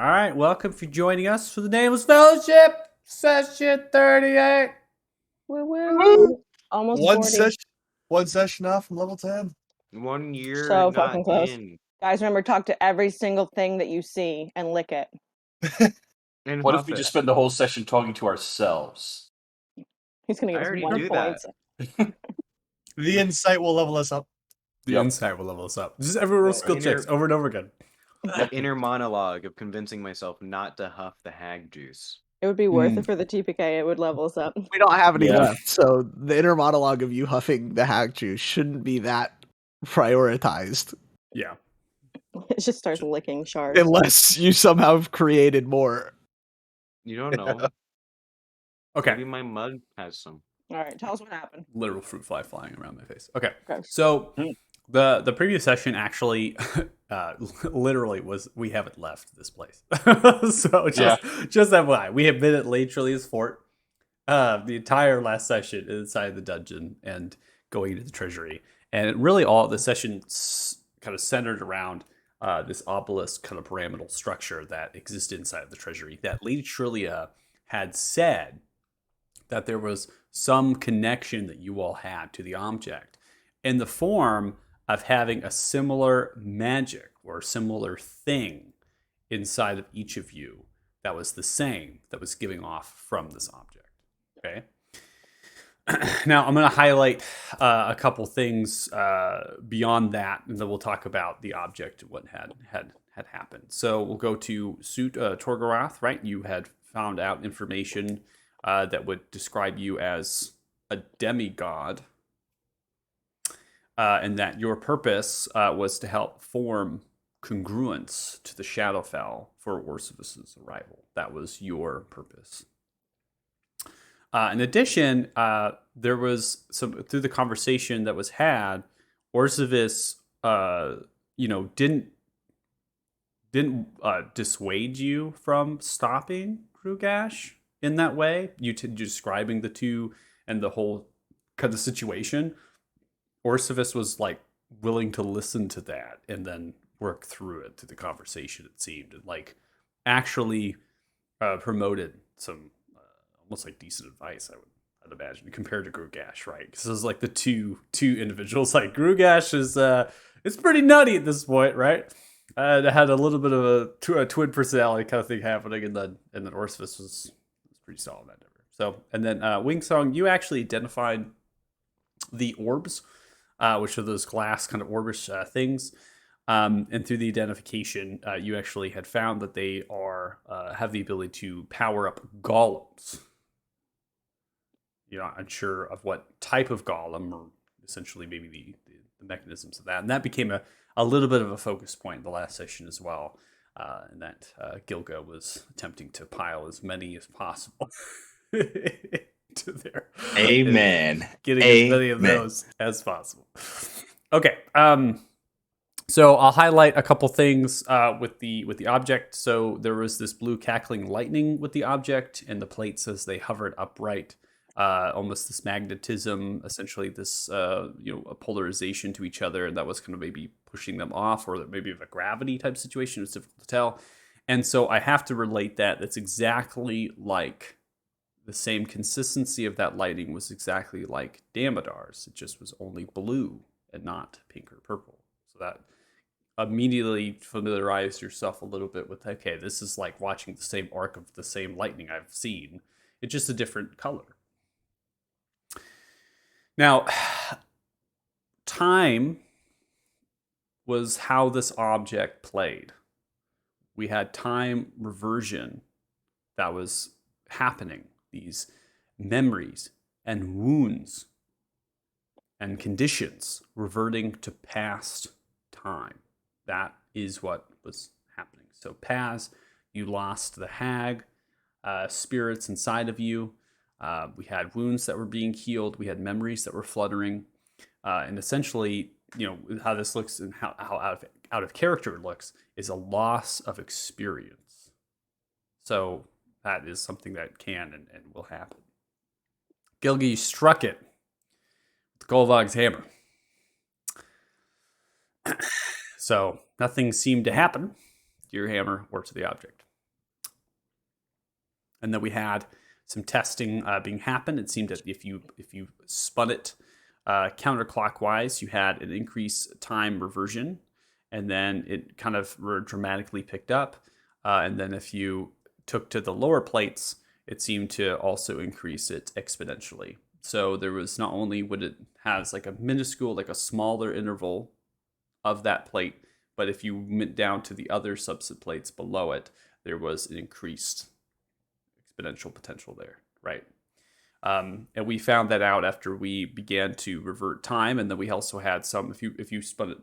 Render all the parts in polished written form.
All right, welcome for joining us for the Nameless Fellowship, session 38. Woo woo. Almost One 40. session off from level 10. 1 year So not fucking close. in. Guys, remember, talk to every single thing that you see and lick it. And What if huff we it. just spend the whole session talking to ourselves? He's going to I give us already 1 do point. that. The insight will level us up. The Yep. insight will level us up. Just everyone roll skill checks over and over again. Inner monologue of convincing myself not to huff the hag juice. It would be worth it for the TPK. It would level us up. We don't have any Yeah. left, so the inner monologue of you huffing the hag juice shouldn't be that prioritized. Yeah. It just starts licking shards. Unless you somehow have created more. You don't know. Okay. Maybe my mud has some. All right, tell us what happened. Literal fruit fly flying around my face. Okay. Okay. So the previous session actually literally was we haven't left this place. So just FYI, we have been at Late Trillia's fort the entire last session inside the dungeon and going into the treasury. And really all the session kind of centered around this obelisk kind of pyramidal structure that exists inside the treasury that Lady Trillia had said that there was some connection that you all had to the object in the form of having a similar magic or similar thing inside of each of you that was the same, that was giving off from this object. Okay. Now I'm going to highlight a couple things beyond that, and then we'll talk about the object and what had happened. So we'll go to Torgarath, right? You had found out information that would describe you as a demigod, and that your purpose was to help form congruence to the Shadowfell for Orsivis's arrival. That was your purpose. In addition, there was some through the conversation that was had, Orsivis, didn't dissuade you from stopping Grugash in that way. You describing the two and the whole kind of situation. Orsivis was like willing to listen to that and then work through it through the conversation. It seemed and like actually promoted some. Almost like decent advice, I'd imagine, compared to Grugash, right? Because it was like the two individuals. Like Grugash is it's pretty nutty at this point, right? It had a little bit of a twin personality kind of thing happening, and then Orsivis was pretty solid in that endeavor. So, and then Wingsong, you actually identified the orbs, which are those glass kind of orbish things. And through the identification, you actually had found that they are have the ability to power up golems. You're not unsure of what type of golem, or essentially maybe the mechanisms of that. And that became a little bit of a focus point in the last session as well. And that Gilga was attempting to pile as many as possible to there. Amen. Getting as many of those as possible. Okay. So I'll highlight a couple things with the object. So there was this blue cackling lightning with the object, and the plates as they hovered upright. Almost this magnetism, essentially this a polarization to each other, and that was kind of maybe pushing them off, or maybe of a gravity type situation. It's difficult to tell, and so I have to relate that. That's exactly like the same consistency of that lighting was exactly like Damodar's. It just was only blue and not pink or purple. So that immediately familiarize yourself a little bit with, okay, this is like watching the same arc of the same lightning I've seen. It's just a different color. Now, time was how this object played. We had time reversion that was happening. These memories and wounds and conditions reverting to past time. That is what was happening. So Paz, you lost the hag spirits inside of you. We had wounds that were being healed. We had memories that were fluttering. And essentially, how this looks and how out of character it looks is a loss of experience. So that is something that can and will happen. Gilgi struck it with Golvog's hammer. So nothing seemed to happen to your hammer or to the object. And then we had some testing being happen. It seemed that if you spun it counterclockwise, you had an increased time reversion, and then it kind of dramatically picked up. And then if you took to the lower plates, it seemed to also increase it exponentially. So there was not only would it has like a minuscule, like a smaller interval of that plate, but if you went down to the other subset plates below it, there was an increased exponential potential there, right? And we found that out after we began to revert time, and then we also had some. If you spun it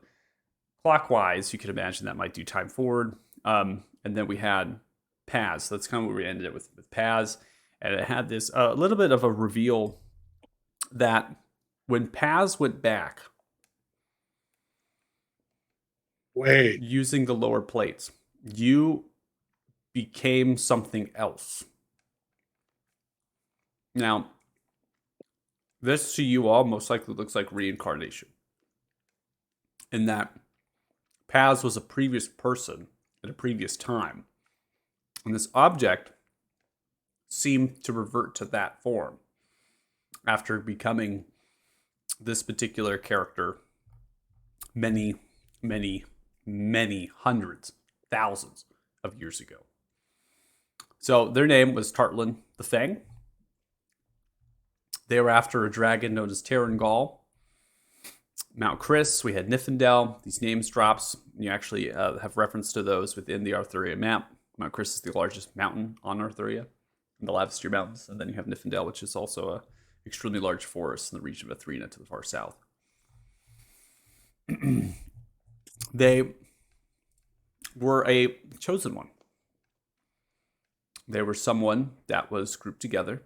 clockwise, you could imagine that might do time forward. And then we had Paz. So that's kind of what we ended it with Paz, and it had this a little bit of a reveal that when Paz went back, Wait. using the lower plates, you became something else. Now, this to you all most likely looks like reincarnation, in that Paz was a previous person at a previous time, and this object seemed to revert to that form after becoming this particular character many, many, many hundreds, thousands of years ago. So their name was Tartlin the Fang. They were after a dragon known as Terrangal. Mount Chris, we had Nifendel. These names drops, you actually have reference to those within the Arthuria map. Mount Chris is the largest mountain on Arthuria, in the Lavasteer Mountains. And then you have Nifendel, which is also a extremely large forest in the region of Athrena to the far south. They were a chosen one. They were someone that was grouped together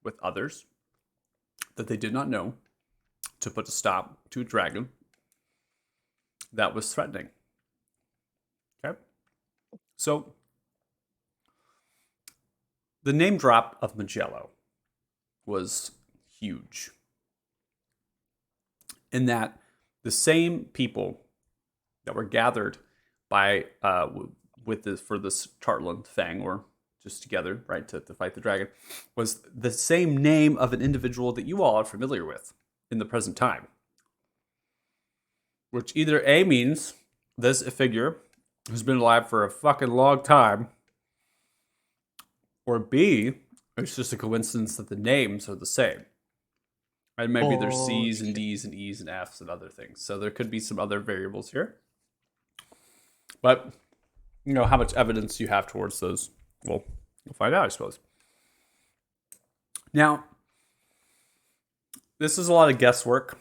with others that they did not know to put a stop to a dragon that was threatening. Okay? So, the name drop of Magello was huge. In that the same people that were gathered by for this Tartlin Fang, or just together, right, to fight the dragon, was the same name of an individual that you all are familiar with in the present time. Which either A means this figure has been alive for a fucking long time, or B, it's just a coincidence that the names are the same. And maybe there's C's and D's and E's and F's and other things. So there could be some other variables here. But, you know, how much evidence you have towards those, well, we'll find out, I suppose. Now, this is a lot of guesswork.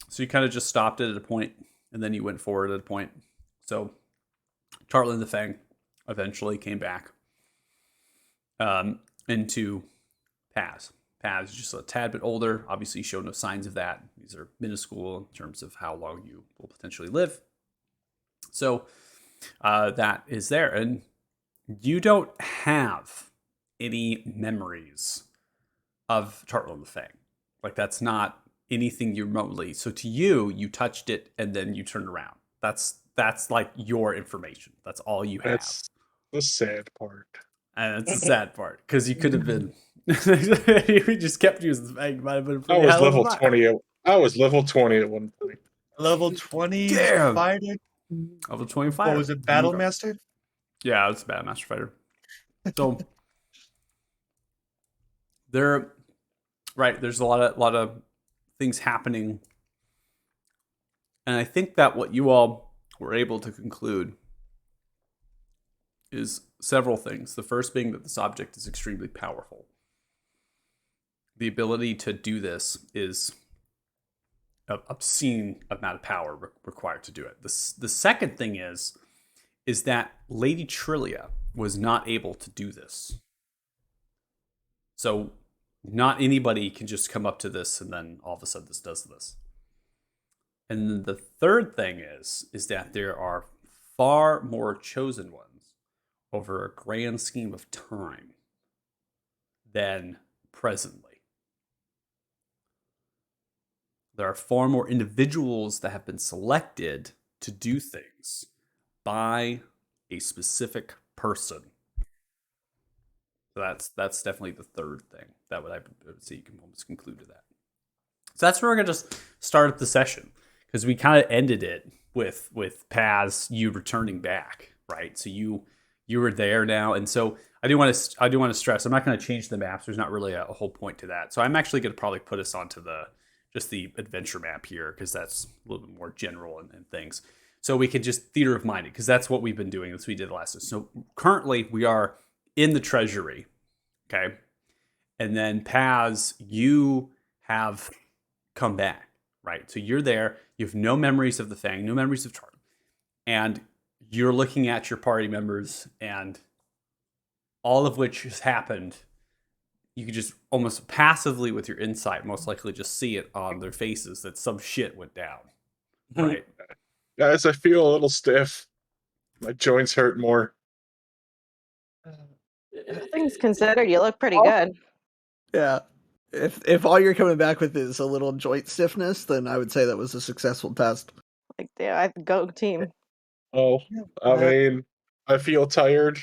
So you kind of just stopped it at a point, and then you went forward at a point. So Tartlin the Fang eventually came back into Paz. Paz is just a tad bit older. Obviously, showed no signs of that. These are minuscule in terms of how long you will potentially live. So that is there. And you don't have any memories of Tartlin the Fang. Like, that's not anything you remotely. So to you, you touched it and then you turned around. That's like your information. That's all you have. That's the sad part. And that's the sad part, because you could have been. You just kept using the Fang. Might have been I was level 20. I was level 20 at one point. Level 20 Damn. fighter. Level 25. What was it? Battle Master? Yeah, it's a Battle Master Fighter. So there's a lot of things happening. And I think that what you all were able to conclude is several things. The first being that this object is extremely powerful. The ability to do this is an obscene amount of power required to do it. The second thing is that Lady Trillia was not able to do this. So not anybody can just come up to this and then all of a sudden this does this. And then the third thing is that there are far more chosen ones over a grand scheme of time than presently. There are far more individuals that have been selected to do things by a specific person. So that's definitely the third thing that would I would say you can almost conclude to that. So that's where we're gonna just start the session because we kind of ended it with Paz you returning back, right? So you were there now, and so I do want to stress I'm not going to change the maps. There's not really a whole point to that. So I'm actually going to probably put us onto the adventure map here because that's a little bit more general and things. So we could just theater of mind it because that's what we've been doing. That's what we did last time. So currently we are in the treasury, okay, and then Paz you have come back, right? So you're there. You have no memories of the Fang, no memories of Charlie, and you're looking at your party members, and all of which has happened. You could just almost passively, with your insight, most likely just see it on their faces that some shit went down, right? Guys, I feel a little stiff. My joints hurt more. Things considered, you look pretty good. Yeah. If all you're coming back with is a little joint stiffness, then I would say that was a successful test. Like, yeah, I go team. Oh, I mean, I feel tired.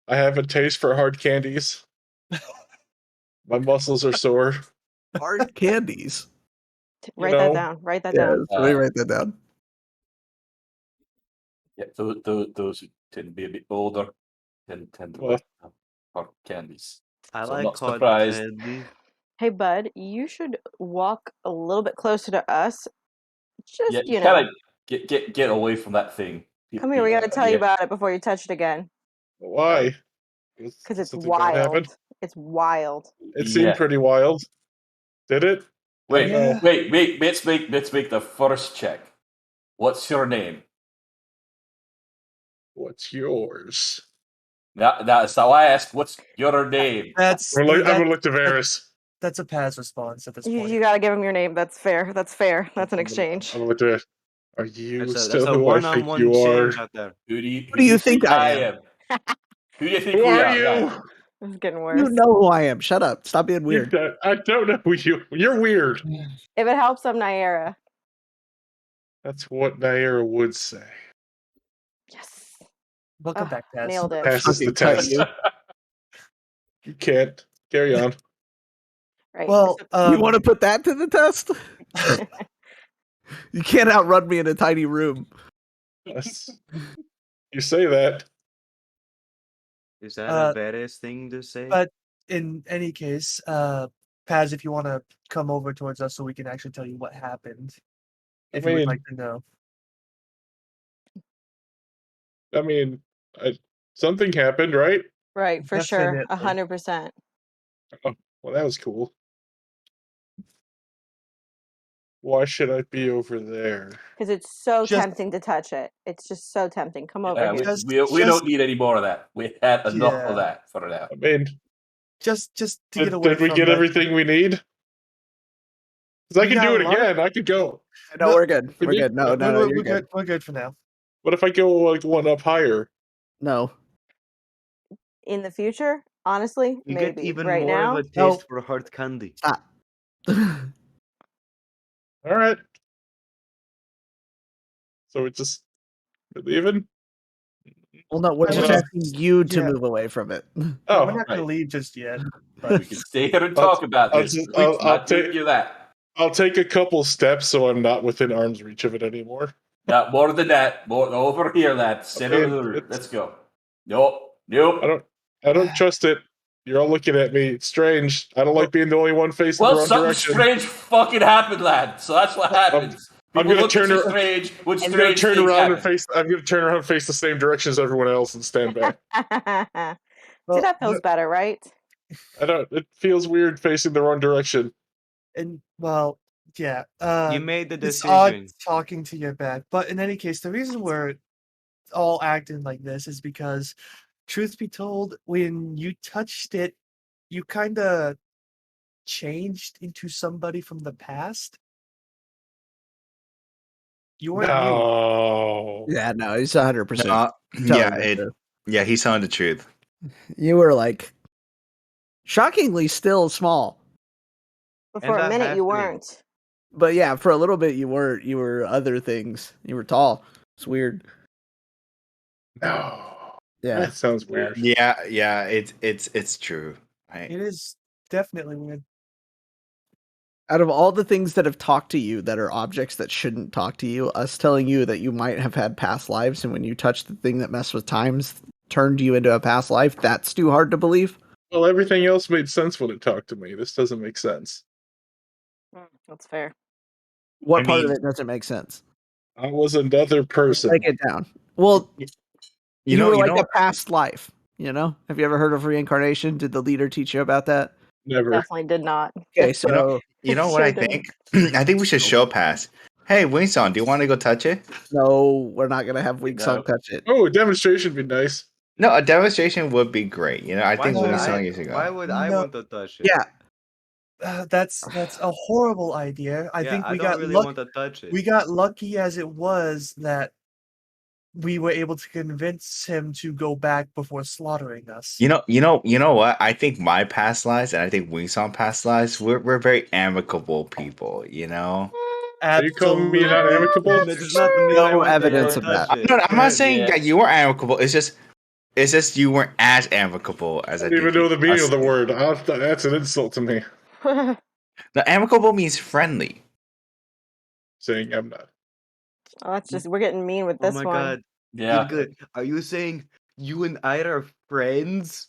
I have a taste for hard candies. My muscles are sore. Hard candies. Write know, that down. Write that Yeah, down. let me write that down. Yeah, those who tend to be a bit older tend to Well- like hard candies. I So I'm like not hard surprised. candy. Hey, bud, you should walk a little bit closer to us. Just, Yeah, you kind know, of get away from that thing. come here. We got to tell you Yeah. about it before you touch it again. Why? Because it's Something bad happened? wild. It's wild. It seemed Yeah. pretty wild. Did it? Wait, Yeah. wait. Let's make the first check. What's your name? What's yours? That's how I asked. What's your name? That's I'm gonna that- look to Varys. that's a Paz response at this You, point. you got to give him your name. That's fair. That's fair. That's an I'm exchange. gonna look to Varys. Are you That's still a who I think one-on-one you are? change out there. Who do you think I am? Who do you think Who we are are? you? Yeah. This is getting worse. You know who I am. Shut up. Stop being weird. I don't know who you. You're weird. If it helps, I'm Naira. That's what Naira would say. Yes. Welcome Ugh, back, Paz. nailed it. Passes the Fucking cut test. you. You can't. Carry on. Right. Well, You want to put that to the test? You can't outrun me in a tiny room. Yes. You say that. Is that Uh, a Veres thing to say? but in any case, Paz, if you want to come over towards us so we can actually tell you what happened, if you would mean- like to know. I mean, something happened, right? Right, for sure. Definitely. 100%. Well, that was cool. Why should I be over there? Because it's so Just- tempting to touch it. It's just so tempting. Come over Yeah, here. we don't need any more of that. We had enough Yeah. of that for now. I mean, Just to get away did we from get that- everything we need? Because I We can got do a it lot of- again. I could go. No, No, we're good. We're we- good. No, we're you're good. We're good for now. What if I go like one up higher? No. In the future, honestly, You maybe. get even right more now, of a taste No. for hard candy. Stop. All right. So we're leaving. Well, no, we're I just mean, asking you to yeah. move away from it. Oh, We're not going right. to leave just yet. We But can stay here and I'll- talk about I'll this. just- We're I'll not take- doing you that. I'll take a couple steps so I'm not within arm's reach of it anymore. Not more than that. More over here, lad. Center of the room. it's- Let's go. Nope. I don't trust it. You're all looking at me. It's strange. I don't like being the only one facing the Well, wrong something direction. strange fucking happened, lad. So that's what happens. I'm People gonna look at turn you ar- strange when I'm gonna strange turn things around happen. and face. I'm gonna turn around and face the same direction as everyone else and stand back. see, well, that feels better, right? I don't. It feels weird facing the wrong direction. and well, yeah. You made the It's odd decision. talking to your back, but in any case, the reason we're all acting like this is because, truth be told, when you touched it, you kind of changed into somebody from the past. You weren't you. No. Yeah, no, he's 100%. Yeah, he's telling the truth. You were like shockingly still small. But for And a a minute, you halfling. weren't. But yeah, for a little bit you weren't. You were other things. You were tall. It's weird. No. Yeah. That sounds weird. Yeah, it's true. It is definitely weird. Out of all the things that have talked to you that are objects that shouldn't talk to you, us telling you that you might have had past lives, and when you touch the thing that messed with times, turned you into a past life, that's too hard to believe? Well, everything else made sense when it talked to me. This doesn't make sense. That's fair. What I part of mean- it doesn't make sense? I was another person. Break it down. Well, You you know, were you like know, a past life, you know? Have you ever heard of reincarnation? Did the leader teach you about that? Never. Definitely did not. Okay, so you know what Sure I didn't. think? I think we should show pass. Hey, Wingsong, do you want to go touch it? no, we're not gonna have No. Weeksong touch it. Oh, a demonstration would be nice. No, a demonstration would be great. You know, I Why think would Wingsong is a Why go. would I No. want to touch it? Yeah, That's a horrible idea. I Yeah, think I we don't got really lucky. want to touch it. We got lucky as it was that we were able to convince him to go back before slaughtering us. You know what? I think my past lives and I think Wingsong past lives, we're very amicable people. You know. Are you calling me not amicable? That does not mean I no want to evidence go of that. touch it. I'm not saying Yeah. that you were amicable. It's just you weren't as amicable as I I don't even think know the meaning us of the two. word. That's an insult to me. The amicable means friendly. Saying I'm not. Oh, that's just we're getting mean with Oh this my one. god. Yeah. Good. Are you saying you and I are friends?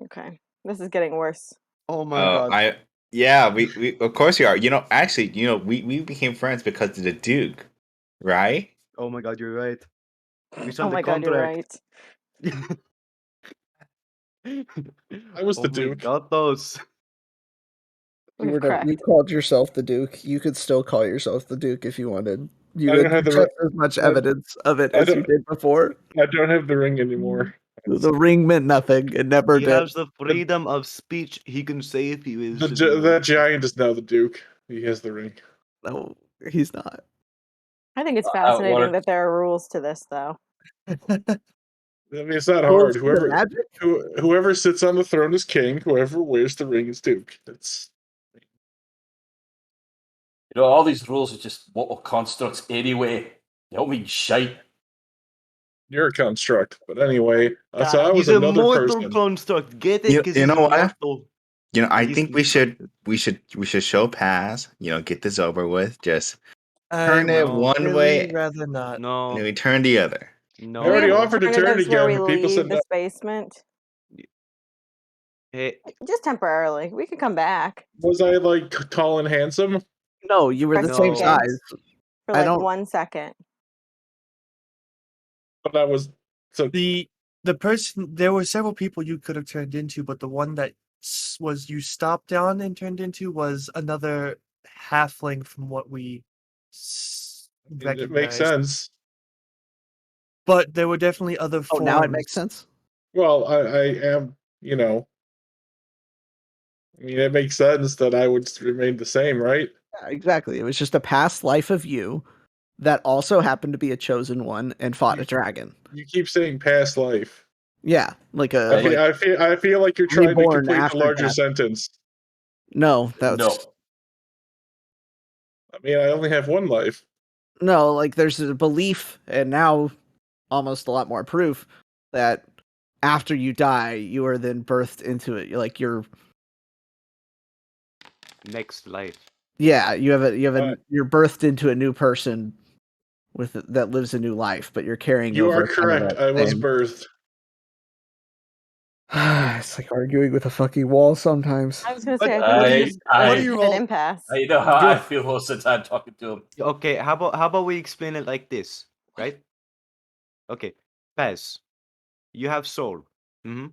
Okay, this is getting worse. Oh my god. We of course we are. You know, actually, we became friends because of the Duke, right? Oh my god, you're right. We Oh signed the my god, you're contract. right. I was the Oh my Duke. god, those. We've You cracked. called yourself the Duke. You could still call yourself the Duke if you wanted. You I don't had have the just as much evidence of it I as you don't- did before. I don't have the ring anymore. The ring meant nothing. It never He did. has the freedom of speech. He can say if he wishes. That giant is now the Duke. He has the ring. No, he's not. I think it's How it fascinating works. that there are rules to this, though. I mean, it's not Rules hard. to the magic? Whoever sits on the throne is king. Whoever wears the ring is Duke. It's You know, all these rules are just mortal constructs anyway. They don't mean shite. you're a construct. But anyway, Got so it. I was He's a another mortal person. construct. Get it? You- 'Cause you he's know what? immortal. You know, I He's think we should show pass. You know, get this over with. Just turn it will one way, rather not. and No. then we turn the other. No. I Do we already have offered to turn it alternatives where again, we but people leave said no. this basement? Hey, Just temporarily. We could come back Was I like tall and handsome? No, you were For the same No. size. for I like don't- 1 second. But I was so The person, there were several people you could have turned into, but the one that was you stopped on and turned into was another halfling from what we it makes recognized. sense. But there were definitely other Oh, forms. now it makes sense. Well, I am, I mean, it makes sense that I would remain the same, right? Yeah, exactly. It was just a past life of you that also happened to be a chosen one and fought a dragon. You keep saying past life. Yeah, like a Right. like, I feel like you're trying to reborn complete a after larger death. sentence. no, that's No. I mean, I only have one life. no, like there's a belief and now almost a lot more proof that after you die, you are then birthed into it. Like you're next life. yeah, you're birthed into a new person that lives a new life, but you're carrying You over are kind of correct. that I was same- birthed. It's like arguing with a fucking wall sometimes. I was going to What- say, what I do think you- he's what do at you an roll- impasse. I know how Go- I feel most of the time talking to him. Okay, how about we explain it like this, right? Okay, Pez, you have soul. Mm-hmm.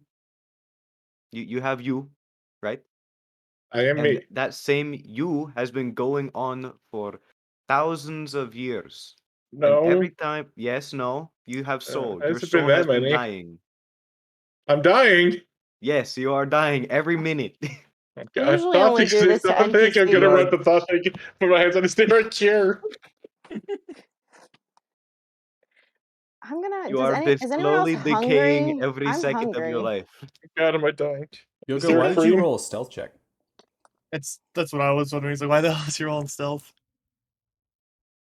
You have you, right? I am And me. that same you has been going on for thousands of years. No, And every time, yes, no, you have soul. Your hasn't been soul that has been many. dying. I'm dying. Yes, you are dying every minute. We I usually thought only do this to I think I'm gonna NPCs. run the thought thinking, put my hands on the steering chair. I'm gonna. You Does are is anyone else slowly hungry? decaying every I'm second of your hungry. life. God, am I dying? Is Yoga, there why a did you cream? roll a stealth check? That's what I was wondering. It's like, why the hell is he rolling stealth?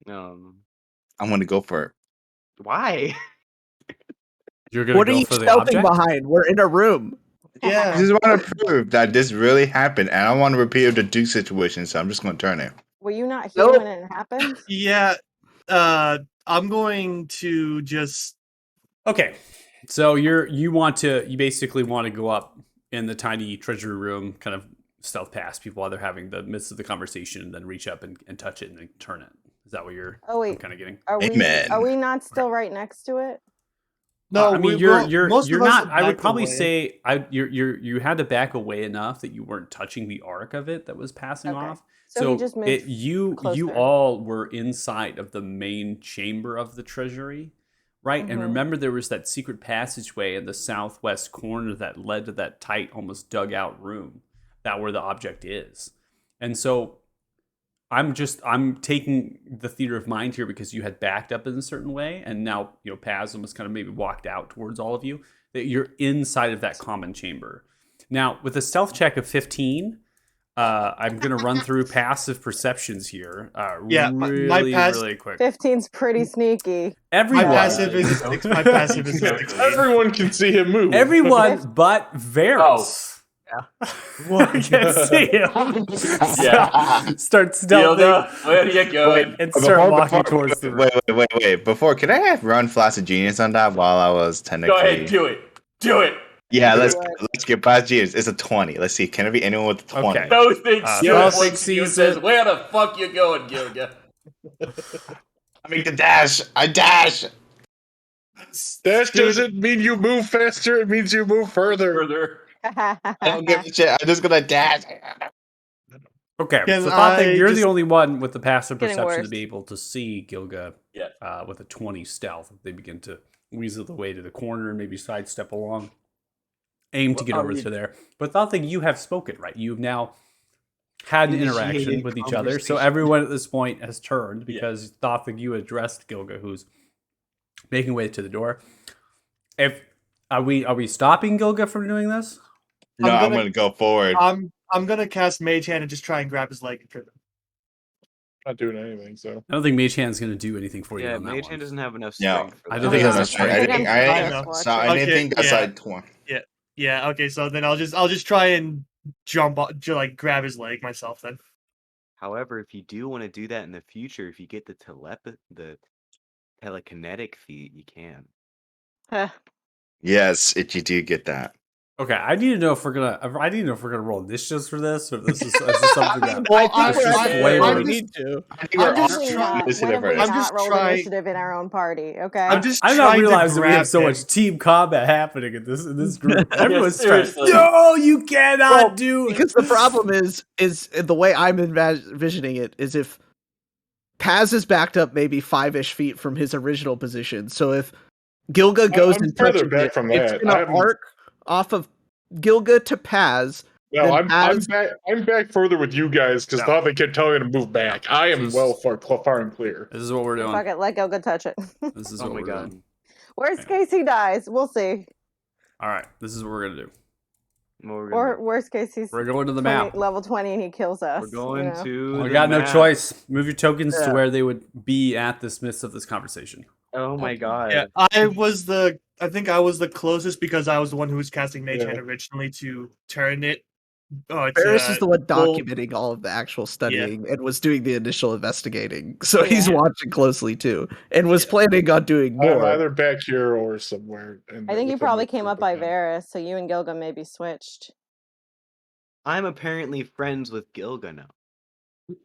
I'm gonna go for it. Why? You're gonna What are go you for the stealthing object? behind? We're in a room. I Yeah. just want to prove that this really happened, and I want to repeat the Duke situation, so I'm just going to turn it. Were you not here Nope. when it happened? Yeah. I'm going to just. Okay, so you basically want to go up in the tiny treasury room, kind of stealth past people while they're having the midst of the conversation, and then reach up and touch it and then turn it. Is that what you're? Oh wait, I'm kind of getting. are Amen. we not still right next to it? No, I mean, most you're of us not. have I would backed probably away. say you had to back away enough that you weren't touching the arc of it that was passing Okay. off. So he just moved you closer. all were inside of the main chamber of the treasury, right? And Mhm. remember, there was that secret passageway in the southwest corner that led to that tight, almost dug out room, that where the object is. And so I'm taking the theater of mind here because you had backed up in a certain way, and now Paz almost kind of maybe walked out towards all of you. That you're inside of that common chamber. Now, with a stealth check of 15, I'm gonna run through passive perceptions here. Yeah, my really quick. 15's pretty sneaky. Everyone, My passive is a 6. My passive is a 16. Everyone can see him move. everyone but Varys. What? Can't see him. Yeah. Start stealthing Yoda, where you going? and start walking towards the room. Wait. Before, can I have run Flash of Genius on that while I was technically? Go ahead, do it. Do it. Yeah, Do let's it. get past Genius. It's a 20. Let's see. Can it be anyone with a 20? Okay. No thing Frost points to you and sees says, it. where the fuck you going, Gilga? I make the dash. I dash. Dash doesn't mean you move faster. It means you move further. Further. I don't give a shit. I'm just gonna dash. Okay, Can so Thought I you're the just- only one with the passive Getting perception to worse. be able to see Gilga Yeah. with a 20 stealth. They begin to weasel the way to the corner and maybe sidestep along. Aim to get over to there. But Thought you have spoken, right? You've now had an interaction Initiated with each other. So conversation. everyone at this point has turned because Thought you addressed Gilga, who's making way to the door. Are we stopping Gilga from doing this? No, I'm I'm gonna- gonna go forward. I'm gonna cast Mage Hand and just try and grab his leg and trip him. Not doing anything. So I don't think Mage Hand's going to do anything for you Yeah, on that Mage one. Hand doesn't have enough No, strength for I that. don't think Yeah. that's I right. didn't. I I know. saw Okay, anything that's yeah. like 20. Yeah. Okay. So then I'll just try and jump to like grab his leg myself. Then. However, if you do want to do that in the future, if you get the telekinetic feat, you can. Yes, if you do get that. Okay, I need to know if we're gonna roll initiatives for this, or this is something that Well, that's just I flavored. just- to. I think we're I'm just Usually trying- not. this When have we I'm not just rolled trying- initiative in our own party? Okay. I'm just. I'm not trying to realizing we have grab so him. much team combat happening in this group. Everyone's trying. seriously. No, you cannot Well, do it. Because the problem is the way I'm envisioning it is if Paz is backed up maybe 5-ish feet from his original position. So if Gilga goes I'm and further touches back it, from it's that. gonna arc off of Gilga to Paz. no, Then I'm Paz- back. I'm back further with you guys because No. thought they kept telling me to move back. I am This- well far and clear. This is what we're doing. Fuck it. Let go. Go touch it. This is Oh what my we're god. doing. Worst case, he dies. We'll see. All right, this is what we're gonna do. What we're gonna Or do. worst case, he's We're going to the 20 map. level 20 and he kills us. We're going you know? to. We the got no map. choice. Move your tokens to Yeah. where they would be at this midst of this conversation. Oh my god. Yeah, I think I was the closest because I was the one who was casting Mage Yeah. Hand originally to turn it. Ferris is the one well- documenting all of the actual studying and was doing the initial investigating. So he's Yeah. watching closely too and was planning on doing I'm more. either back here or somewhere. I think you probably came up by Varys, so you and Gilga may be switched. I'm apparently friends with Gilga now.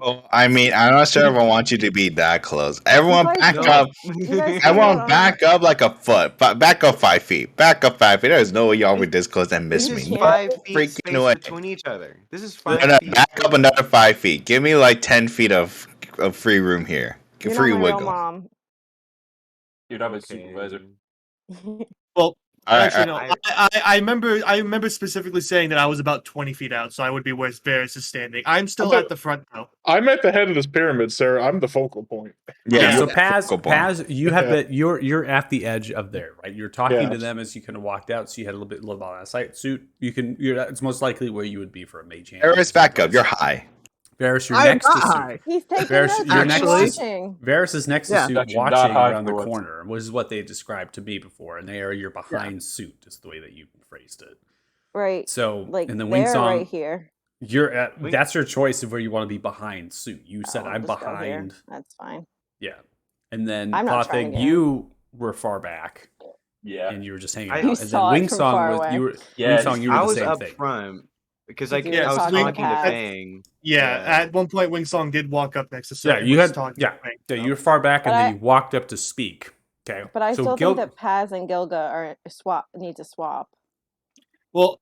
Well, I mean, I'm not sure if I want you to be that close. Everyone guys back don't- up. You guys hang out Everyone on back up like a foot. Back up 5 feet. Back up 5 feet. There's no way y'all would this close and miss This me. is 5 No feet freaking space way. between each other. This is No, 5 no, feet. back up another 5 feet. Give me like 10 feet of free room here. You're Free not my real wiggle. mom. You're not my Okay. supervisor. Well, All right, actually, all no. I remember specifically saying that I was about 20 feet out, so I would be where Varys is standing. I'm still Okay. at the front though. I'm at the head of this pyramid, sir. I'm the focal point. Yeah, So you're Paz, focal point. Paz, you have Yeah. you're at the edge of there, right? You're talking Yeah. to them as you kind of walked out, so you had a little bit of sight suit. It's most likely where you would be for a mage hand. Ferris, back up. You're high. Varys, you're I am next to not Suit. high. He's taking Varys, notes. you're He's next Actually- to watching. Varys is next to Yeah. Suit, Actually, not watching high around the for it. corner, which is what they described to me before, and they are you're behind Suit, is the way that you phrased it. Right. So, Like in the they're Wingsong, right here. you're at, Wing- that's your choice of where you want to be behind Suit. You said I'll I'm just go here. behind. That's fine. Yeah, and then I'm not trying to Pathig, get in. you were far back, Yeah. and you were just hanging I- out. You And then saw it from far was away. you were Yeah, Wingsong, you were I the was same up thing. front because Because I, you were I was talking to talking to Paz. Fang. Yeah, Yeah. at one point, Wingsong did walk up next to Soot. Yeah, and you was had talking yeah, to Fang, yeah, so. you were far back, and But then I- you walked up to speak. Okay, But I so still Gil- think that Paz and Gilga are need to swap. Well,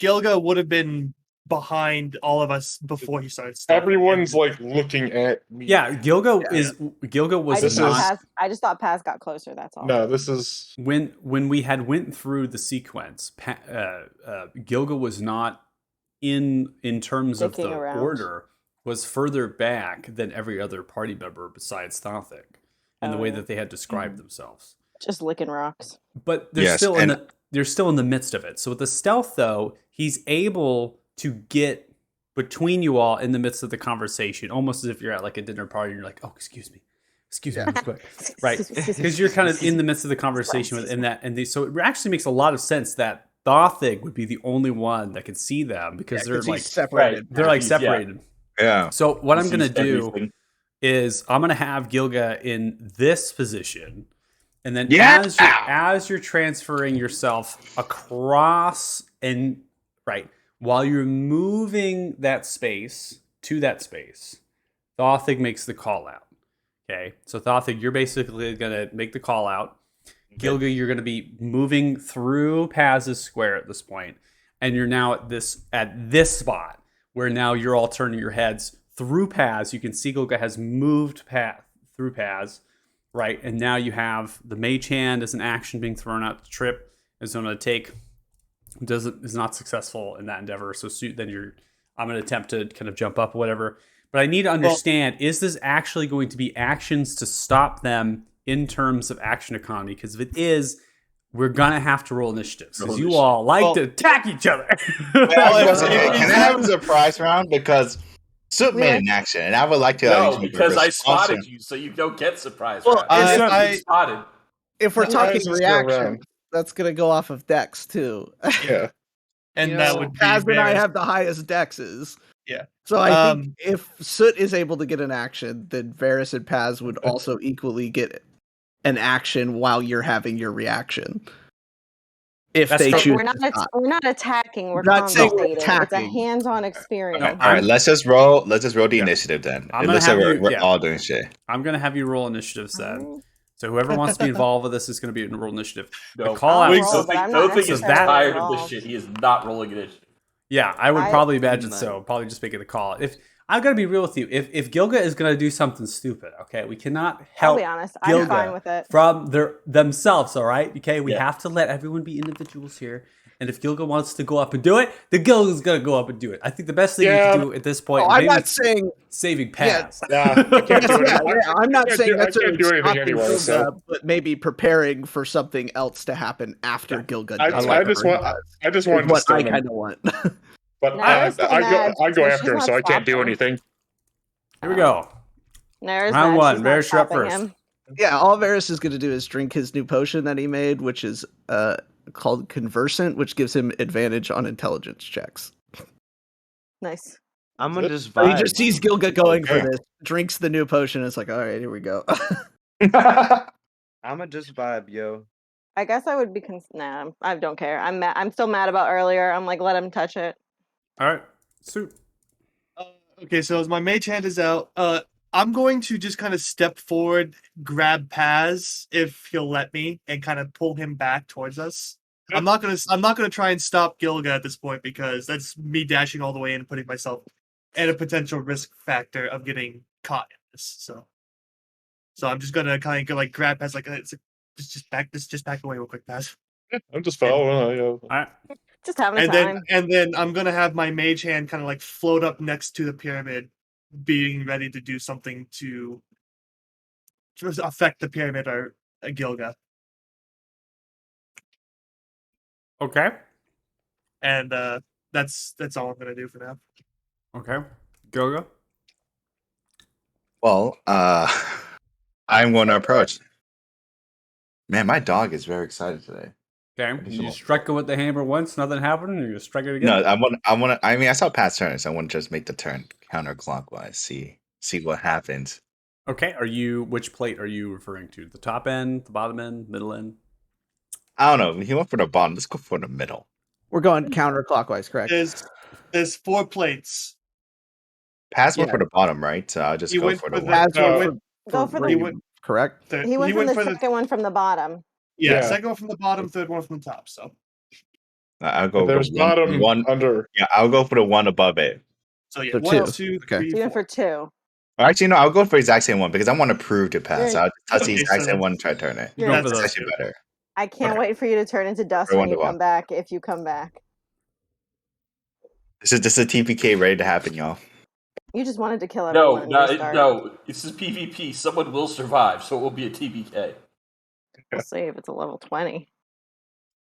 Gilga would have been behind all of us before he started stopping. Everyone's like looking at me. yeah, Gilga was This is- I just thought Paz got closer. That's all. No, this is when we had went through the sequence. Gilga was not in terms of Sticking the around. order, was further back than every other party member besides Thothic in the Oh, way yeah. that they had described themselves. Just licking rocks. But they're Yes, still in and- they're still in the midst of it. So with the stealth, though, he's able to get between you all in the midst of the conversation, almost as if you're at like a dinner party and you're like, "Oh, excuse me, real quick," right? Because you're kind of in the midst of the conversation with, so it actually makes a lot of sense that Thothic would be the only one that could see them because they're like he's separated. Right. they're like Yeah. separated. Yeah. So what I'm He gonna sees do everything. is I'm gonna have Gilga in this position, and then Yeah! as you're transferring yourself across and right while you're moving that space to that space, Thothic makes the call out. Okay, so Thothic, you're basically gonna make the call out. Gilga, you're gonna be moving through Paz's square at this point, and you're now at this spot where now you're all turning your heads through Paz. You can see Gilga has moved through Paz, right? And now you have the Mage Hand as an action being thrown out to trip. Is going to take, is not successful in that endeavor. So I'm going to attempt to kind of jump up or whatever. But I need to understand, is this actually going to be actions to stop them in terms of action economy? Because if it is, we're going to have to roll initiatives. Because you all like to attack each other. Can if I have a surprise round? Because Soot We made like- an action, and I would like to No, use my because I response spotted you, so you don't get surprise. Well, round. it's You've not- been spotted. If we're Why talking does this go reaction, around? that's gonna go off of Dex too. yeah. and You that know, would be Paz and I Varys. have the highest Dexes. Yeah. So I think Um, if Soot is able to get an action, then Varys and Paz would also equally get an action while you're having your reaction. If That's they correct. choose We're not to stop. we're not attacking. We're Not saying we're conversating. It's a attacking. hands-on experience. Okay. All right, let's just roll. Let's just roll the Yeah. initiative then. I'm It gonna looks like have we're, you- we're yeah. all doing shit. I'm going to have you roll initiatives then. Alright. So whoever wants to be involved with this is going to be in roll initiative. No. The call I'll out. roll, So, but I'm not Don't think so he's necessarily that- tired of this involved. shit. He is not rolling initiative. yeah, I would I- probably imagine Nice. so. Probably just making the call. If I'm going to be real with you, if Gilga is going to do something stupid, okay, we cannot I'll help be honest. I'm Gilga fine with it. from themselves. All right, okay, we Yeah. have to let everyone be individuals here. And if Gilga wants to go up and do it, then Gilga's going to go up and do it. I think the best thing you Yeah. can do at this point, Oh, I'm maybe not it's saying saving Yeah. Paz. Nah, I can't do yeah, it. I'm not can't saying do- I necessarily can't do anything stopping anyway, Gilga, so- but maybe preparing for something else to happen after Gilga I, does I whatever just he want. does, I just is wanted to what I stun him, kind of want. but Nara's still I mad, go so after she's him, so not I can't do stopping. anything. Here we go. Nara's Round mad. one, She's Varys, not you're up stopping first. him. Yeah, all Varys is going to do is drink his new potion that he made, which is called Conversant, which gives him advantage on intelligence checks. Nice. I'm gonna just So he vibe. just sees Gilga going Okay. for this, drinks the new potion, and it's like, all right, here we go. I'm gonna just vibe, yo. I guess I would be. Nah, I don't care. I'm mad. I'm still mad about earlier. I'm like, let him touch it. All right, Suit. Okay, so as my mage hand is out, I'm going to just kind of step forward, grab Paz if he'll let me, and kind of pull him back towards us. I'm not gonna try and stop Gilga at this point because that's me dashing all the way in and putting myself at a potential risk factor of getting caught in this. So I'm just gonna kind of go like grab Paz, like just back away real quick, Paz. I'm just following. All right. Just having a And time. then I'm gonna have my mage hand kind of like float up next to the pyramid, being ready to do something to affect the pyramid or Gilga. Okay. And that's all I'm gonna do for now. Okay. Gilga. Well, I'm going to approach. Man, my dog is very excited today. Okay. think You so. struck it with the hammer once, nothing happened, and you strike it again? No, I mean, I saw Pat's turn, so I want to just make the turn counterclockwise. See what happens. Okay. Which plate are you referring to? The top end, the bottom end, middle end? I don't know. He went for the bottom. Let's go for the middle. We're going counterclockwise, correct? There's 4 plates. Pat's went Yeah. for the bottom, right? So I'll just He go went for for the the- one. As no, we're Go for the- he went- correct? He went from the second one from the bottom. Yeah, Yeah. second one from the bottom, third one from the top. So I'll go There's for one, bottom one. under. Yeah, I'll go for the one above it. yeah, So 1, two. 2, Okay. 3, You went 4. for 2. Or actually, no, I'll go for the exact same one because I want to prove to Pat. So I'll just touch the Okay, exact so same one and try to turn it. You go You're- for That's the actually better. I can't Okay. wait for you to turn into dust For when you Wonderwall. come back, if you come back. This is a TPK ready to happen, y'all. You just wanted to kill everyone No, and restart. no. This is PvP. Someone will survive, so it will be a TPK. We'll see if it's a level 20.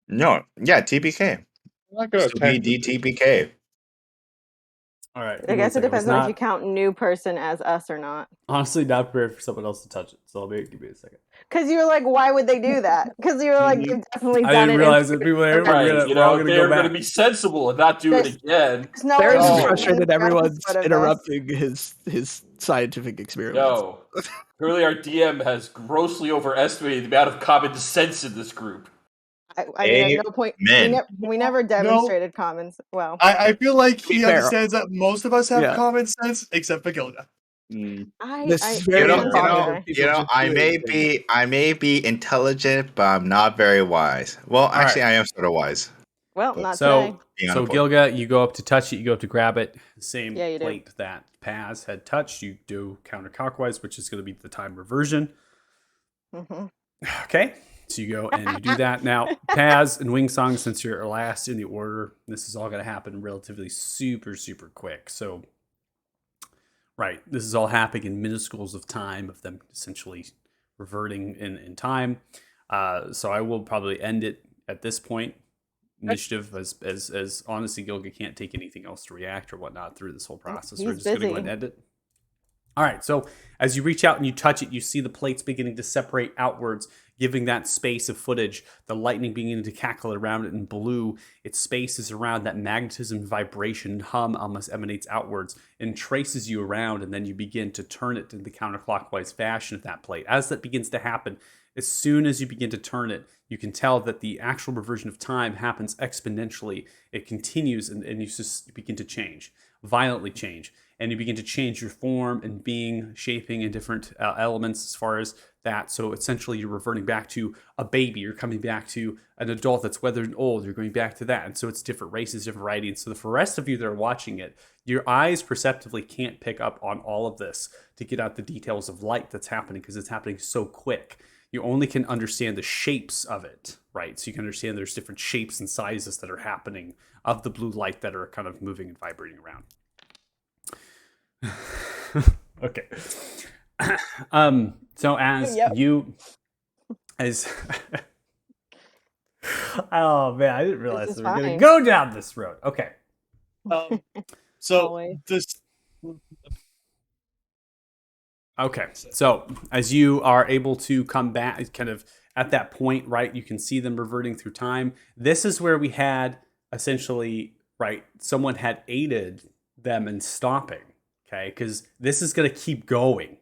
No, yeah, TPK. I'm not gonna So BD attack. TPK. All right. I guess it depends on if you count new person as us or not. Honestly, not prepared for someone else to touch it. So give me a second. Because you were like, why would they do that? Because you were like, they've definitely I done didn't it. realize that people are Right, we're all gonna they're go going to back. be sensible and not do it There's- again. There's no Barry's way just No. frustrated. Everyone's What of this. interrupting his scientific experiments. No. Clearly, our DM has grossly overestimated the amount of common sense in this group. I mean, at no point, Amen. we never demonstrated commons. Well, I feel like To be he fair. understands that most of us have Yeah. common sense, except for Gilda. This is I very depends on the unpopular. day. People just I do may anything. be intelligent, but I'm not very wise. Well, actually, right. I am sort of wise. Well, But- not today. Being So on the board. Gilga, you go up to touch it, you go up to grab it. Same Yeah, you do. plate that Paz had touched. You do counterclockwise, which is going to be the time reversion. hmm Okay, so you go and you do that. Now, Paz and Wingsong, since you're last in the order, this is all going to happen relatively super quick. So, right, this is all happening in minuscules of time of them essentially reverting in time. So I will probably end it at this point. Initiative, as honestly, Gilga can't take anything else to react or whatnot through this whole process. We're He's just going to go busy. and end it. All right, so as you reach out and you touch it, you see the plates beginning to separate outwards, giving that space of footage, the lightning beginning to cackle around it in blue. Its space is around that magnetism, vibration, hum almost emanates outwards and traces you around, and then you begin to turn it in the counterclockwise fashion of that plate. As that begins to happen, as soon as you begin to turn it, you can tell that the actual reversion of time happens exponentially. It continues, and you just begin to change, violently change. And you begin to change your form and being, shaping in different elements as far as that. So essentially, you're reverting back to a baby. You're coming back to an adult that's weathered and old. You're going back to that. And so it's different races, different variety. And so for the rest of you that are watching it, your eyes perceptively can't pick up on all of this to get out the details of light that's happening because it's happening so quick. You only can understand the shapes of it, right? So you can understand there's different shapes and sizes that are happening of the blue light that are kind of moving and vibrating around. Okay. So as Yep. you as oh man, I didn't realize is we were gonna fine. go down this road. Okay. So Always. this Okay. So as you are able to come back kind of at that point, right, you can see them reverting through time. This is where we had essentially, right, someone had aided them in stopping. Okay, because this is going to keep going.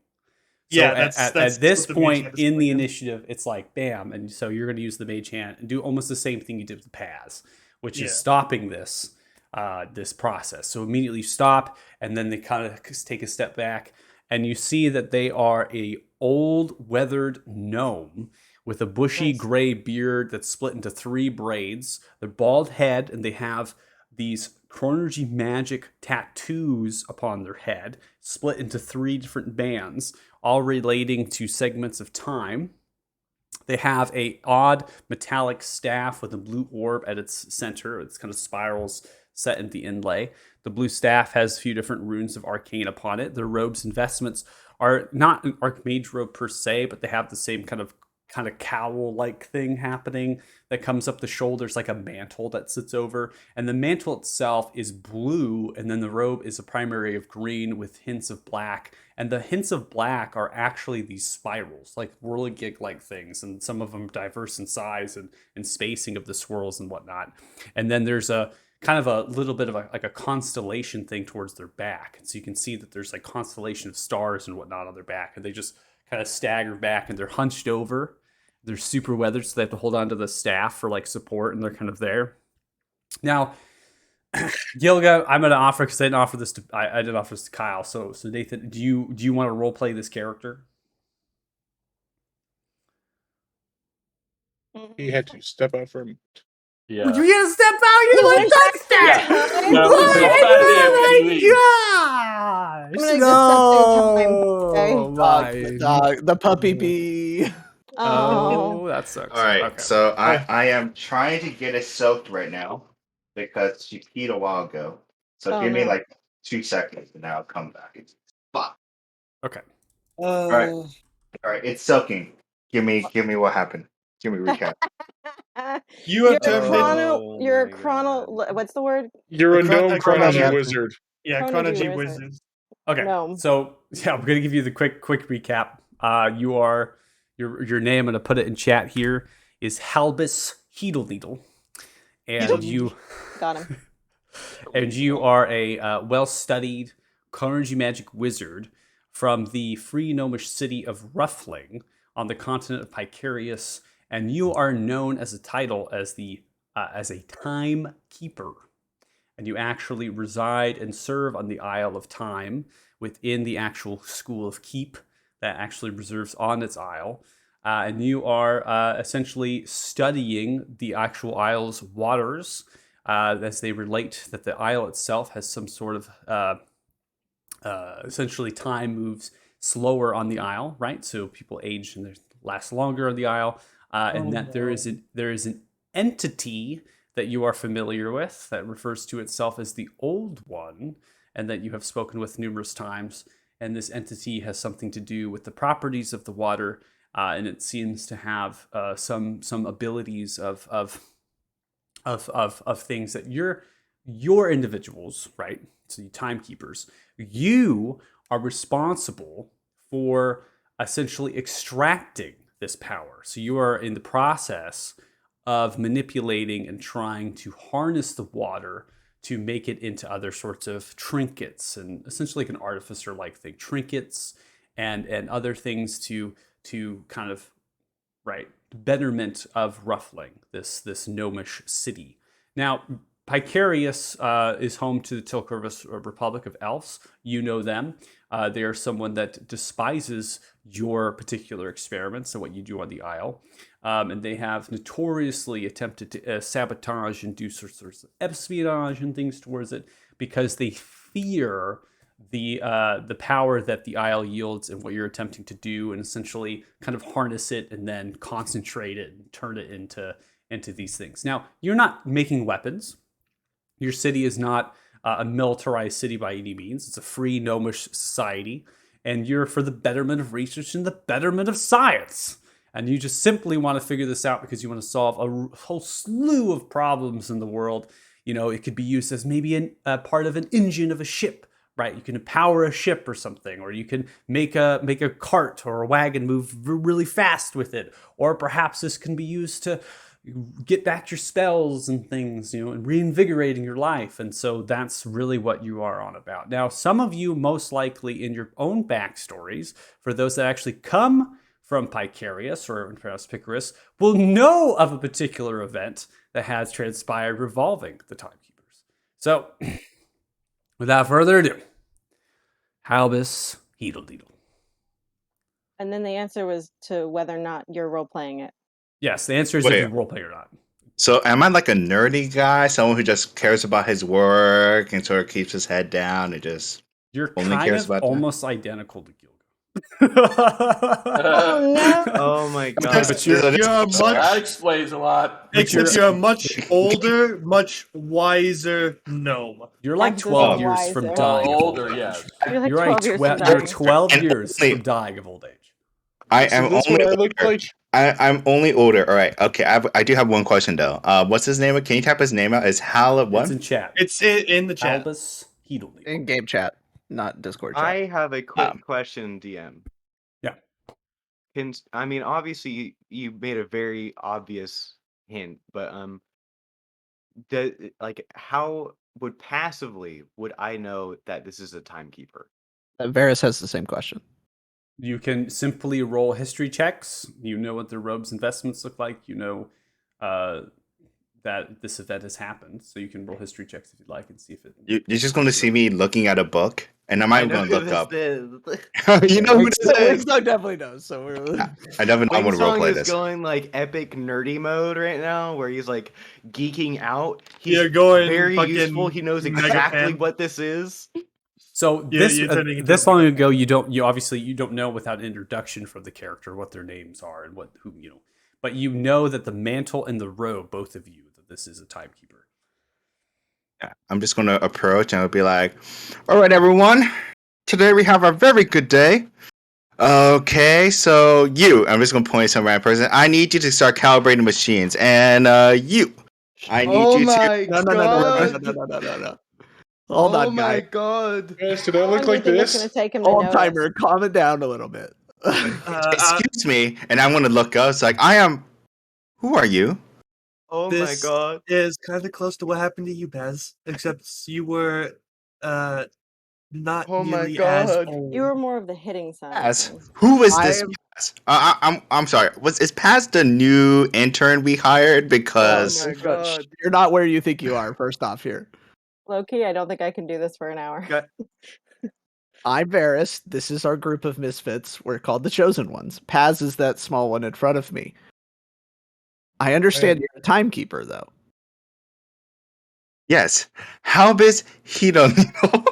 So Yeah, at that's this what the point mage hand is in the like. initiative, it's like bam, and so you're going to use the mage hand and do almost the same thing you did with Paz, which is Yeah. stopping this this process. So immediately you stop, and then they kind of take a step back, and you see that they are a old weathered gnome with a bushy Nice. gray beard that's split into 3 braids. They're bald head, and they have these Chronergy magic tattoos upon their head, split into 3 different bands, all relating to segments of time. They have a odd metallic staff with a blue orb at its center. It's kind of spirals set in the inlay. The blue staff has a few different runes of arcane upon it. Their robes and vestments are not an archmage robe per se, but they have the same kind of kind of cowl-like thing happening that comes up the shoulders, like a mantle that sits over. And the mantle itself is blue, and then the robe is a primary of green with hints of black. And the hints of black are actually these spirals, like whirligig-like things, and some of them diverse in size and spacing of the swirls and whatnot. And then there's a kind of a little bit of like a constellation thing towards their back. And so you can see that there's like constellation of stars and whatnot on their back, and they just kind of stagger back, and they're hunched over. They're super weathered, so they have to hold on to the staff for like support, and they're kind of there. Now, Gilga, I'm going to offer, because I didn't offer this to I didn't offer this to Kyle. So Nathan, do you want to role play this character? He had to step out for him. Yeah. You get to step out. You're Well, like there's touchdown. Yeah, What? it's all about him when he leaves. Oh my gosh! I'm gonna just step through time, okay? No, my Dog, the puppy pee. Oh, that sucks. All right, Okay. so I am trying to get it soaked right now because she peed a while ago. So Oh, give me no. like 2 seconds and then I'll come back. Fuck. Okay. right. All right, it's soaking. Give me what happened. Give me a recap. You have You're a turned in. Oh You're a my chrono. What's the word? You're a gnome a chronology chronology. wizard. Yeah, Chronology chronology wizard. wizards. Okay. No. So yeah, I'm gonna give you the quick recap. You are your name. I'm gonna put it in chat here. Is Halbus Heedleneedle, and you Got him. and you are a well-studied Carnegie magic wizard from the free gnomish city of Ruffling on the continent of Picarius, and you are known as a title as a timekeeper. And you actually reside and serve on the Isle of Time within the actual School of Keep that actually reserves on its isle. And you are essentially studying the actual isle's waters as they relate that the isle itself has some sort of essentially time moves slower on the isle, right? So people age and they last longer on the isle, and that there is an entity that you are familiar with that refers to itself as the Old One, and that you have spoken with numerous times. And this entity has something to do with the properties of the water, and it seems to have some abilities of things that your individuals, right? So you timekeepers, you are responsible for essentially extracting this power. So you are in the process of manipulating and trying to harness the water to make it into other sorts of trinkets, and essentially like an artificer like thing, trinkets and other things to kind of, right, betterment of Ruffling, this gnomish city. Now, Picarius is home to the Tilkervis Republic of Elves. You know them. They are someone that despises your particular experiments and what you do on the Isle. And they have notoriously attempted to sabotage and do sorts of espionage and things towards it because they fear the power that the Isle yields and what you're attempting to do, and essentially kind of harness it and then concentrate it and turn it into these things. Now, you're not making weapons. Your city is not a militarized city by any means. It's a free gnomish society, and you're for the betterment of research and the betterment of science. And you just simply want to figure this out because you want to solve a whole slew of problems in the world. You know, it could be used as maybe a part of an engine of a ship, right? You can power a ship or something, or you can make a cart or a wagon move really fast with it. Or perhaps this can be used to get back your spells and things, you know, and reinvigorating your life. And so that's really what you are on about. Now, some of you most likely in your own backstories, for those that actually come from Picarius or perhaps Picarus, will know of a particular event that has transpired revolving the Timekeepers. So, without further ado, Halbus Heedledeedle. And then the answer was to whether or not you're role playing it. Yes, the answer is Wait. if you roleplay or not. So am I like a nerdy guy, someone who just cares about his work and sort of keeps his head down and just You're only kind cares of about that? almost identical to Gilga. Oh no! Oh my god. But you're You're that much, explains a lot. except you're a much older, much wiser gnome. You're like Emphasis 12 on years from wiser. dying. of old Older, age. yes. You're like You're 12 years from you're dying. 12 And years only- from dying of old age. I Is am this only what I look older. like? I'm only older. All right. Okay. I do have one question though. What's his name? Can you type his name out? Is Hal It's what? in chat. It's in the chat. Albus Heedleneedle. In game chat, not Discord chat. I have a quick question, DM. Yeah. I mean, obviously, you made a very obvious hint, but how passively would I know that this is a timekeeper? Varys has the same question. You can simply roll history checks. You know what their robes and vestments look like. You know that this event has happened. So you can roll history checks if you'd like and see if it. You're just going to see me looking at a book, and I'm I not know going to who look this up. is. You know who this is? Wingsong definitely knows. So we're I definitely want to Wingsong roleplay is this. going like epic nerdy mode right now, where he's like geeking out. He's You're going very fucking useful. He knows mega exactly fan. what this is. So Yeah, this you're turning into this a long mega ago, fan. you obviously don't know without introduction from the character what their names are and who you know, but you know that the mantle and the robe, both of you, that this is a timekeeper. Yeah, I'm just going to approach and I'll be like, all right, everyone. Today we have a very good day. Okay, so I'm just going to point at some random person. I need you to start calibrating machines. And you, I need you to. no. Hold on, guys. god! Guys, did I How long look do you like think it's going this? to take him to Hold notice? timer. Calm it down a little bit. Excuse me. And I'm going to look up. It's like, who are you? Oh my This god! is kind of close to what happened to you, Bez, except you were not Oh my nearly as God. old. You were more of the hitting side. of Paz. things. Who is this I'm- Paz? I'm sorry. Is Paz the new intern we hired? Because Oh my god. You're not where you think you are. First off, here. Low key, I don't think I can do this for an hour. I'm Varys. This is our group of misfits. We're called the Chosen Ones. Paz is that small one in front of me. I understand you're a timekeeper, though. yes, Halbus Hidonino.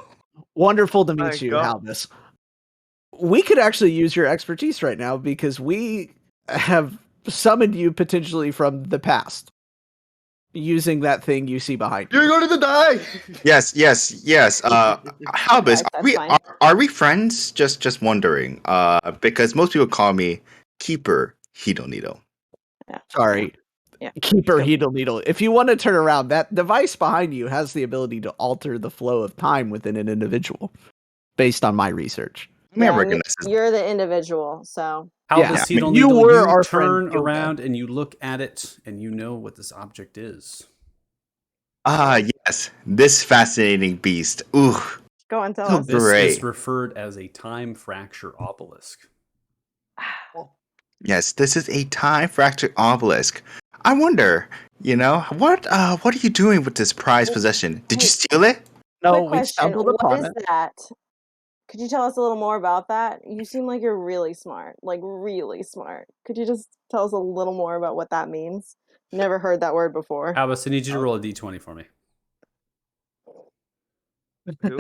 Wonderful to My meet you, God. Halbus. We could actually use your expertise right now because we have summoned you potentially from the past using that thing you see behind you. You're going to die. yes. Halbus, That's fine. are we friends? Just wondering. Because most people call me Keeper Hidonito. Yeah. Sorry. Yeah. Keeper Needle. If you want to turn around, that device behind you has the ability to alter the flow of time within an individual, based on my research. I mean, I Yeah, recognize this. you're the individual, so Albus Yeah, Heedleneedle, you were you our friend turn Gildan. around and you look at it and you know what this object is. Yes, this fascinating beast. Ooh, go and tell so us. This great. is referred as a time fracture obelisk. Yes, this is a time fractured obelisk. I wonder, what are you doing with this prized possession? Did you Hey, steal it? No, quick we question: stumbled what upon is it. that? Could you tell us a little more about that? You seem like you're really smart, like really smart. Could you just tell us a little more about what that means? Never heard that word before. Albus, I need you to roll a d20 for me. Who?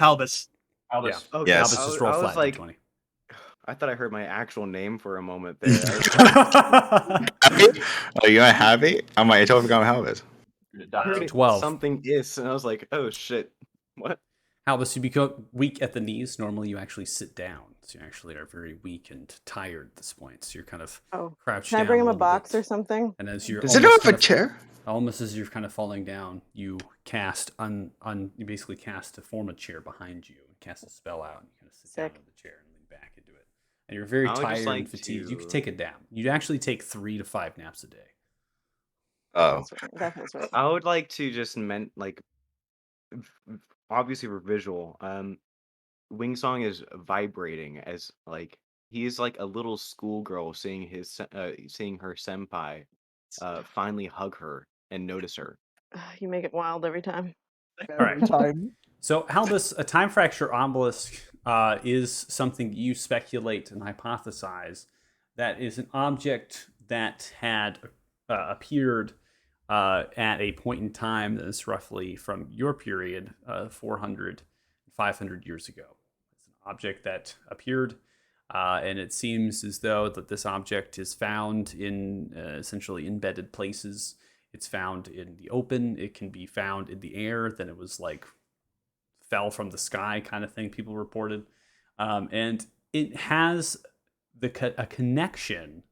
Halbus. Albus. Okay. Yes. Albus, just I roll was flat like, d20. I thought I heard my actual name for a moment there. Happy? Oh, you're not happy? I totally forgot how it is. You're I gonna heard die. it 12. something is, and I was like, oh shit. What? Albus, you become weak at the knees. Normally, you actually sit down. So you actually are very weak and tired at this point. So you're kind of Oh, crouched can down. I bring him a little box bit. or something? And as you're Does anyone almost have a kind of, chair? almost as you're kind of falling down, you cast you basically cast to form a chair behind you and cast a spell out and you kind of sit down Sick. in the chair and lean back into it. And you're very I would just tired like and fatigued. You could to- take it down. You'd actually take 3 to 5 naps a day. Oh, That's right. That feels right. I would like to just obviously for visual. Wingsong is vibrating as like he's like a little schoolgirl seeing seeing her senpai finally hug her and notice her. You make it wild every time. All right. Time. So, Halbus, a time fracture obelisk is something you speculate and hypothesize that is an object that had appeared at a point in time that is roughly from your period, 400, 500 years ago. It's an object that appeared, and it seems as though that this object is found in essentially embedded places. It's found in the open. It can be found in the air. Then it was like fell from the sky kind of thing people reported. And it has a connection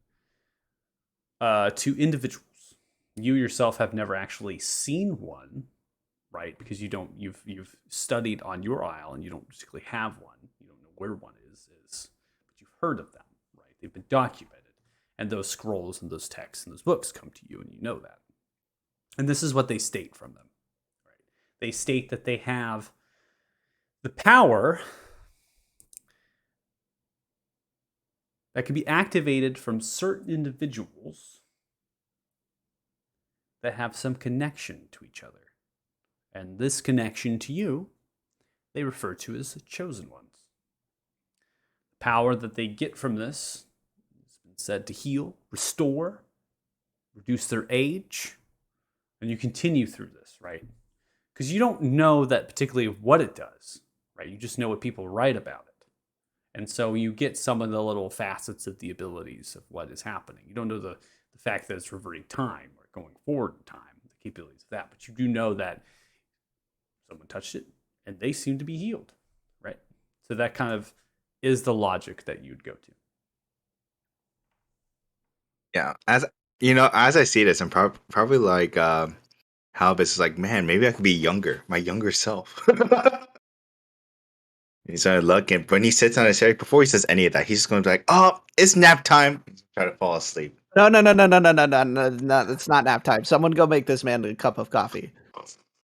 to individuals. You yourself have never actually seen one, right? Because you've studied on your isle and you don't particularly have one. You don't know where one is, but you've heard of them, right? They've been documented, and those scrolls and those texts and those books come to you, and you know that. And this is what they state from them, right? They state that they have the power that can be activated from certain individuals that have some connection to each other. And this connection to you, they refer to as the chosen ones. The power that they get from this has been said to heal, restore, reduce their age, and you continue through this, right? Because you don't know that particularly what it does, right? You just know what people write about it. And so you get some of the little facets of the abilities of what is happening. You don't know the fact that it's reverting time or going forward in time, the capabilities of that, but you do know that someone touched it and they seem to be healed, right? So that kind of is the logic that you'd go to. Yeah, as you know, as I see this, I'm probably like Halbus is like, man, maybe I could be younger, my younger self. He's gonna look, and when he sits on his chair, before he says any of that, he's just gonna be like, "Oh, it's nap time." Try to fall asleep. No. It's not nap time. Someone go make this man a cup of coffee.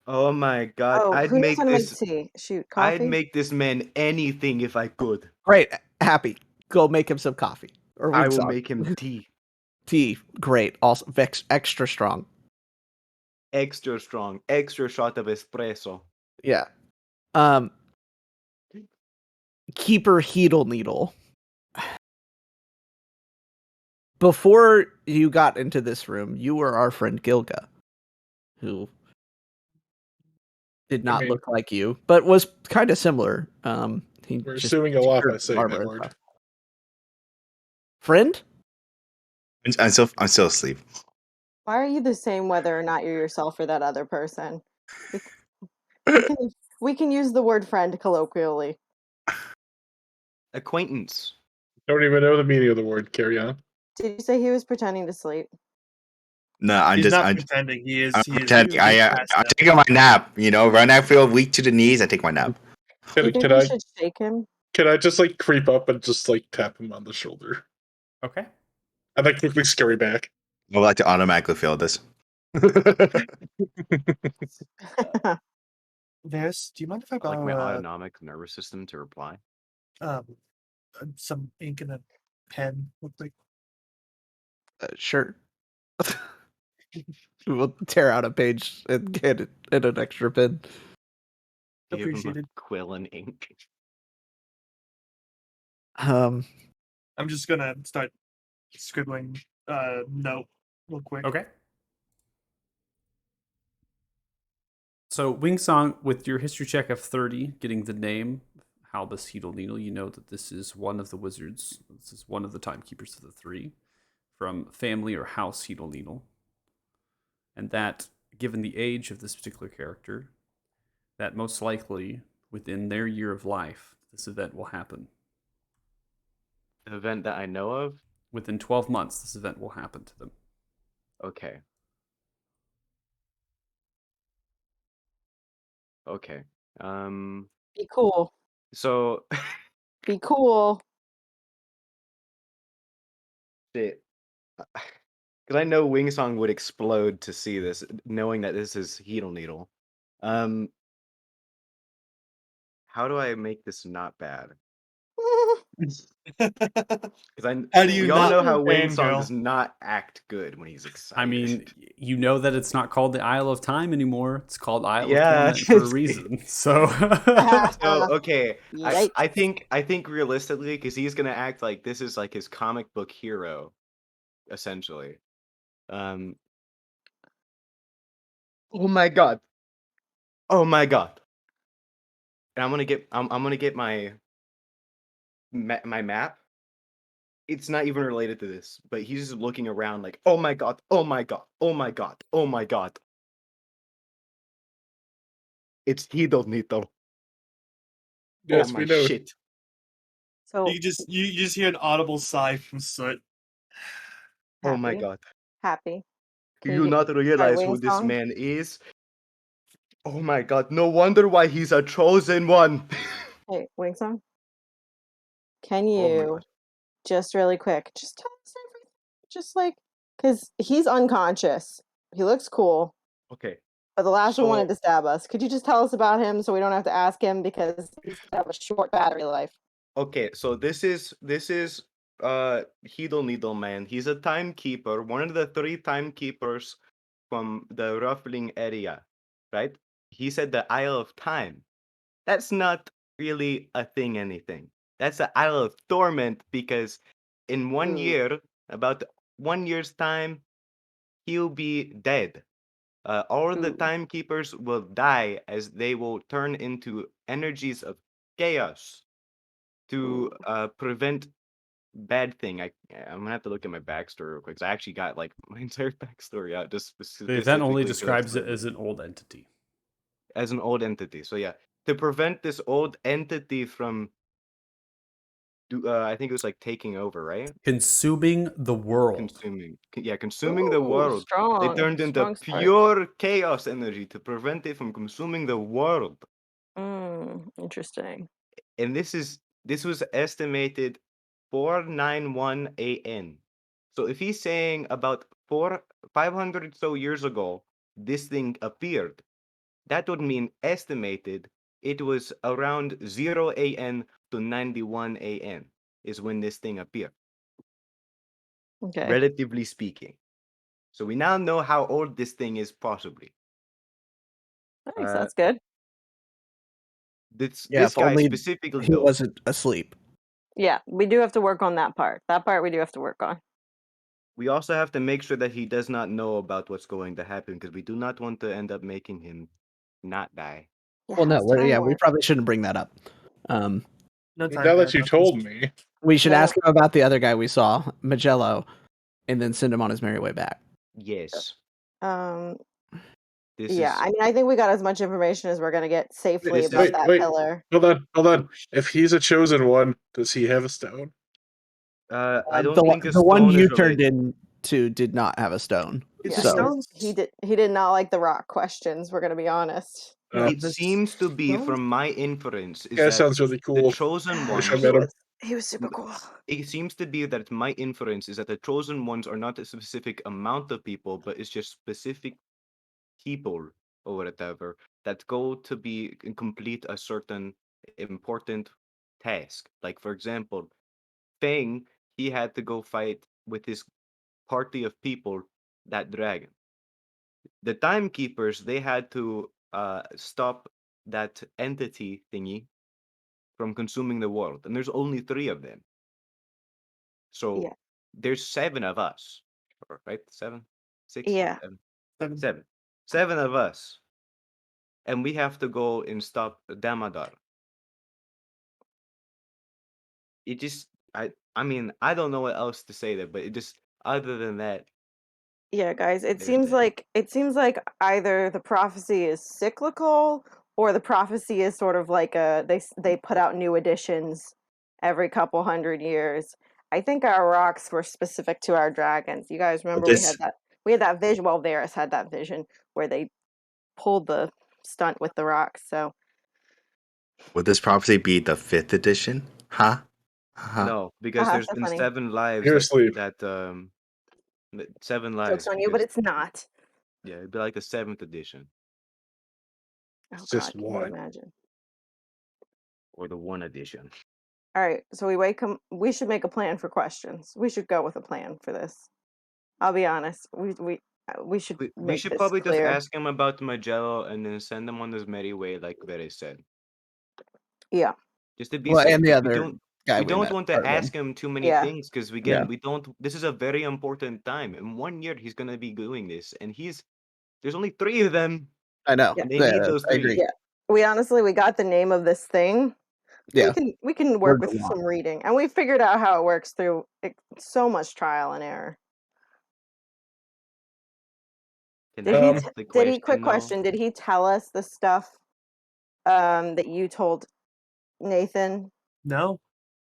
Oh my god, Oh, I'd who knows make how to make this. tea? Shoot, I'd coffee? make this man anything if I could. Great, happy. Go make him some coffee or I wing will song. make him tea, Tea. Great. Also, extra strong. extra strong, extra shot of espresso. Yeah. Keeper Heedle Needle. Before you got into this room, you were our friend Gilga, who did not mean- look like you, but was kind of similar. He We're just assuming a lot by cured saying armor that and word. stuff. Friend? I'm still asleep. Why are you the same whether or not you're yourself or that other person? We can use the word friend colloquially. Acquaintance. Don't even know the meaning of the word. Carry on. Did you say he was pretending to sleep? No, I'm He's just not I'm pretending. He is. I'm He is. pretending. He's passed I'm out. taking my nap. You know, when I feel weak to the knees, I take my nap. Do you Can, think can we I should shake him? can I just like creep up and just like tap him on the shoulder Okay. and then quickly scurry back? I would like to automatically feel this. Varys, do you mind if I I like my borrow autonomic nervous system to reply. some ink and a pen? Look like Sure. We'll tear out a page and get it in an extra pen. Give him a appreciated. quill and ink. Um, I'm just gonna start scribbling note real quick. Okay. So Wingsong, with your history check of 30, getting the name Halbus Heedle Needle, you know that this is one of the wizards. This is one of the timekeepers of the three from family or house Heedle Needle. And that, given the age of this particular character, that most likely within their year of life, this event will happen. An event that I know of? Within 12 months, this event will happen to them. Okay. Okay. Be cool. So Be cool. shit. Because I know Wingsong would explode to see this, knowing that this is Heedle Needle. How do I make this not bad? Because How do you we all not know how fangirl? Wingsong does not act good when he's excited. I mean, you know that it's not called the Isle of Time anymore. It's called Isle Yeah, of Torment for a reason. So, so okay, Yikes. I think realistically, because he's gonna act like this is like his comic book hero, essentially. Oh my god! Oh my god! And I'm gonna get my map. It's not even related to this, but he's just looking around like, oh my god, oh my god, oh my god, oh my god. It's Heedle Needle. Yes, Oh my we know. shit. So You just hear an audible sigh from Soot. Oh my happy, god. happy. Do Can you you not try realize Wing who this Song? man is? Oh my god, no wonder why he's a chosen one. Hey, Wing Song. Can Oh my you god. just really quick just tell us everything? Just like, because he's unconscious. He looks cool, Okay. but the last one So wanted to stab us. Could you just tell us about him so we don't have to ask him because he's gonna have a short battery life? okay, so this is Heedle Needle Man. He's a timekeeper, one of the 3 timekeepers from the Ruffling area, right? He said the Isle of Time. That's not really a thing anything. That's the Isle of Torment because in 1 Ooh. year, about 1 year's time, he'll be dead. All of the Ooh. timekeepers will die as they will turn into energies of chaos to prevent bad thing. I'm gonna have to look at my backstory real quick. 'Cause I actually got like my entire backstory out just The event only specifically to describes it explain as an old entity. as an old entity. So yeah, to prevent this old entity from, I think it was like taking over, right? Consuming the world. Consuming the Ooh, world. They strong. turned into Strong start. pure chaos energy to prevent it from consuming the world. Interesting. And this was estimated 491 AN. So if he's saying about 500 so years ago this thing appeared, that would mean estimated it was around 0 AN to 91 AN is when this thing appeared, Okay. relatively speaking. So we now know how old this thing is possibly. Nice. Uh, That's good. this Yeah, this if guy only specifically he though, wasn't asleep. Yeah, we do have to work on that part. That part we do have to work on. we also have to make sure that he does not know about what's going to happen because we do not want to end up making him not die. Yeah, Well, no, how's time yeah, we work? probably shouldn't bring that up. Um, No time Now that you paradoxes. told me, we should Yeah. ask him about the other guy we saw, Magello, and then send him on his merry way back. Yes. Um. This Yeah, is I mean, I think we got as much information as we're gonna get safely This about is- that wait, pillar. hold on. If he's a chosen one, does he have a stone? I don't the think a the one stone you is turned related. into did not have a stone. It's Yeah, a So stone. he did not like the rock questions. We're gonna be honest. No, It the seems to be, stone. from my inference, is Guy that sounds really the cool. chosen I wish I ones. met him. He was super cool. It seems to be that my inference is that the chosen ones are not a specific amount of people, but it's just specific people or whatever that go to be complete a certain important task. Like for example, Fang, he had to go fight with his party of people that dragon. The timekeepers, they had to stop that entity thingy from consuming the world, and there's only 3 of them. So Yeah. there's 7 of us, right? 7, 6, Yeah. 7, Seven. 7, 7 of us, and we have to go and stop Damadar. It just, I mean, I don't know what else to say there, but it just, other than that, Yeah, guys, there's that. it seems like either the prophecy is cyclical or the prophecy is sort of like they put out new editions every couple hundred years. I think our rocks were specific to our dragons. You guys remember This we had that vision. Well, Varys had that vision where they pulled the stunt with the rocks. So would this prophecy be the 5th edition? Huh? Huh? No, because haha, there's so been funny. 7 lives You're asleep. 7 Jokes lives on you, but because, it's not. yeah, it'd be like the 7th edition Oh It's God, just can you one. imagine? or the 1 edition. All right, so we should make a plan for questions. We should go with a plan for this. I'll be honest. We should We make should this probably just clear. ask him about Magello and then send him on his merry way, like Vere said, Yeah. just to be well, safe. and the Because other guy we we don't met. want to ask him too many Yeah. things. Because Yeah. we don't. This is a very important time. In 1 year, he's gonna be doing this, and there's only 3 of them, I know. Yeah. and they need those I 3. agree. Yeah. We got the name of this thing. Yeah. We can We're work with along. some reading, and we figured out how it works through so much trial and error. Can Did I he? Um, ask the Did he? question Quick though? question. Did he tell us the stuff that you told Nathan? No.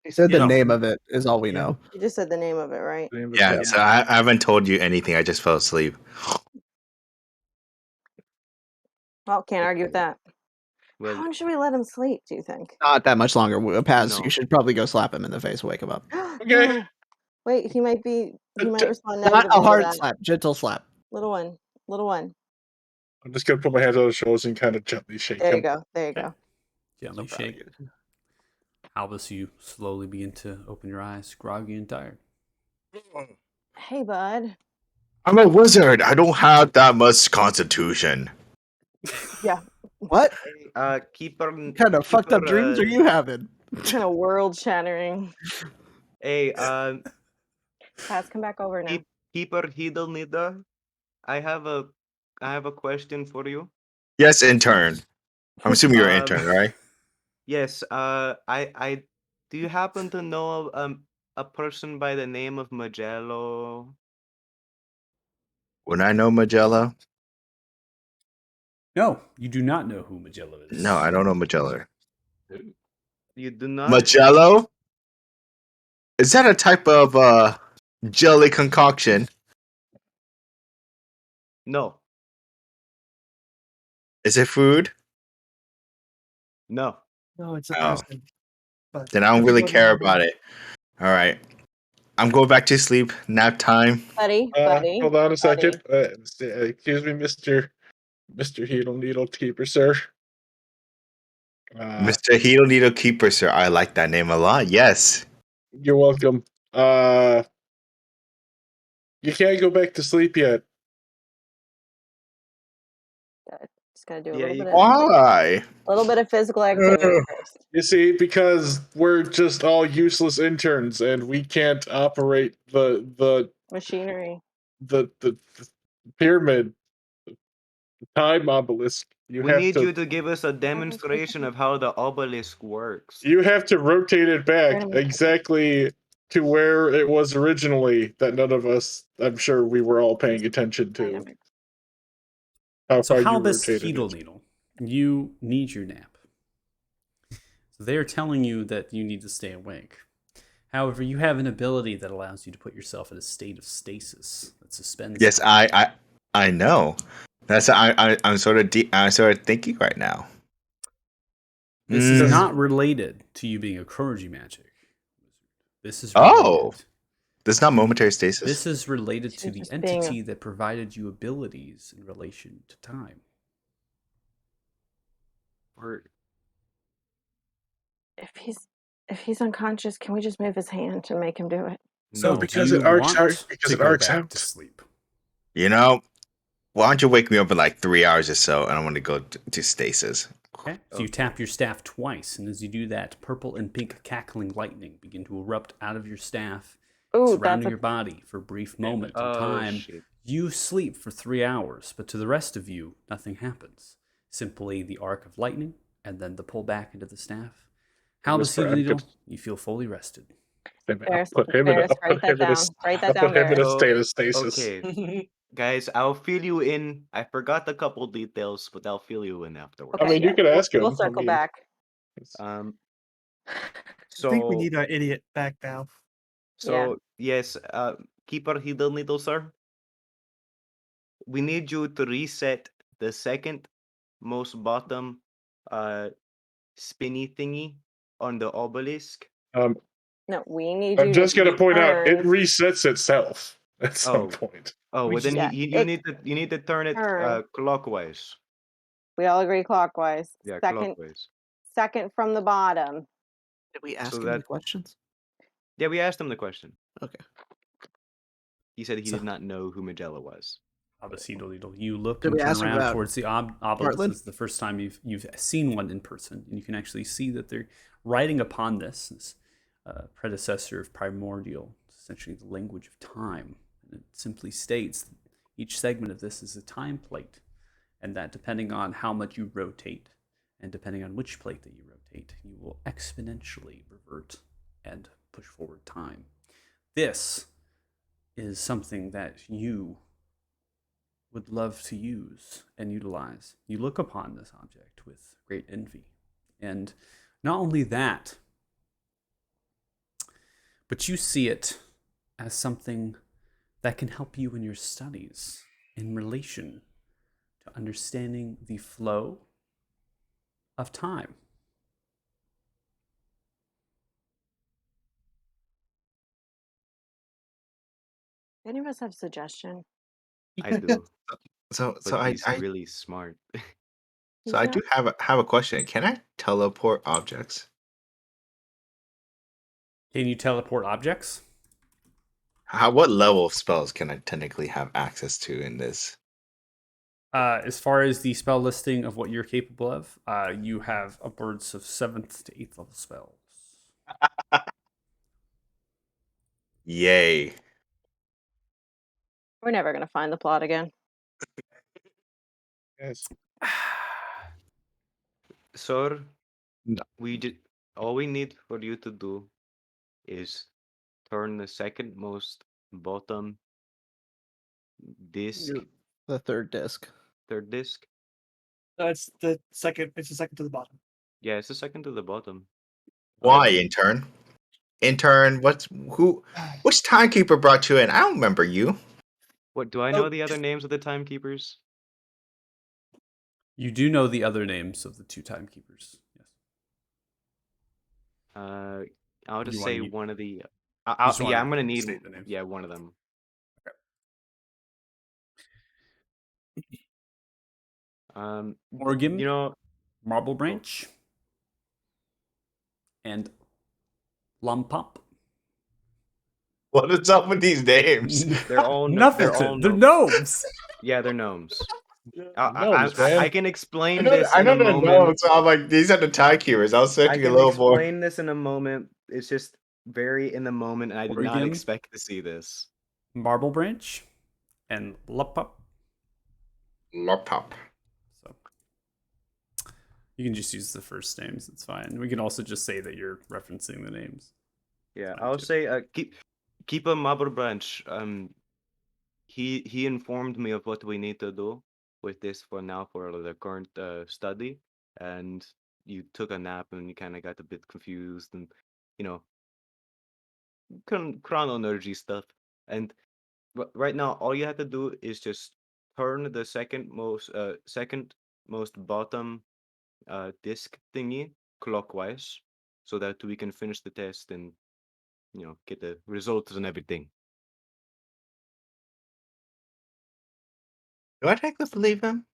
He said the Yeah. name of it is all we Yeah. know. You just said the name of it, right? Yeah, so I haven't told you anything. I just fell asleep. Well, can't argue with Okay. that. How Well, long should we let him sleep, do you think? Not that much longer. Paz, No. you should probably go slap him in the face, wake him up. Okay. No. Wait, he might respond Not negatively a to hard that. slap, gentle slap. Little one. I'm just gonna put my hands on his shoulders and kind of gently shake There you him. go. There you Okay. go. Gently So proud of shake. Albus, you slowly begin to open your eyes, groggy and tired. Hey, bud. I'm a wizard. I don't have that much constitution. Yeah. What keeper. kind of fucked up dreams are you having? Kind of world shattering. Hey, Paz, come back over now. keeper Hiddlenida. I have a question for you. Yes, intern. I'm assuming you're an Um, intern, right? Yes. I do you happen to know a person by the name of Magello? When I know Magella? No, you do not know who Magello is. No, I don't know Magella. You do not. Magello? Is that a type of jelly concoction? No. Is it food? No. No, it's a Oh. person. But Then I don't let me really go to care Google. about it. All right. I'm going back to sleep. Nap time. Buddy. Hold on a second. buddy. Excuse me, Mr. Heedle Needle Keeper, sir. Mr. Heel Needle Keeper, sir. I like that name a lot. Yes. You're welcome. You can't go back to sleep yet. Just gotta do a Yeah, Why? little bit of physical activity first. You see, because we're just all useless interns, and we can't operate the Machinery. the pyramid, the time obelisk. we need you to give us a demonstration of how the obelisk works. You have to rotate it back Random- exactly to where it was originally. That none of us, I'm sure, we were all paying attention to. Dynamic. How So far you Halbus rotated Heedle it. Needle, you need your nap. So they are telling you that you need to stay awake. However, you have an ability that allows you to put yourself in a state of stasis that suspends. Yes, time. I know. That's I'm sort of thinking right now. This is not related to you being a Kurgi magic. This is related. Oh. This is not momentary stasis. This is related to She's the just being entity that provided you abilities in relation to time. If he's unconscious, can we just move his hand to make him do it? So No, because do you it arcs want out, because to it go arcs back out. to sleep? You know, why don't you wake me up in like 3 hours or so, and I want to go to stasis. Okay. So you tap your staff twice, and as you do that, purple and pink cackling lightning begin to erupt out of your staff, surrounding your body for a brief moment in time. Shit. You sleep for 3 hours, but to the rest of you, nothing happens. Simply the arc of lightning, and then the pull back into the staff. Halbus Heedle Needle, you feel fully rested. Ferris, I'll put him in a write that down. Write that down, put him in a Ferris. state of stasis. Okay, guys, I'll fill you in. I forgot a couple details, but I'll fill you in afterwards. I mean, you could ask him. We'll circle back. Um, I so think we need our idiot back now. yes, Keeper Hiddle Needle, sir. We need you to reset the second most bottom spinny thingy on the obelisk. No, we need you. I'm just gonna point out it turn. resets itself at some point. Oh, well then Yeah, you need to turn it turn. clockwise. We all agree clockwise. Yeah, Second, clockwise. second from the bottom. Did we ask So him the that- questions? Yeah, we asked him the question. Okay. He said he So- did not know who Magella was. Halbus Heedle Needle, you look Did and we turn ask him around about towards the obelisk. Heartland? This is the first time you've seen one in person, and you can actually see that they're writing upon this predecessor of primordial, essentially the language of time. And it simply states that each segment of this is a time plate, and that depending on how much you rotate, and depending on which plate that you rotate, you will exponentially revert and push forward time. This is something that you would love to use and utilize. You look upon this object with great envy. And not only that, but you see it as something that can help you in your studies in relation to understanding the flow of time. Any of us have suggestion? I do, So but I, he's I really smart. so He's I not. do have a question. Can I teleport objects? Can you teleport objects? What level of spells can I technically have access to in this? As far as the spell listing of what you're capable of, you have upwards of 7th to 8th level spells. Yay. We're never gonna find the plot again. Yes. Sir, No. we did all we need for you to do is turn the second most bottom disc, The third disc. third disc. That's the second. It's the second to the bottom. Yeah, it's the second to the bottom. Why, intern? Intern, which timekeeper brought you in? I don't remember you. What do I know the other names of the timekeepers? You do know the other names of the two timekeepers. Yes. I'll just You say want- one of the. just Yeah, wanna I'm gonna need. state the names. Yeah, one of them. Morgan, You know, Marble Branch, and Lumpump. What is up with these names? they're all Nuffleton. They're gnomes. Yeah, they're gnomes. Gnomes, man. I can explain I this in know a they're moment. known, so I'm like, these are the timekeepers. I was I expecting a can little more. explain this in a moment. It's just very in the moment, and I did not Oregon. expect to see this. Marble Branch, and Lupup. Laptop. So you can just use the first names. It's fine. We can also just say that you're referencing the names. Yeah, Fine, I'll too. say keep a Mabur branch. He informed me of what we need to do with this for now for the current study, and you took a nap and you kind of got a bit confused and you know chrono energy stuff. And right now, all you have to do is just turn the second most bottom disk thingy clockwise, so that we can finish the test and get the results and everything. Do I technically believe him?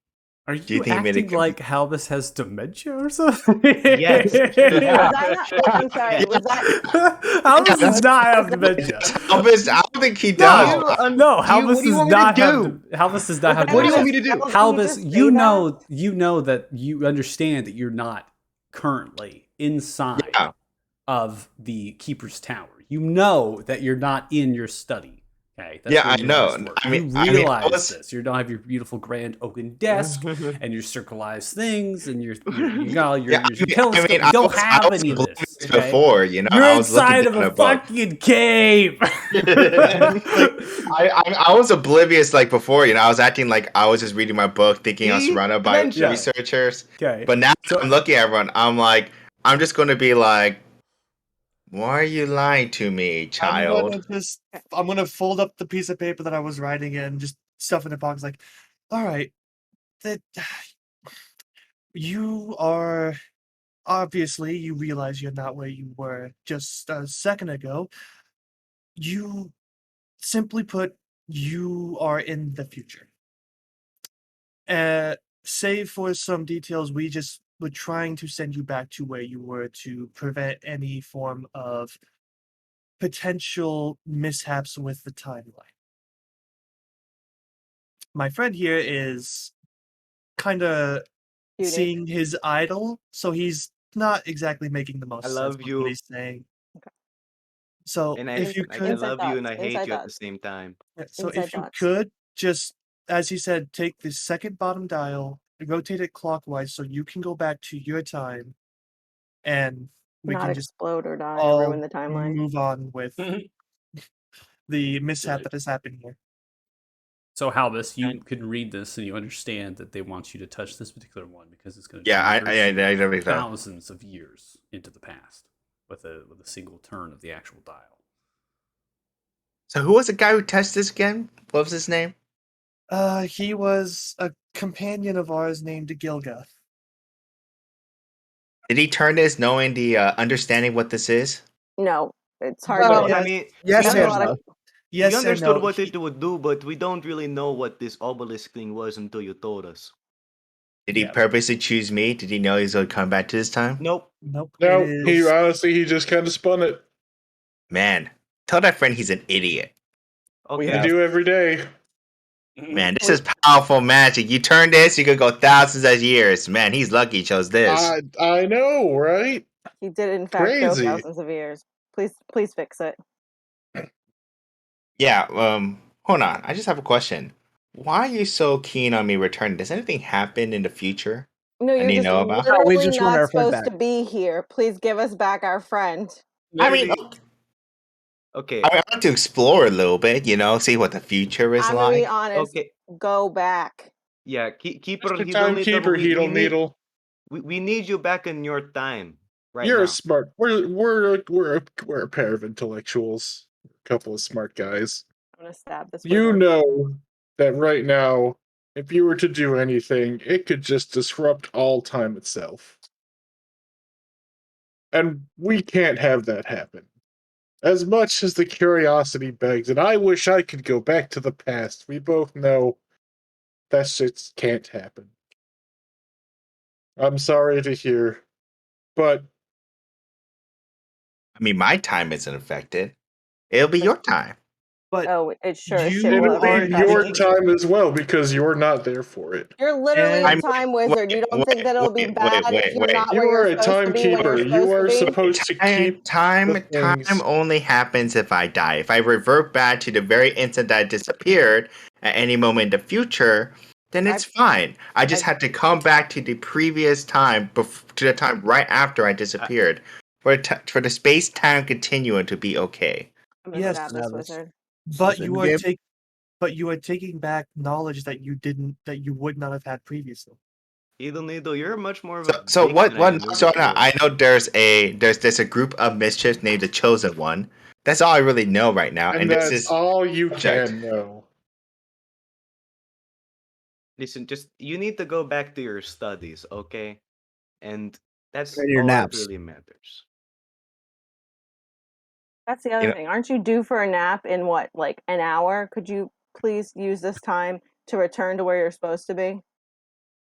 Are Do you you think he made acting it? like Halbus has dementia or something? Yes. Was that not? I'm sorry. Yeah. Was that? Halbus Yeah, does not have dementia. Elvis, I don't think he No, does. no, what Halbus do you does want me to not have. do? Halbus does not Was have that What do you not want dementia. me to do? spell? Did he Halbus, just say that? you know that you understand that you're not currently inside Yeah. of the Keeper's Tower. You know that you're not in your study. Okay, that's Yeah, where I your know. desk works. I mean, You I realize was. this. You don't have your beautiful grand oaken desk and your circleized things and your Yeah, telescope. You I don't was have any of oblivious this. Okay, before, you know. you're I was looking inside of down a a book. fucking cave. I was oblivious like before, you know. I was acting like I was just reading my book, thinking I was See? surrounded by Dementia. researchers. Okay, But now so I'm looking at everyone. I'm like, I'm just going to be like, why are you lying to me, child? I'm gonna fold up the piece of paper that I was writing in, just stuff in the box. Like, all right, that you are obviously you realize you're not where you were just a second ago. You simply put, you are in the future. Save for some details, we just were trying to send you back to where you were to prevent any form of potential mishaps with the timeline. My friend here is kind of Cutie. seeing his idol, so he's not exactly making the most I sense love with you. what he's saying. Okay. So And if you I could, Inside love you and thoughts, I hate inside you at the thoughts. same time. so Inside if you thoughts. could just, as he said, take the second bottom dial, rotate it clockwise, so you can go back to your time, and we Not can just explode or die or all ruin the timeline. move on with the mishap Right. that has happened here. So Halbus, you can read this and you understand that they want you to touch this particular one because it's going to Yeah, transfer I read that. thousands of years into the past with a single turn of the actual dial. So who was the guy who touched this again? What was his name? He was a companion of ours named Gilga. Did he turn this knowing the understanding what this is? No, it's hard Well, to. yeah. I mean, Yes That's we, a and lot of. no. we Yes and understood no. what it would do, but we don't really know what this obelisk thing was until you told us. Did he Yeah. purposely choose me? Did he know he was going to come back to this time? Nope. Nope. No, it he is. honestly he just kind of spun it. Man, tell that friend he's an idiot. We I have- do every day. Man, this is powerful magic. You turn this, you could go thousands of years. Man, he's lucky he chose this. I know, right? He did in fact go Crazy. thousands of years. Please fix it. Yeah, hold on. I just have a question. Why are you so keen on me returning? Does anything happen in the future? No, you're need to just know about? No, we literally just want not our friend supposed back. to be here. Please give us back our friend. I mean, Okay. I want to explore a little bit, see what the future is I'm gonna be like. honest. Okay. Go back. Yeah, keeper Mr. Heedle Timekeeper, Needle, Heedle Needle. we need you back in your time right You're now. a smart. We're a pair of intellectuals. A couple of smart guys. I'm gonna stab this You wizard. know that right now, if you were to do anything, it could just disrupt all time itself. And we can't have that happen. As much as the curiosity begs, and I wish I could go back to the past, we both know that shit can't happen. I'm sorry to hear, but I mean, my time isn't affected. It'll be your time. But Oh, it sure as you shit will it'll ever be affect your me. time as well because you're not there for it. You're literally a And- time wizard. You don't think that it'll be bad if you're not You where are you're a supposed to be when you're timekeeper. You supposed to are be? supposed to keep Time the things. only happens if I die. If I revert back to the very instant that I disappeared at any moment in the future, then it's fine. I just had to come back to the previous time, to the time right after I disappeared, for the space-time continuum to be okay. I'm gonna Yes, stab now this this- wizard. But in you the are game. taking back knowledge that you would not have had previously. Heedle Needle, you're much more of So, a so dick what? than What? I am moving So now forward. I know there's a group of mischiefs named the Chosen One. That's all I really know right now, And this that's is all you subject. can know. Listen, just you need to go back to your studies, okay? And that's And your all that naps. really matters. That's the other thing. Aren't you due for a nap in what, like an hour? Could you please use this time to return to where you're supposed to be?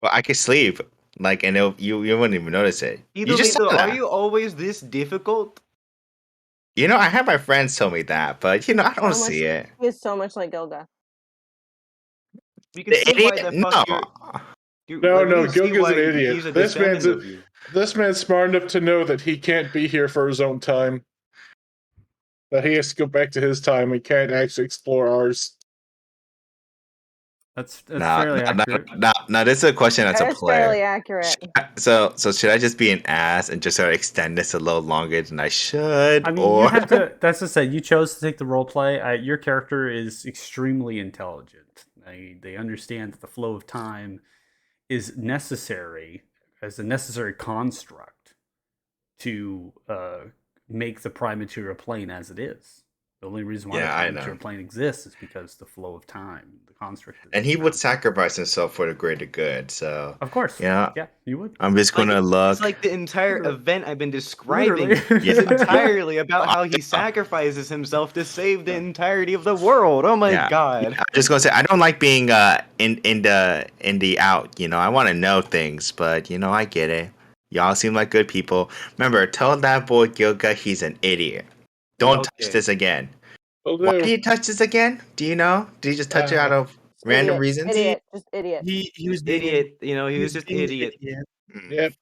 Well, I could sleep, and you wouldn't even notice it. You Heedle just said Needle, are that. you always this difficult? I have my friends tell me that, but I don't see it. He is so much like Gilga. We can The see why idiot? the fuck No. No, we no, can see Gilga's why an idiot. he's a This descendant man's of you. This man's smart enough to know that he can't be here for his own time. That he has to go back to his time. He can't actually explore ours. That's No, fairly accurate. no, this is a question as a That is fairly player. accurate. So should I just be an ass and just sort of extend this a little longer than I should? I mean, or you have to. That's just said. You chose to take the role play. Your character is extremely intelligent. They understand that the flow of time is necessary as a necessary construct to make the prime material plane as it is. The only reason why the Yeah, I prime know. material plane exists is because the flow of time, the construct. And he would sacrifice himself for the greater good. So Of course. yeah, you would. I'm just gonna look. It's like the entire Literally. event I've been describing Literally. is entirely about how he sacrifices himself to save the entirety of the world. Oh my god. I'm just gonna say I don't like being in the out. I want to know things, but I get it. Y'all seem like good people. Remember, tell that boy Gilga he's an idiot. Don't touch this again. Why did he touch this again? Do you know? Did he just touch it out of random reasons? Idiot. Just idiot. He was being Idiot. He was just being an idiot. Yep.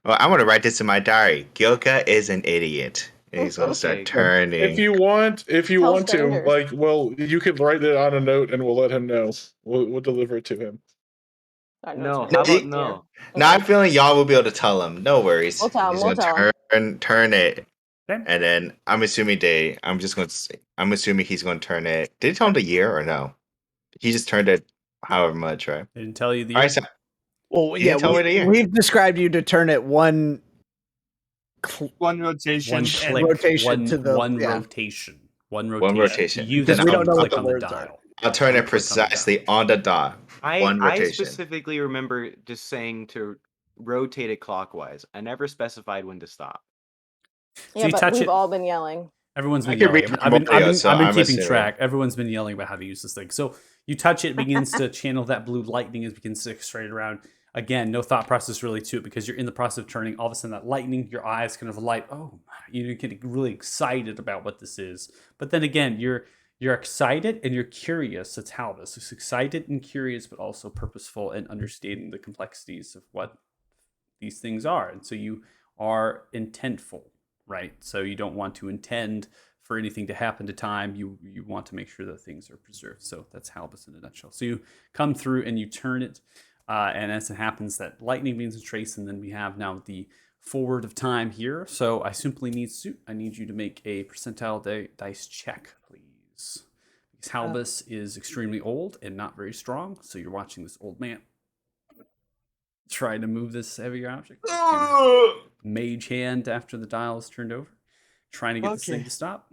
Well, I'm gonna write this in my diary. Gilga is an idiot. And he's gonna start turning. If you want Tell to, strangers. you could write it on a note and we'll let him know. We'll deliver it to him. No, how about no? Now I'm feeling y'all will be able to tell him. No worries. We'll tell him. He's We'll gonna tell him. turn it, Okay. and then I'm assuming I'm assuming he's gonna turn it. Did he tell him the year or no? He just turned it however much, right? They didn't tell you the All year. right, so Well, You yeah, can tell me the year. we've described you to turn it one one rotation. One and click, rotation one, to the- one yeah. rotation. One One rotation. rotation. You Because then we don't know what click the on the words are. dial. I'll turn You it click on the dial. precisely on the dot. One I rotation. specifically remember just saying to rotate it clockwise. I never specified when to stop. So Yeah, you but touch we've it. all been yelling. Everyone's I been can yelling. read I've been Primordial, so I've been I'm keeping assuming. track. Everyone's been yelling about how to use this thing. So you touch it, begins to channel that blue lightning as it begins to straight around. Again, no thought process really to it because you're in the process of turning. All of a sudden, that lightning, your eyes kind of light. Oh, you get really excited about what this is. But then again, you're excited and you're curious. It's how this is excited and curious, but also purposeful and understanding the complexities of what these things are. And so you are intentful, right? So you don't want to intend for anything to happen to time. You want to make sure that things are preserved. So that's Halibus in a nutshell. So you come through and you turn it, and as it happens, that lightning begins to trace, and then we have now the forward of time here. So I simply need you to make a percentile dice check, please. Because Halibus is extremely old and not very strong. So you're watching this old man trying to move this heavier object. Mage hand after the dial is turned over, trying to get this thing Okay. to stop.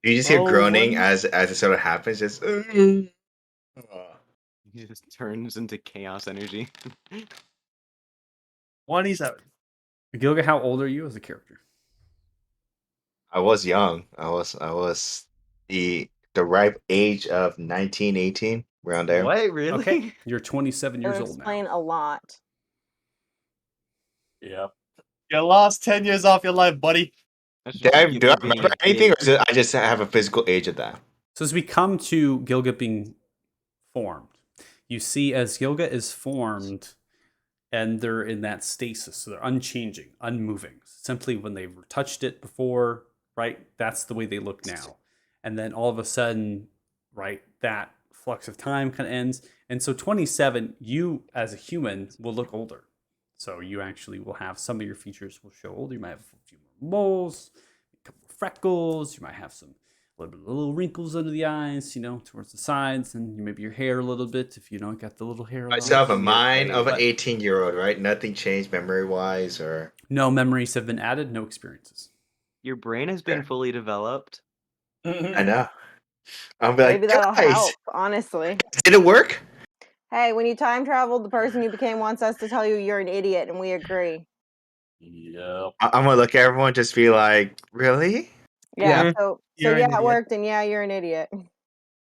You just hear Oh, groaning one- as it sort of happens. Just. He just turns into chaos energy. 27. Gilga, how old are you as a character? I was young. I was the ripe age of 19, 18, around there. What? Really? Okay, you're 27 That years would old now. explain a lot. Yeah. You lost 10 years off your life, buddy. That's Do just I, you do I for being remember a anything, kid. or is it, I just have a physical age of that? So as we come to Gilga being formed, you see as Gilga is formed, and they're in that stasis, so they're unchanging, unmoving. Simply when they've touched it before, right? That's the way they look now. And then all of a sudden, right, that flux of time kind of ends. And so 27, you as a human will look older. So you actually will have some of your features will show older. You might have a few more moles, a couple of freckles. You might have some little wrinkles under the eyes, towards the sides, and maybe your hair a little bit if got the little hair. I still have a Your mind of an But 18-year-old, right? Nothing changed memory wise, or no memories have been added, no experiences. Your brain has been Okay. fully developed. I know. I'll be Maybe like, that'll guys, help, honestly. did it work? Hey, when you time traveled, the person you became wants us to tell you you're an idiot, and we agree. Yep. I'm gonna look at everyone, just be like, really? Yeah, Yeah. so You're an yeah, it idiot. worked, and yeah, you're an idiot.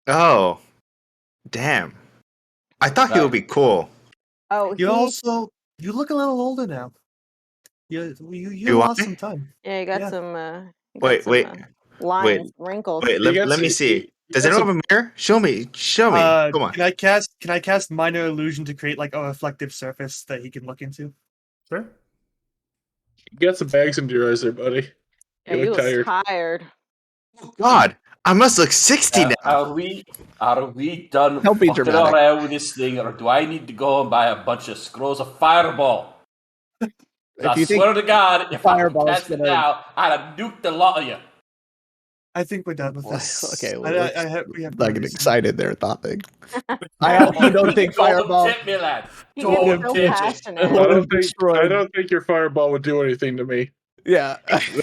Oh, damn. I thought he would be cool. Oh, You also you look a little older now. You Do lost I? some time. yeah, you got Yeah. some Wait, wait, lines, wrinkles. wait. You Let, got let me some- see. you Does got anyone have a mirror? Show me. Come on. Can I cast minor illusion to create like a reflective surface that he can look into? Sure. You got some bags under your eyes there, buddy. Yeah, You you look look tired. tired. God, I must look 60 now. Are we done Don't be fucking dramatic. around with this thing, or do I need to go and buy a bunch of scrolls of Fireball? If I you think swear to God, if I Fireball's cast it gonna- now, I'd have nuked a lot of you. I think we're done with this. Okay, we have no getting reason. excited there, thought thing. I also don't think Golden Fireball tip me, lad. He Golden gets so tip. passionate. Would have I destroyed. don't think your fireball would do anything to me. Yeah.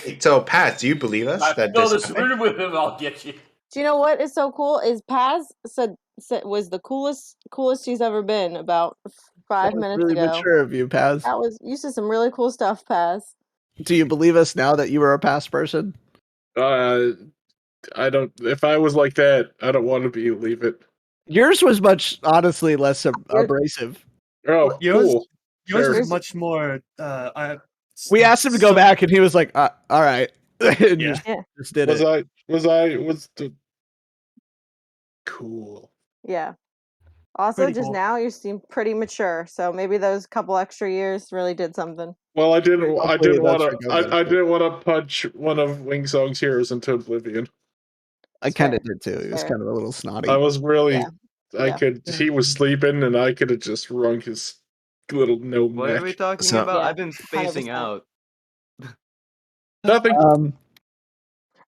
Wait, so Pat, do you believe us I that fill this this happened? room with him, I'll get you. Do you know what is so cool? Is Paz said was the coolest she's ever been about 5 That was minutes really ago. mature of you, Paz. You said some really cool stuff, Paz. Do you believe us now that you were a past person? I don't. If I was like that, I don't want to believe it. Yours was much, honestly, less abrasive. Oh, Yours- cool. Yours Sure. was much more. We asked him to go back, and he was like, all right. And Yeah. just did Was it. was the cool. Yeah. Also, Pretty just cool. now you seem pretty mature, so maybe those couple extra years really did something. Well, I didn't want that's to. I didn't want to punch one of Wingsong's heroes into oblivion. I It's kind fair. of did too. He was Fair. kind of a little snotty. I was really. Yeah. Yeah. He was sleeping, and I could have just wrung his little gnome What are we neck. talking So- about? Yeah, I've been spacing 100%. out. Nothing.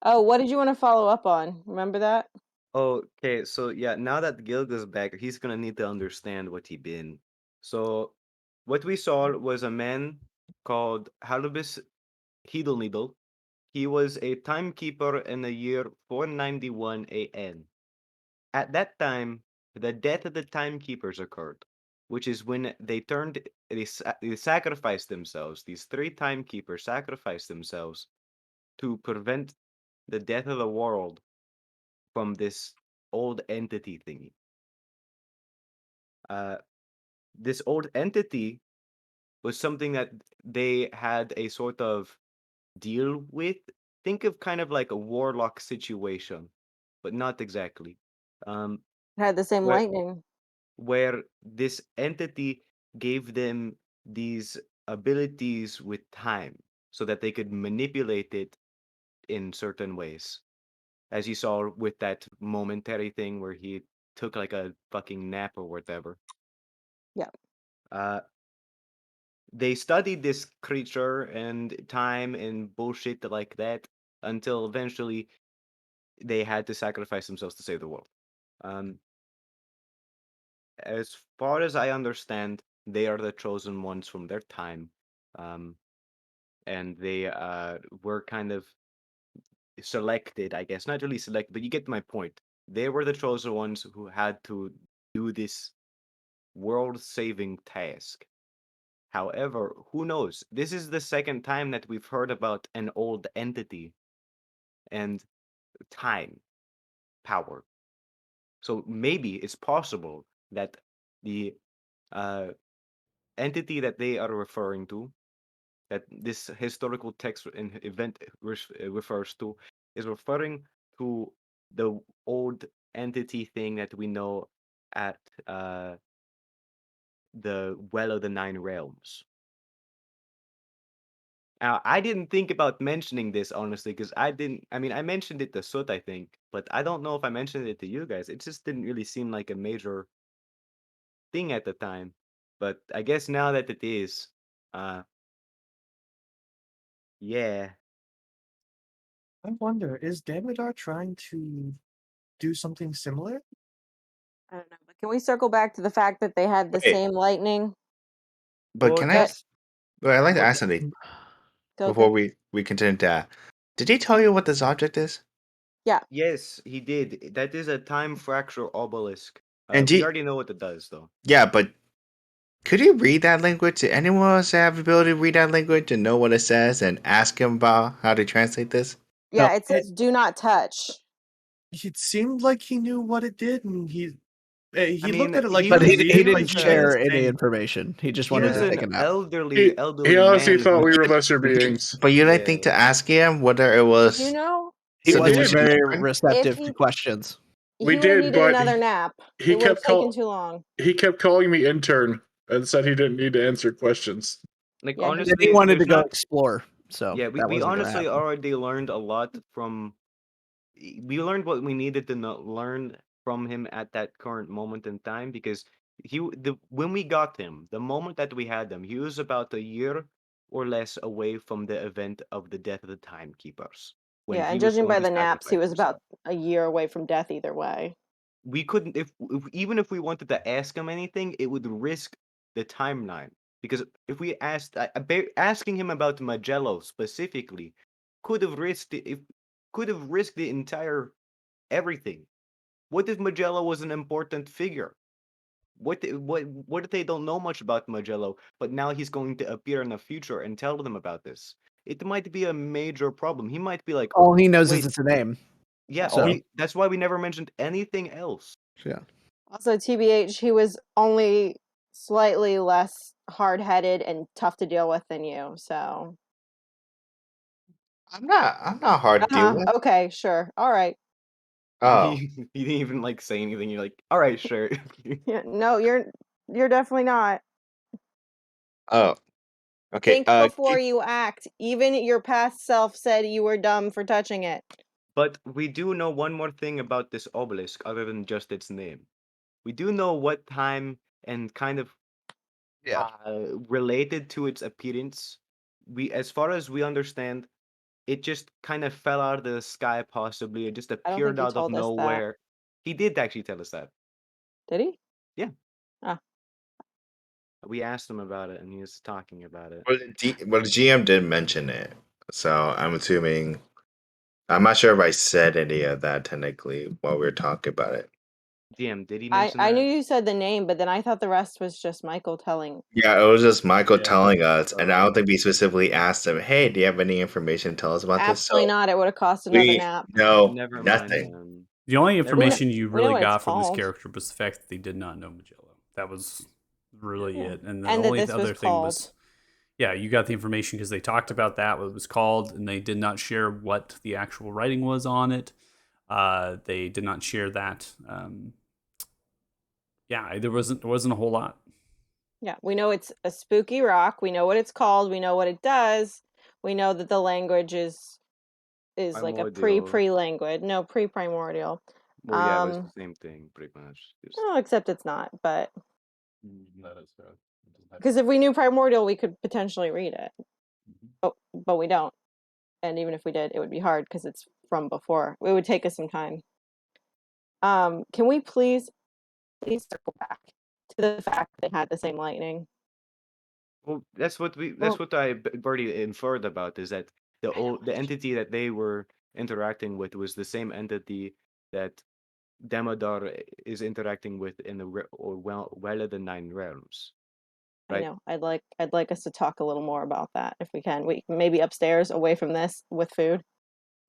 Oh, what did you want to follow up on? Remember that? Okay, so yeah, now that Gilga's back, he's gonna need to understand what he been. So, what we saw was a man called Halibus Needle, He was a timekeeper in the year 491 AN. At that time, the death of the timekeepers occurred, which is when they sacrificed themselves. These three timekeepers sacrificed themselves to prevent the death of the world from this old entity thingy. This old entity was something that they had a sort of deal with. Think of kind of like a warlock situation, but not exactly. Um, It had the same where lightning. where this entity gave them these abilities with time so that they could manipulate it in certain ways. As you saw with that momentary thing where he took like a fucking nap or whatever. Yeah. They studied this creature and time and bullshit like that until eventually they had to sacrifice themselves to save the world. Um, as far as I understand, they are the chosen ones from their time, um, and they were kind of selected, I guess. Not really selected, but you get my point. They were the chosen ones who had to do this world-saving task. However, who knows? This is the second time that we've heard about an old entity and time power. So maybe it's possible that the uh, entity that they are referring to, that this historical text and event refers to, is referring to the old entity thing that we know at the Well of the Nine Realms. I didn't think about mentioning this honestly because I didn't. I mean, I mentioned it to Soot, I think, but I don't know if I mentioned it to you guys. It just didn't really seem like a major thing at the time. But I guess now that it is, uh, yeah. I wonder, is Damodar trying to do something similar? I don't know. But can we circle back to the fact that they had the Wait, same lightning? but Well, can I? That that's Wait, I'd like to well, ask something before Goku? we continue that. Did he tell you what this object is? Yeah. yes, he did. That is a time fracture obelisk. And We already know what it does, though. yeah, but could he read that language? Did anyone else have the ability to read that language and know what it says and ask him about how to translate this? No. Yeah, it says do not touch. It seemed like he knew what it did, and he I looked mean, at it like he he But was he was he reading, didn't but he didn't share any say. information. He just he wanted was to Yeah. take a an nap. He elderly honestly man thought with we were lesser beings. But you didn't yeah. think to ask him whether it was You know, He We something we wasn't did. should very learn? if receptive to he questions. We would have did, needed but another nap. he It would have kept taken call too long. he kept calling me intern and said he didn't need to answer questions. Like Yeah, And then he honestly, wanted to there's go not. explore, so Yeah, that we wasn't gonna honestly happen. already learned a lot from. We learned what we needed to learn from him at that current moment in time because when we got him, the moment that we had him, he was about a year or less away from the event of the death of the timekeepers when Yeah, and he was judging going by to the naps, he sacrifice was about himself. a year away from death either way. We couldn't if even if we wanted to ask him anything, it would risk the timeline because if we asked asking him about Magello specifically could have risked the entire everything. What if Magello was an important figure? What if they don't know much about Magello, but now he's going to appear in the future and tell them about this? It might be a major problem. He might be like, All he knows is wait, it's a name. yeah, So that's why we never mentioned anything else. yeah. Also, TBH, he was only slightly less hard-headed and tough to deal with than you. So, I'm not hard to deal with. okay, sure, all right. Oh. He didn't even like say anything. You're like, all right, sure. Yeah, no, you're definitely not. Oh. Okay. Think before you act. Even your past self said you were dumb for touching it. But we do know one more thing about this obelisk other than just its name. We do know what time and kind of Yeah. related to its appearance. As far as we understand, it just kind of fell out of the sky. Possibly, it just I don't think appeared he out of told us that. nowhere. He did actually tell us that. Did he? Yeah, Ah, we asked him about it, and he was talking about it. Well, the GM did mention it, So I'm assuming. I'm not sure if I said any of that technically while we were talking about it. DM, did he I mention I that? knew you said the name, but then I thought the rest was just Michael telling. Yeah, it was just Michael Yeah. telling us, and I don't think we specifically asked him, "Hey, do you have any information to tell us about this?" Absolutely So not. It would have cost another we nap. know Never mind nothing. then. The only Never information you we know really what it's got from this called. character was the fact that they did not know Magello. That was really Yeah. it. And the And that only this was other thing called. was, yeah, you got the information because they talked about that, what it was called, and they did not share what the actual writing was on it. They did not share that. Yeah, there wasn't a whole lot. Yeah, we know it's a spooky rock. We know what it's called. We know what it does. We know that the language is like a Primordial. language. No, pre-primordial. Well, yeah, but it's the same thing, pretty much. Just Oh, except it's not. But That is fair. because if we knew primordial, we could potentially read it. But we don't. And even if we did, it would be hard because it's from before. It would take us some time. Can we please circle back to the fact that it had the same lightning? well, that's what Well, I already inferred about is that the entity that they were interacting with was the same entity that Demodar is interacting with in the well of the Nine Realms. I Right? know. I'd like us to talk a little more about that if we can. We maybe upstairs, away from this, with food.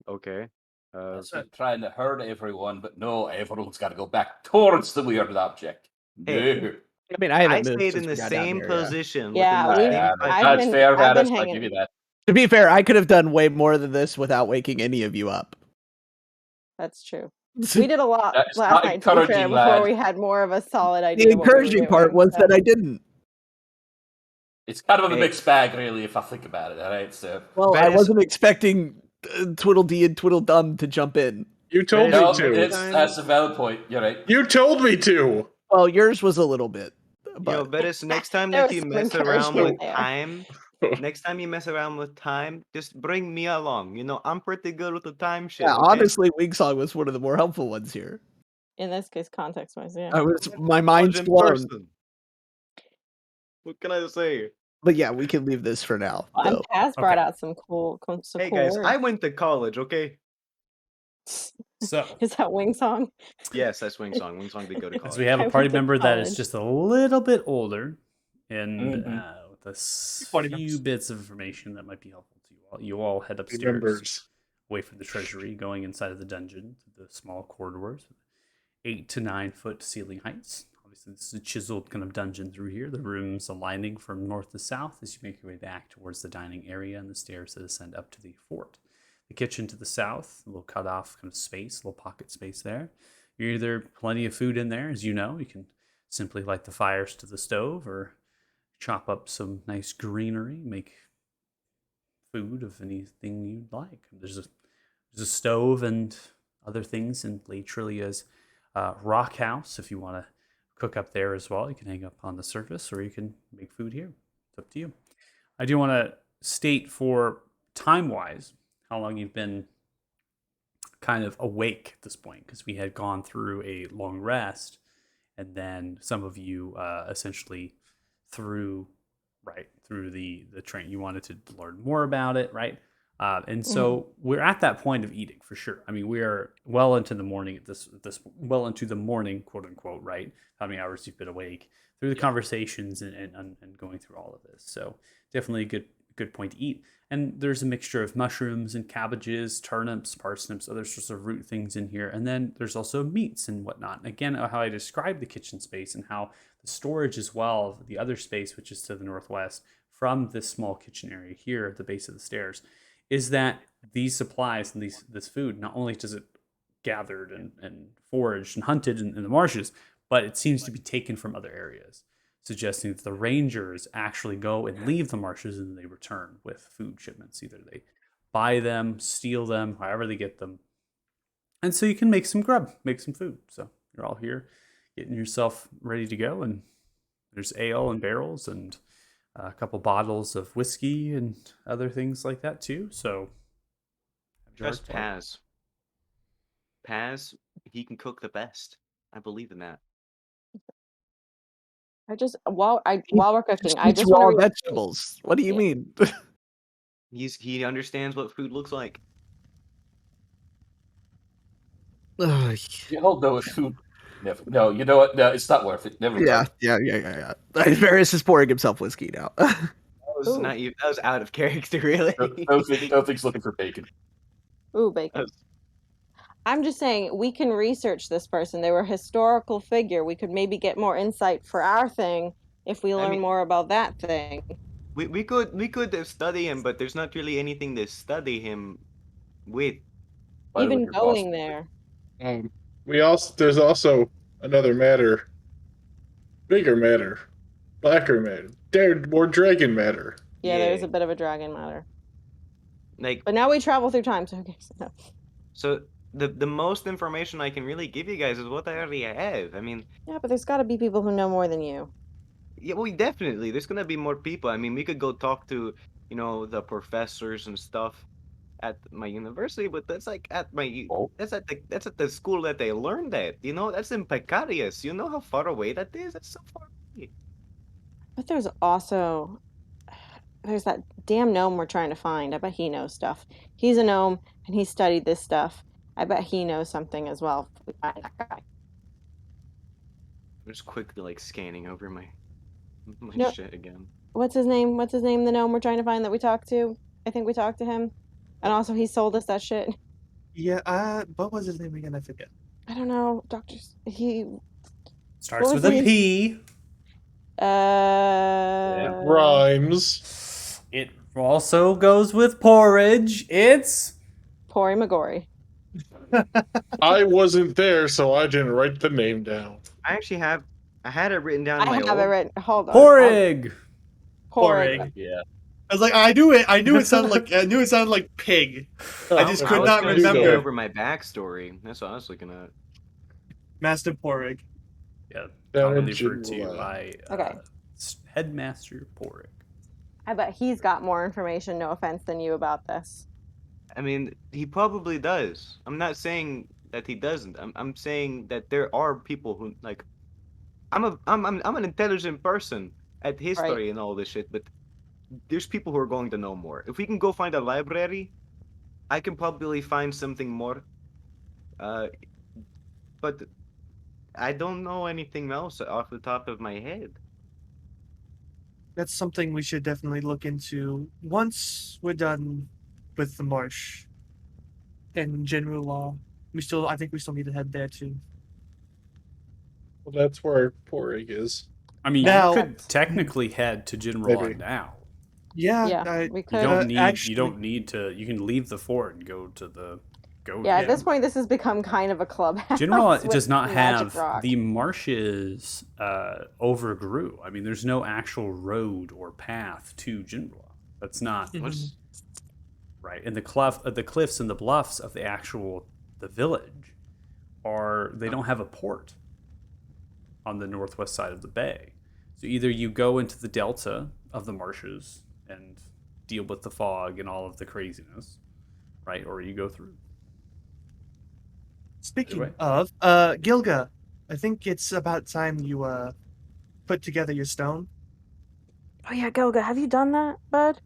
Okay. Let's not trying to hurt everyone, but no, everyone's got to go back towards the weird object. Hey, No. I mean, I I haven't moved stayed in since the we got down same here. Yeah. position Yeah, within the same That's fair, I've been Vanis, I'll hanging. give you that. To be fair, I could have done way more than this without waking any of you up. That's true. We did a lot That is last not night, to be fair, encouraging, before lad. we had more of a solid The idea of what we were encouraging part doing. was So that I didn't. It's kind of a Hey. mixed bag, really, if I think about it. All right, so Well, I Venice- wasn't expecting Twiddledee and Tweedledum to jump in. You told But me no, to. that's a valid point. You're right. You told me to. Well, yours was a little bit, but Bettis, next time There that was you some mess around with encouragement there. time, next time you mess around with time, just bring me along. I'm pretty good with the time shit. yeah, Okay? honestly, Wingsong was one of the more helpful ones here. In this case, context-wise, yeah. My mind's In blown. person. What can I say? But yeah, we can leave this for now. And Though. Paz brought Okay. out some cool Hey cool guys, words. I went to college. Okay. So, Is that Wing Song? Yes, that's Wingsong. Wingsong did go to as college. we have I a party went to member that is college. just a little bit older, and Mhm. with a Party few members. bits of information that might be helpful to you all. You all head upstairs, Remembers. away from the treasury, going inside of the dungeon to the small corridors, 8 to 9 foot ceiling heights. Obviously, this is a chiseled kind of dungeon through here. The rooms aligning from north to south as you make your way back towards the dining area and the stairs that ascend up to the fort. The kitchen to the south, a little cut off kind of space, a little pocket space there. You're either plenty of food in there, as you know. You can simply light the fires to the stove or chop up some nice greenery, make food of anything you'd like. There's a stove and other things in Lady Trillia's rock house if you want to cook up there as well. You can hang up on the surface or you can make food here. It's up to you. I do want to state for time wise how long you've been kind of awake at this point because we had gone through a long rest and then some of you essentially through the train you wanted to learn more about it, right? And so we're at that point of eating for sure. I mean, we are well into the morning at this well into the morning, quote unquote, right? How many hours you've been awake through the conversations and going through all of this. So definitely a good point to eat. And there's a mixture of mushrooms and cabbages, turnips, parsnips, other sorts of root things in here. And then there's also meats and whatnot. And again, how I described the kitchen space and how the storage as well, the other space, which is to the northwest from this small kitchen area here at the base of the stairs, is that these supplies and this food, not only does it gathered and foraged and hunted in the marshes, but it seems to be taken from other areas, suggesting that the rangers actually go and leave the marshes and they return with food shipments. Either they buy them, steal them, however they get them. And so you can make some grub, make some food. So you're all here getting yourself ready to go. And there's ale and barrels and a couple bottles of whiskey and other things like that too. So Trust Paz. Paz, he can cook the best. I believe in that. I just while we're cooking, I Eats just want raw to read. vegetables. What do you Yeah. mean? He understands what food looks like. Ugh, You don't know if food. Never. No, you know what? No, it's not worth it. Never mind. yeah. Varys is pouring himself whiskey now. That was Ooh. not even. That was out of character, really. No thing's looking for bacon. Ooh, That bacon. was- I'm just saying we can research this person. They were a historical figure. We could maybe get more insight for our thing if we I learn mean, more about that thing. we could study him, but there's not really anything to study him with. By the way, Even your boss. going there. There's also another matter, bigger matter, blacker matter, more dragon matter. Yeah, there's Yeah. a bit of a dragon matter. Like, But now we travel through time, so who cares? No. so the most information I can really give you guys is what I already have. I mean, Yeah, but there's got to be people who know more than you. yeah, well, definitely. There's gonna be more people. I mean, we could go talk to, the professors and stuff at my university, but that's like at Oh, that's at the school that they learned at. That's in Picarius. You know how far away that is? That's so far away. But there's that damn gnome we're trying to find. I bet he knows stuff. He's a gnome and he studied this stuff. I bet he knows something as well. If we find that guy. I'm just quickly like scanning over my No, shit again. what's his name? What's his name? The gnome we're trying to find that we talked to. I think we talked to him, and also he sold us that shit. Yeah, what was his name again? I forget. I don't know, Doctor. He Starts was with a he? P. Rhymes. It also goes with porridge. It's Pori Magori. I wasn't there, so I didn't write the name down. I had it written down in I my have it old. written. Hold on. porrig. Porrig. yeah. I was like, I knew it. I knew it sounded like pig. I just Oh, could was not gonna remember. scan over my backstory. That's what I was looking at. Master Porrig. Yeah, Down commonly in referred to Jinwala. by Okay. Headmaster Porrig. I bet he's got more information, no offense, than you about this. I mean, he probably does. I'm not saying that he doesn't. I'm saying that there are people who like. I'm an intelligent person at history and all this shit, but there's people who are going to know more. If we can go find a library, I can probably find something more. Uh, but I don't know anything else off the top of my head. That's something we should definitely look into once we're done with the marsh and general law. I think we still need to head there too. Well, that's where Porrig is. I mean, Now- you could technically head to Jinraw Maybe. now. Yeah, we You could. don't need. actually- You don't need to. You can leave the fort and go to the. Yeah, at to this point, this has become kind of a clubhouse. Jinraw with does not Magic have Rock. the marshes overgrew. I mean, there's no actual road or path to Jinraw. That's not What's right. And the cliffs and the bluffs of the village they don't have a port on the northwest side of the bay. So either you go into the delta of the marshes and deal with the fog and all of the craziness, right? Or you go through. Speaking Anyway. of, Gilga, I think it's about time you put together your stone. Oh yeah, Goga, have you done that, bud?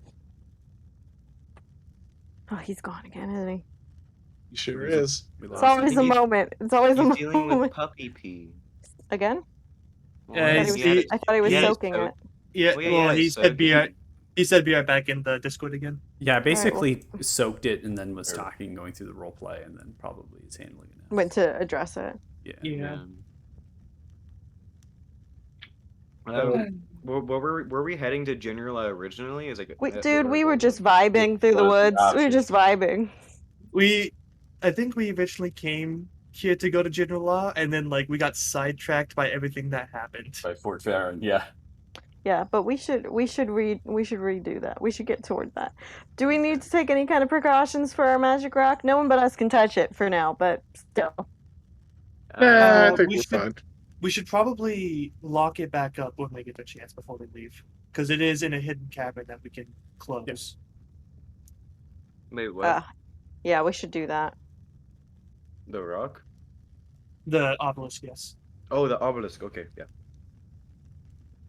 Oh, he's gone again, isn't he? He sure We lose him. is. We It's lost him. always a He's- moment. It's always a he's dealing with moment. puppy pee? Again? Well, Yeah, I he's thought he was, I thought he was he- soaking it. Yeah, Well, yeah, well, yeah, he so said he said be right back in the Discord again. Yeah, I well- basically soaked it and then was talking, going through the role play, and then probably is handling it now. Went to address it. Yeah. Yeah. Were we heading to General originally? Is like Wait, dude, we were going, just like- vibing through the was the woods. We were option. just vibing. I think we eventually came here to go to General Law, and then like we got sidetracked by everything that happened. By Fort Farron, yeah. Yeah, but we should redo that. We should get toward that. Do we need to take any kind of precautions for our magic rock? No one but us can touch it for now, but still. I think we we're should- fine. We should probably lock it back up when we get a chance before we leave, because it is in a hidden cabin that we can close. Wait, what? Yeah, we should do that. The rock? The obelisk, yes. Oh, the obelisk. Okay, yeah.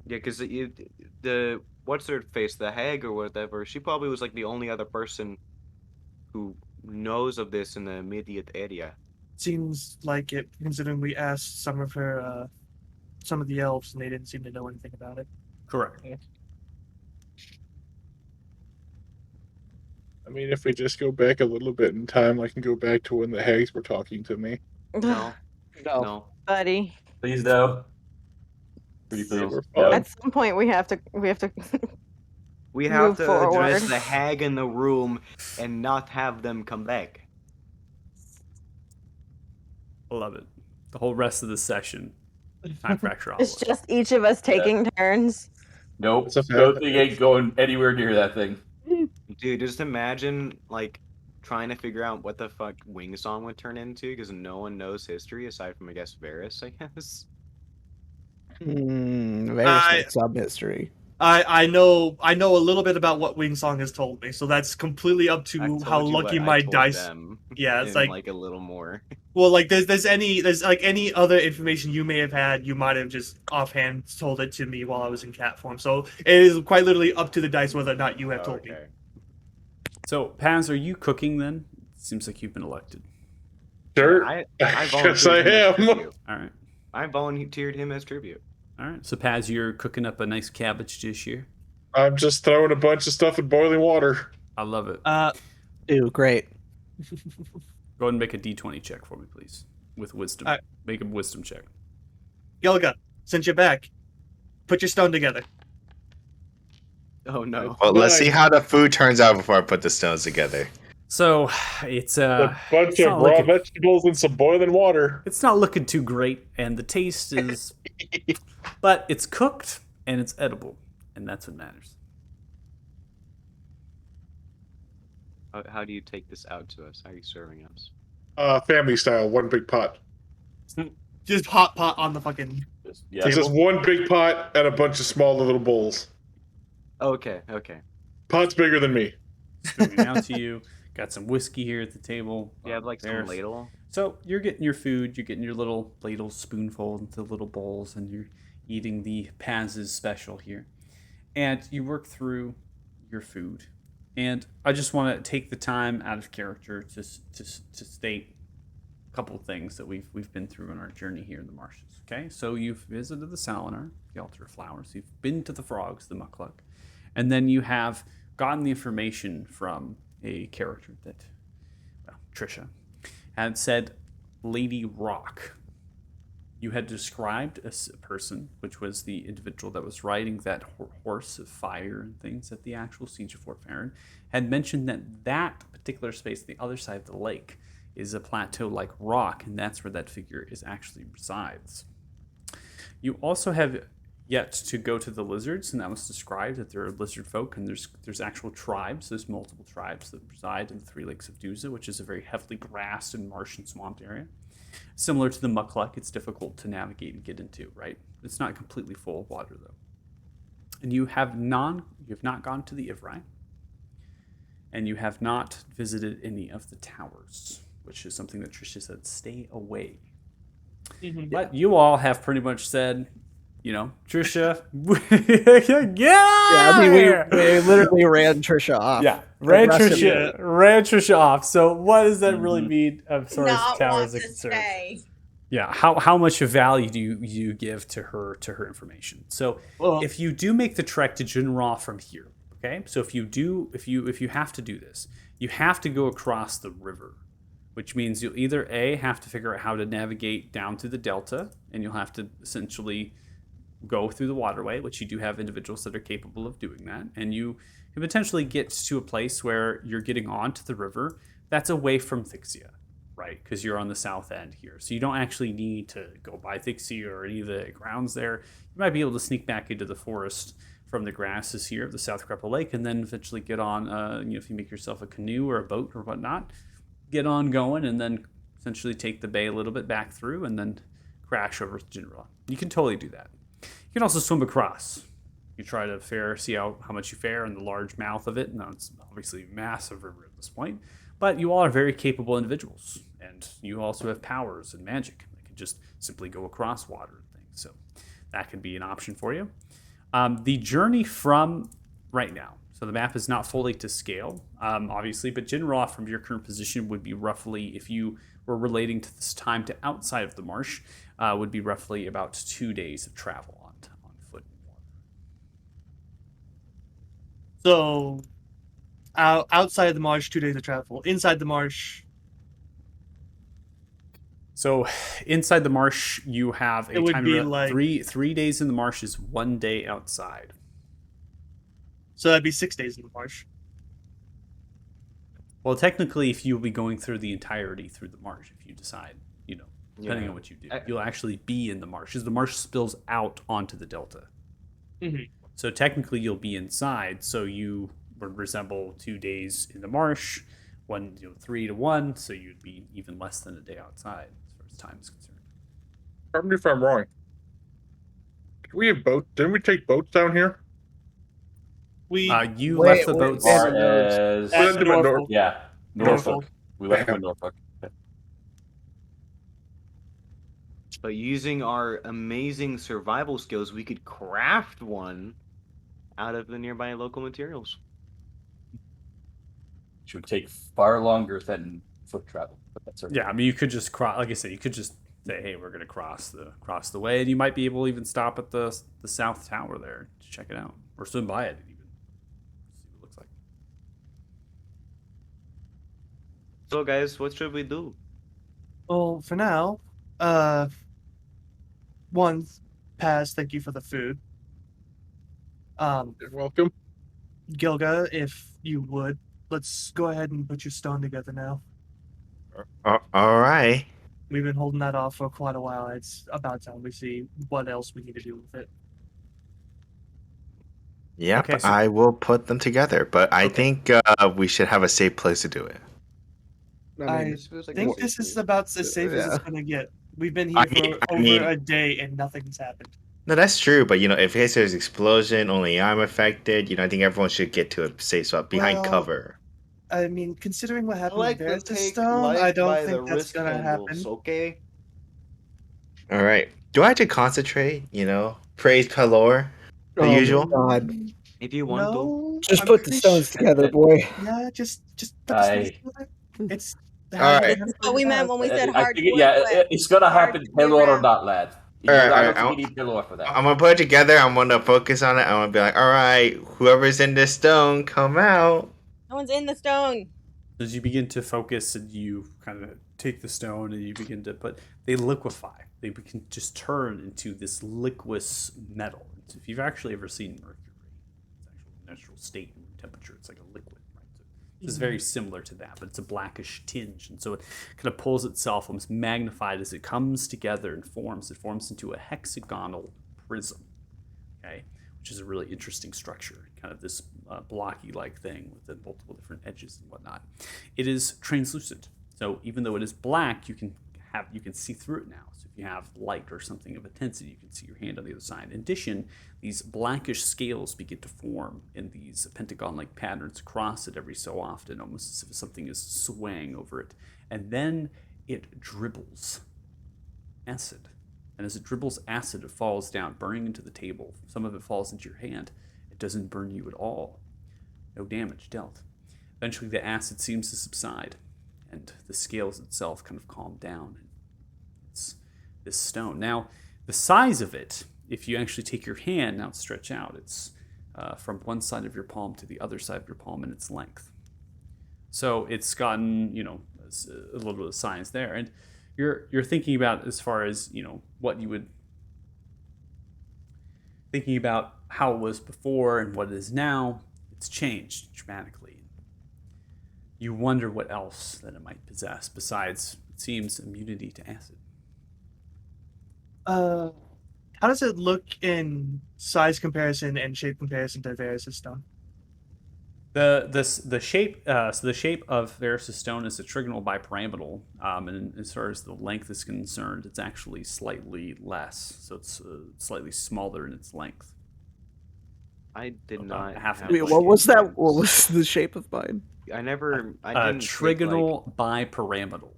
Yeah, because what's her face, the hag or whatever, she probably was like the only other person who knows of this in the immediate area. Seems like it, considering we asked some of the elves, and they didn't seem to know anything about it. Correct. I mean, if we just go back a little bit in time, I can go back to when the hags were talking to me. No, No. no. Buddy. Please no. Pretty They feels. were Yeah. fun. At some point, we have to We have Move to address forward. the hag in the room and not have them come back. I love it. The whole rest of the session, time fracture It's obelisk. just each of us taking turns. Nope. It's a No fact. thing ain't going anywhere near that thing. Dude, just imagine like trying to figure out what the fuck Wing Song would turn into because no one knows history aside from I guess Varys, I guess. Various makes sub history. I know a little bit about what Wingsong has told me, so that's completely up I to told how you lucky what my I told dice. them. Yeah, it's and like a little more. well, like there's like any other information you may have had, you might have just offhand told it to me while I was in cat form. So it is quite literally up to the dice whether or not you have told me. Okay. So, Paz, are you cooking then? Seems like you've been elected. Sure. I Yes, volunteered I him as am. tribute. All right. I volunteered him as tribute. All right. So, Paz, you're cooking up a nice cabbage dish here. I'm just throwing a bunch of stuff in boiling water. I love it. Ew, great. Go ahead and make a d20 check for me, please. With wisdom. All right. Make a wisdom check. Gilga, since you're back, put your stone together. Oh no. Well, let's see Nice. how the food turns out before I put the stones together. So, it's A bunch it's of not raw looking- vegetables and some boiling water. It's not looking too great, and the taste is, but it's cooked and it's edible, and that's what matters. How do you take this out to us? How are you serving us? Family style, one big pot. Just hot pot on the fucking. Yeah. It's just one big pot and a bunch of small little bowls. Okay. Pot's bigger than me. Moving out to you. Got some whiskey here at the table. Do you have like some There's- ladle? So you're getting your food, you're getting your little ladle spoonful into little bowls, and you're eating the Paz's special here. And you work through your food. And I just want to take the time out of character to state a couple of things that we've been through in our journey here in the marshes. Okay, so you've visited the Salinar, the altar of flowers. You've been to the frogs, the Mukluk, and then you have gotten the information from a character that, well, Trisha, had said, Lady Rock. You had described a person, which was the individual that was riding that horse of fire and things at the actual siege of Fort Farron, had mentioned that that particular space, the other side of the lake, is a plateau-like rock, and that's where that figure is actually resides. You also have yet to go to the lizards, and that was described that there are lizard folk, and there's actual tribes. There's multiple tribes that reside in the Three Lakes of Duza, which is a very heavily grassed and marsh and swamped area. Similar to the Mukluk, it's difficult to navigate and get into, right? It's not completely full of water, though. And you have not gone to the Ivrai, and you have not visited any of the towers, which is something that Tricia said, stay away. But you all have pretty much said, you know, Trisha, Yeah, I mean, we literally ran Trisha off. Yeah, ran Aggressively. Trisha off. So what does that really mean as far as Not towers want are to concerned? stay. Yeah, how much of value do you give to her information? So Well, if you do make the trek to Jinra from here, okay? So if you have to do this, you have to go across the river, which means you'll either A, have to figure out how to navigate down through the delta, and you'll have to essentially go through the waterway, which you do have individuals that are capable of doing that, and you can potentially get to a place where you're getting onto the river that's away from Thixia, right? Because you're on the south end here. So you don't actually need to go by Thixia or any of the grounds there. You might be able to sneak back into the forest from the grasses here of the South Creppa Lake, and then eventually get on, if you make yourself a canoe or a boat or whatnot, get on going, and then essentially take the bay a little bit back through, and then crash over to Jinra. You can totally do that. You can also swim across. You try to see how much you fare in the large mouth of it. Now, it's obviously a massive river at this point, but you all are very capable individuals, and you also have powers and magic that can just simply go across water and things. So that could be an option for you. The journey from right now. So the map is not fully to scale, obviously, but general off from your current position would be roughly, if you were relating to this time to outside of the marsh, would be roughly about 2 days of travel on foot and water. So outside the marsh, 2 days of travel. Inside the marsh, So inside the marsh, you have it a would time be like, 3 days in the marsh is 1 day outside. so that'd be 6 days in the marsh. Well, technically, if you'll be going through the entirety through the marsh, if you decide, depending Yeah. on what you do, you'll actually be in the marsh because the marsh spills out onto the delta. Mhm. So technically, you'll be inside. So you would resemble 2 days in the marsh, 3 to 1. So you'd be even less than a day outside as far as time is concerned. Correct me if I'm wrong. Did we have boats? Didn't we take boats down here? We You Wait, left the wait, boats. As far and- as We left at them at Norfolk. yeah, Norfolk. We left them in Norfolk. But using our amazing survival skills, we could craft one out of the nearby local materials. Which would take far longer than foot travel. But that's okay. Yeah, I mean, you could just cross. Like I said, you could just say, "Hey, we're going to cross the way," and you might be able to even stop at the South Tower there to check it out, or swim by it and even see what it looks like. So, guys, what should we do? Well, for now, one, Paz, thank you for the food. You're welcome. Gilga, if you would, let's go ahead and put your stone together now. All right. We've been holding that off for quite a while. It's about time we see what else we need to do with it. Yep, Okay, so- I will put them together, but I Okay. think we should have a safe place to do it. I This feels like think a this safe is place. about as safe as it's Yeah. gonna get. We've been I here mean- for I over mean- a day and nothing's happened. No, that's true, but in case there's explosion, only I'm affected. I think everyone should get to a safe spot behind Well, cover. I mean, considering what I happened like with to Versus take Stone, I life don't by the think that's wrist gonna handles, happen. okay? All right. Do I have to concentrate? Praise Pelor, the Oh my usual. God. If you want to. No, Just I'm put the pretty stones sure- together, boy. Yeah, just put the stones together. It's All right. This is what we meant when we said I think, hardcore. it's gonna Hard happen, to be Pelor or around. not, lad. All right, I all don't think right, you need Pelor for that. I'm gonna put it together. I'm gonna focus on it. I'm gonna be like, all right, whoever's in this stone, come out. No one's in the stone. As you begin to focus and you kind of take the stone and you begin to they liquefy. They can just turn into this liquid metal. If you've actually ever seen mercury, its actual natural state and temperature, it's like a liquid, right? So this is very similar to that, but it's a blackish tinge, and so it kind of pulls itself, almost magnified as it comes together and forms. It forms into a hexagonal prism, okay, which is a really interesting structure, kind of this blocky-like thing with the multiple different edges and whatnot. It is translucent, so even though it is black, you can see through it now. So if you have light or something of intensity, you can see your hand on the other side. In addition, these blackish scales begin to form in these pentagon-like patterns across it every so often, almost as if something is swaying over it. And then it dribbles acid. And as it dribbles acid, it falls down, burning into the table. Some of it falls into your hand. It doesn't burn you at all. No damage dealt. Eventually, the acid seems to subside, and the scales itself kind of calm down. It's this stone. Now, the size of it, if you actually take your hand and outstretch out, it's from one side of your palm to the other side of your palm in its length. So it's gotten, a little bit of size there. And you're thinking about, as far as, what you would, thinking about how it was before and what it is now, it's changed dramatically. You wonder what else that it might possess besides, it seems, immunity to acid. How does it look in size comparison and shape comparison to Varys' stone? The shape the shape of Varys' stone is a trigonal bipyramidal, and as far as the length is concerned, it's actually slightly less. So it's slightly smaller in its length. I did About not. half have an Wait, inch. what was that? hands. What was the shape of mine? I never. I A didn't take, trigonal bipyramidal.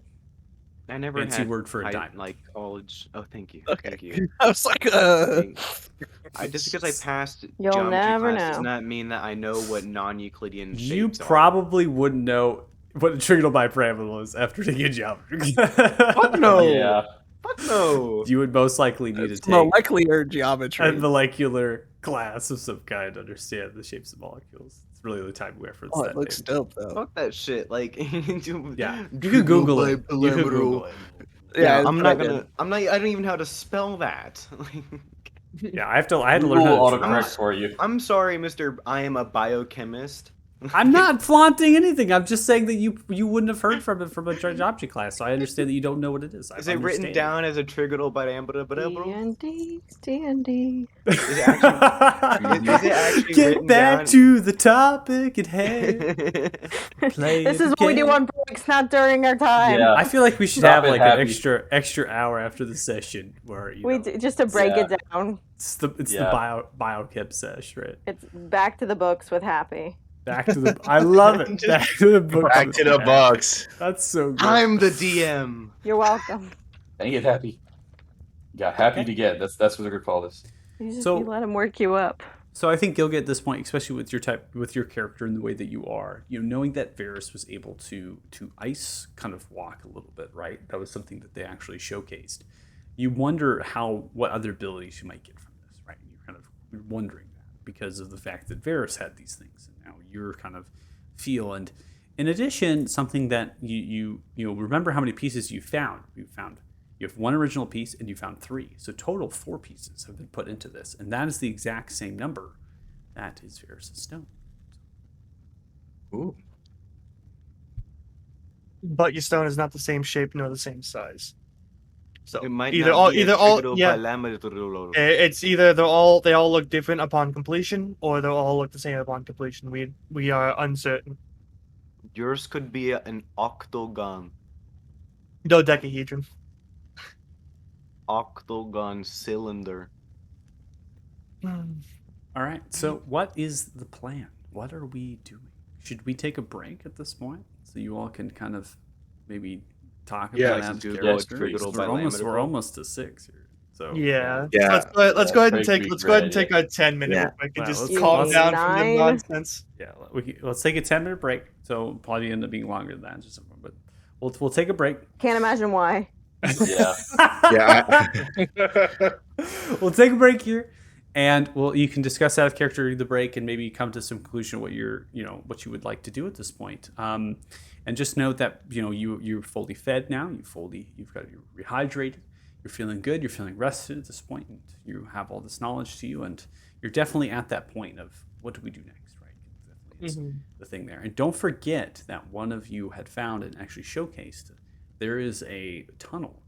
I never Fancy had word for a diamond. like college. Oh, thank you. Okay. Thank you. I was like, Just because I passed You'll geometry never class does know. not mean that I know what non-Euclidean You shapes are. probably wouldn't know what a trigonal biparabola is after taking a geometry. Fuck no. Yeah. Fuck no. You would most likely need to it's take molecular a geometry. molecular class of some kind to understand the shapes of molecules. It's really the time we reference Oh, that it looks name. dope though. Fuck that shit. Like, Yeah, you can Google it. You can Google it. Yeah, that's I'm what not I did. gonna. I'm not. I don't even know how to spell that. Yeah, I had to learn Google how to autocorrect draw. for you. I'm sorry, Mr. I am a biochemist. I'm not flaunting anything. I'm just saying that you wouldn't have heard from it from a geometry class, so I understand that you don't know what it is. Is it written down as a trigonal diameter? D&D, D&D. Is it actually? Is it actually Get written back down? to the topic at hand. Play This it is what we do again. on breaks, not during our time. Yeah. I feel like we should Stop have it, like Happy. an extra hour after the session where We know, just to break Yeah. it down. it's the Yeah. biochem sesh, right? It's back to the books with Happy. Back to the I love it. Back to the book. Back to the box. That's so good. I'm the DM. You're welcome. Dang it, Happy. Yeah, Happy to get. That's what they're gonna call this. You So- let him work you up. So I think Gilga at this point, especially with your character and the way that you are, knowing that Varys was able to ice kind of walk a little bit, right? That was something that they actually showcased. You wonder what other abilities you might get from this, right? You're kind of wondering that because of the fact that Varys had these things, and now you're kind of feel. And in addition, something that you remember how many pieces you found. You have one original piece and you found 3. So total 4 pieces have been put into this. And that is the exact same number. That is Varys' stone. Ooh. But your stone is not the same shape nor the same size. So It might either not all, be a either all, trigonal yeah. bilateral. It's either they all look different upon completion, or they all look the same upon completion. We are uncertain. Yours could be an octagon. Dodecahedron. Octagon cylinder. All right. So what is the plan? What are we doing? Should we take a break at this point so you all can kind of maybe talk Yeah, about Adam's Google character? trigonal We're bilateral. allet's to 6 here. So Yeah. Yeah. Let's go ahead and Pretty take a 10-minute Yeah. real quick and Wow, just let's- calm let's- down from the 9. nonsense. yeah, let's take a 10-minute break. So probably end up being longer than that, but we'll take a break. Can't imagine why. Yeah. Yeah. We'll take a break here, and you can discuss out of character the break, and maybe come to some conclusion what what you would like to do at this point. And just note that you're fully fed now. You're rehydrated. You're feeling good. You're feeling rested at this point, and you have all this knowledge to you, and you're definitely at that point of what do we do next, right? Definitely is the thing there. And don't forget that one of you had found and actually showcased there is a tunnel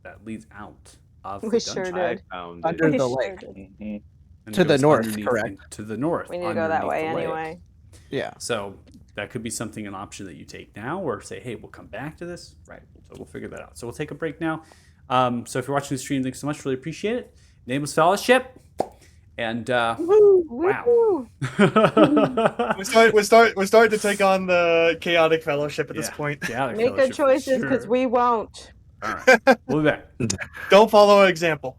that leads out of the We dungeon. sure I did. found Under it. We the sure lake. did. And To it the goes north, underneath correct? To the north. We need to go that underneath way the lake. anyway. Yeah. So that could be an option that you take now, or say, hey, we'll come back to this. Right. So we'll figure that out. So we'll take a break now. So if you're watching the stream, thanks so much. Really appreciate it. Nameless Fellowship. And wow. Woo-hoo. We're starting to take on the chaotic fellowship at this Yeah. point. Chaotic Make Fellowship good for choices because sure. we won't. All right. We'll be back. Don't follow our example.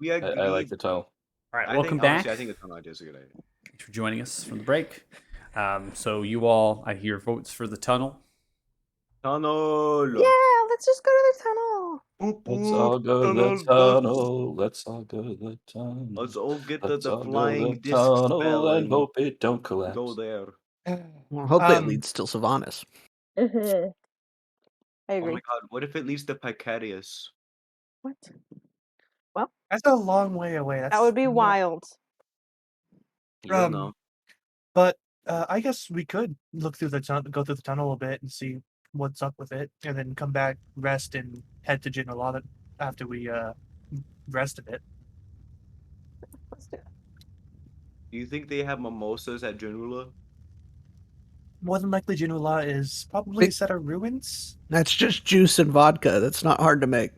We I agreed. like the tunnel. All right, I welcome think back. honestly, I think the tunnel idea is a good idea. Thanks for joining us from the break. So you all, I hear votes for the tunnel. Tunnel. Yeah, let's just go to the tunnel. Boop, Let's boop, all go to the tunnel, tunnel. Let's all go to the tunnel. Let's all get to Let's the all go to flying the disc tunnel spell and and hope it don't go collapse. there. Well, hopefully it Um, leads to Sylvanas. I Oh agree. my god, what if it leads to Picarius? What? That's a long way away. That would be not- wild. You'll Um, know. But I guess we could look through go through the tunnel a bit and see what's up with it, and then come back, rest, and head to Jinalada after we rest a bit. Let's do it. Do you think they have mimosas at Junula? More than likely, Jinula is probably a set of ruins. That's just juice and vodka. That's not hard to make.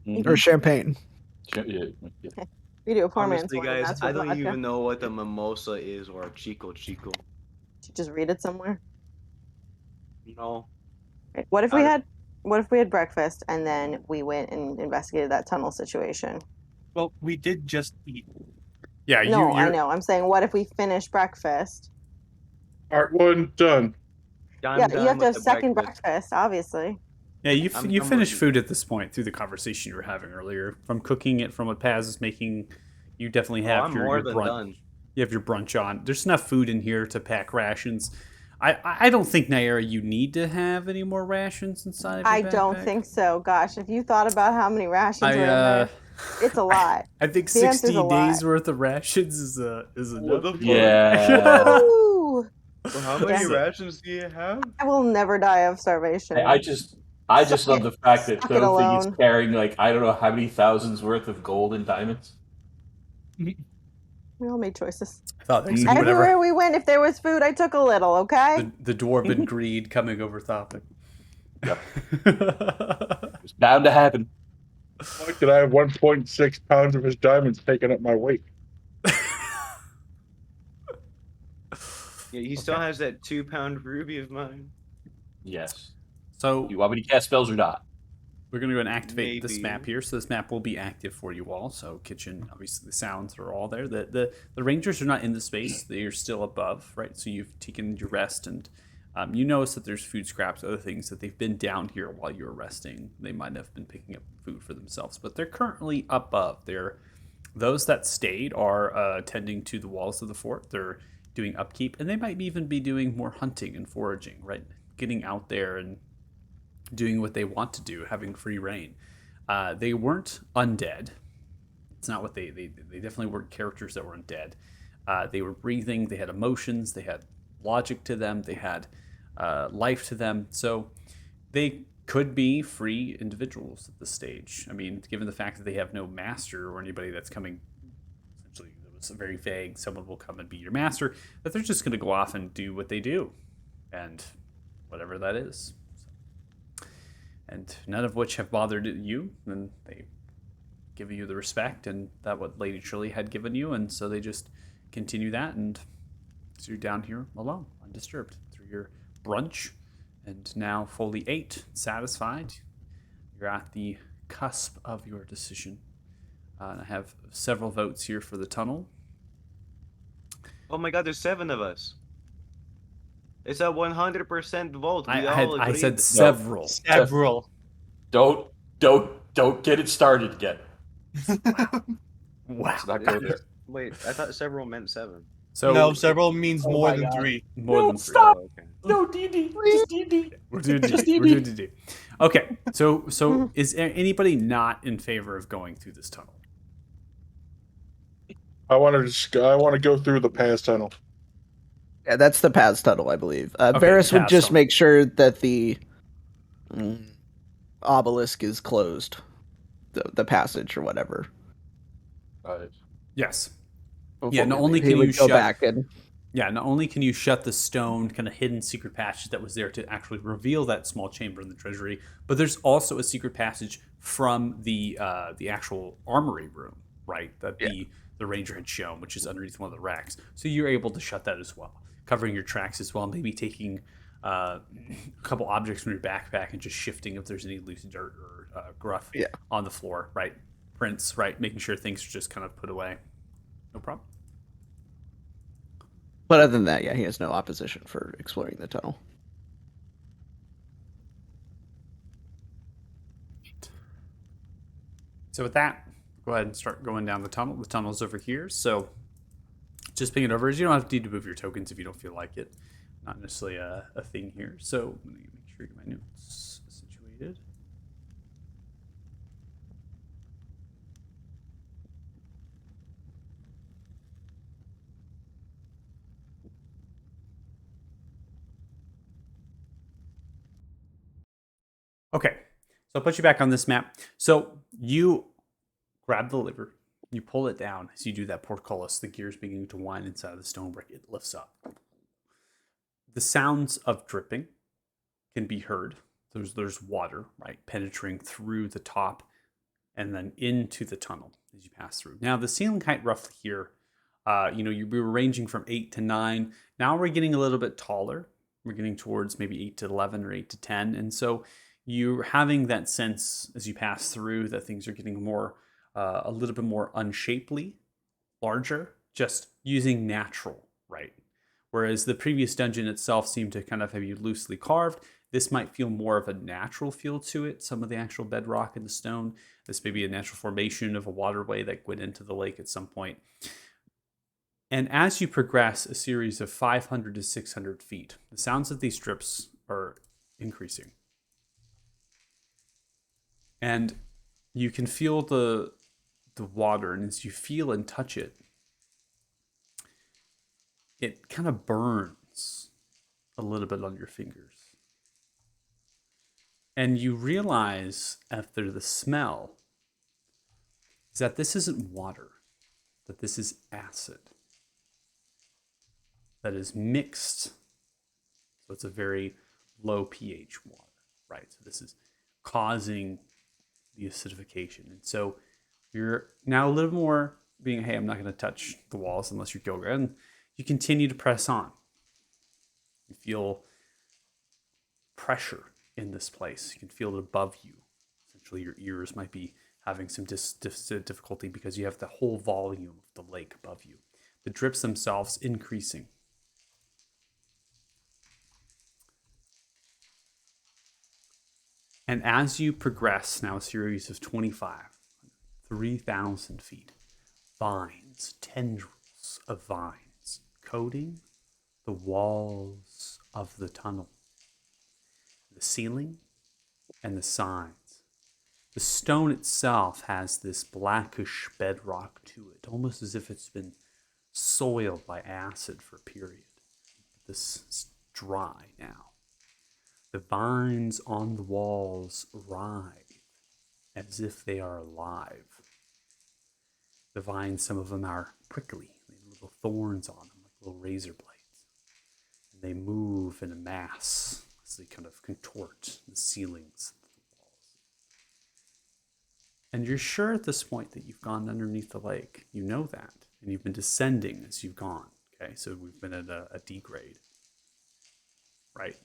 Mhm. Or champagne. Yeah, yeah. We do a poor man's Honestly, wine, and guys, that's I with don't vodka. even know what a mimosa is or a chico. Should just read it somewhere. No. Right, What if I we don't- had what if we had breakfast and then we went and investigated that tunnel situation? Well, we did just eat. Yeah, No, I you're, know. I'm saying what if we finish breakfast? Part 1 done. I'm Yeah, done you have to with have the second breakfast. breakfast, obviously. Yeah, you I'm you done finished with- food at this point through the conversation you were having earlier. From cooking it, from what Paz is making, you definitely Oh, have I'm your more than brunch. done. You have your brunch on. There's enough food in here to pack rations. I don't think, Naira, you need to have any more rations inside of your I don't backpack. think so. Gosh, if you thought about how many rations I were in there, it's a lot. I think The answer's 60 a lot. days worth of rations is enough. the fuck? Yeah. Woo! Well, how many Yeah. rations do you have? I will never die of starvation. I just love the fact that Suck it Thing is alone. carrying like I don't know how many thousands worth of gold and diamonds. We all made choices. I thought basically Everywhere whatever we went, if there was food, I took a little. Okay. the dwarven greed coming over topic. Yep. It's bound to happen. Why did I have 1.6 pounds of his diamonds taking up my weight? Yeah, he still has that 2-pound ruby of mine. Yes. So You want me to cast spells or not? we're going to go and activate this Maybe. map here. So this map will be active for you all. So kitchen, obviously the sounds are all there. The rangers are not in the space. They are still above, right? So you've taken your rest and you notice that there's food scraps, other things that they've been down here while you were resting. They might have been picking up food for themselves, but they're currently above. Those that stayed are tending to the walls of the fort. They're doing upkeep, and they might even be doing more hunting and foraging, right? Getting out there and doing what they want to do, having free reign. They weren't undead. It's not what they definitely weren't characters that were undead. They were breathing. They had emotions. They had logic to them. They had life to them. So they could be free individuals at this stage. I mean, given the fact that they have no master or anybody that's coming, essentially, it was very vague, someone will come and be your master, that they're just going to go off and do what they do. And whatever that is. And none of which have bothered you, and they give you the respect and that what Lady Shirley had given you, and so they just continue that, and so you're down here alone, undisturbed, through your brunch, and now fully ate, satisfied. You're at the cusp of your decision. And I have several votes here for the tunnel. Oh my god, there's 7 of us. It's a 100% vote. We I all agreed. said several. Several. Don't get it started yet. Wow. Let's not go there. Wait, I thought several meant 7. So No, several means Oh more my than God. 3. more No, than three. stop. Oh, okay. No, D&D. Just D&D. We're doing Just DD. We're DD. doing DD. Okay, so is there anybody not in favor of going through this tunnel? I want to go through the pass tunnel. Yeah, that's the Paz tunnel, I believe. Okay, Varys the would Paz just tunnel. make sure that the obelisk is closed, the passage or whatever. Yes. Yeah, not only he can would you go shut back and Yeah, not only can you shut the stone kind of hidden secret passage that was there to actually reveal that small chamber in the treasury, but there's also a secret passage from the actual armory room, right? That the ranger had shown, which is underneath one of the racks. So you're able to shut that as well, covering your tracks as well, maybe taking a couple objects from your backpack and just shifting if there's any loose dirt or gruff on the floor, right? Prince, right? Making sure things are just kind of put away. No problem. But other than that, yeah, he has no opposition for exploring the tunnel. So with that, go ahead and start going down the tunnel. The tunnel's over here. So just ping it over. You don't have to move your tokens if you don't feel like it. Not necessarily a thing here. So I'm going to make sure I get my notes situated. Okay, so I'll put you back on this map. So you grab the lever, you pull it down. As you do that, portcullis, the gears beginning to wind inside of the stone brick. It lifts up. The sounds of dripping can be heard. There's water, right, penetrating through the top and then into the tunnel as you pass through. Now, the ceiling height roughly here, you were ranging from 8 to 9. Now we're getting a little bit taller. We're getting towards maybe 8 to 11 or 8 to 10. And so you're having that sense as you pass through that things are getting more, a little bit more unshapely, larger, just using natural, right? Whereas the previous dungeon itself seemed to kind of have you loosely carved. This might feel more of a natural feel to it. Some of the actual bedrock and the stone. This may be a natural formation of a waterway that went into the lake at some point. And as you progress a series of 500 to 600 feet, the sounds of these drips are increasing. And you can feel the water, and as you feel and touch it, it kind of burns a little bit on your fingers. And you realize after the smell is that this isn't water, that this is acid that is mixed. So it's a very low pH water, right? So this is causing the acidification. And so you're now a little more being, hey, I'm not going to touch the walls unless you're Gilga. And you continue to press on. You feel pressure in this place. You can feel it above you. Essentially, your ears might be having some difficulty because you have the whole volume of the lake above you. The drips themselves increasing. And as you progress, now a series of 25, 3,000 feet, vines, tendrils of vines, coating the walls of the tunnel, the ceiling, and the sides. The stone itself has this blackish bedrock to it, almost as if it's been soiled by acid for a period. This is dry now. The vines on the walls writhe as if they are alive. The vines, some of them are prickly, they have little thorns on them, like little razor blades. And they move in a mass as they kind of contort the ceilings of the walls. And you're sure at this point that you've gone underneath the lake. You know that. And you've been descending as you've gone. Okay, so we've been at a degrade. Right?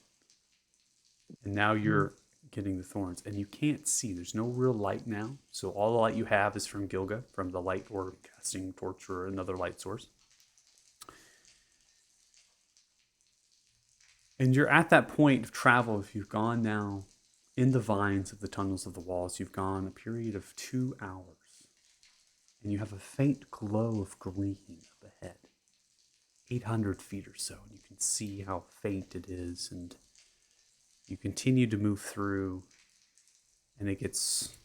And now you're getting the thorns. And you can't see. There's no real light now. So all the light you have is from Gilga, from the light or casting torch or another light source. And you're at that point of travel. If you've gone now in the vines of the tunnels of the walls, you've gone a period of 2 hours. And you have a faint glow of green up ahead. 800 feet or so. And you can see how faint it is. And you continue to move through. And it gets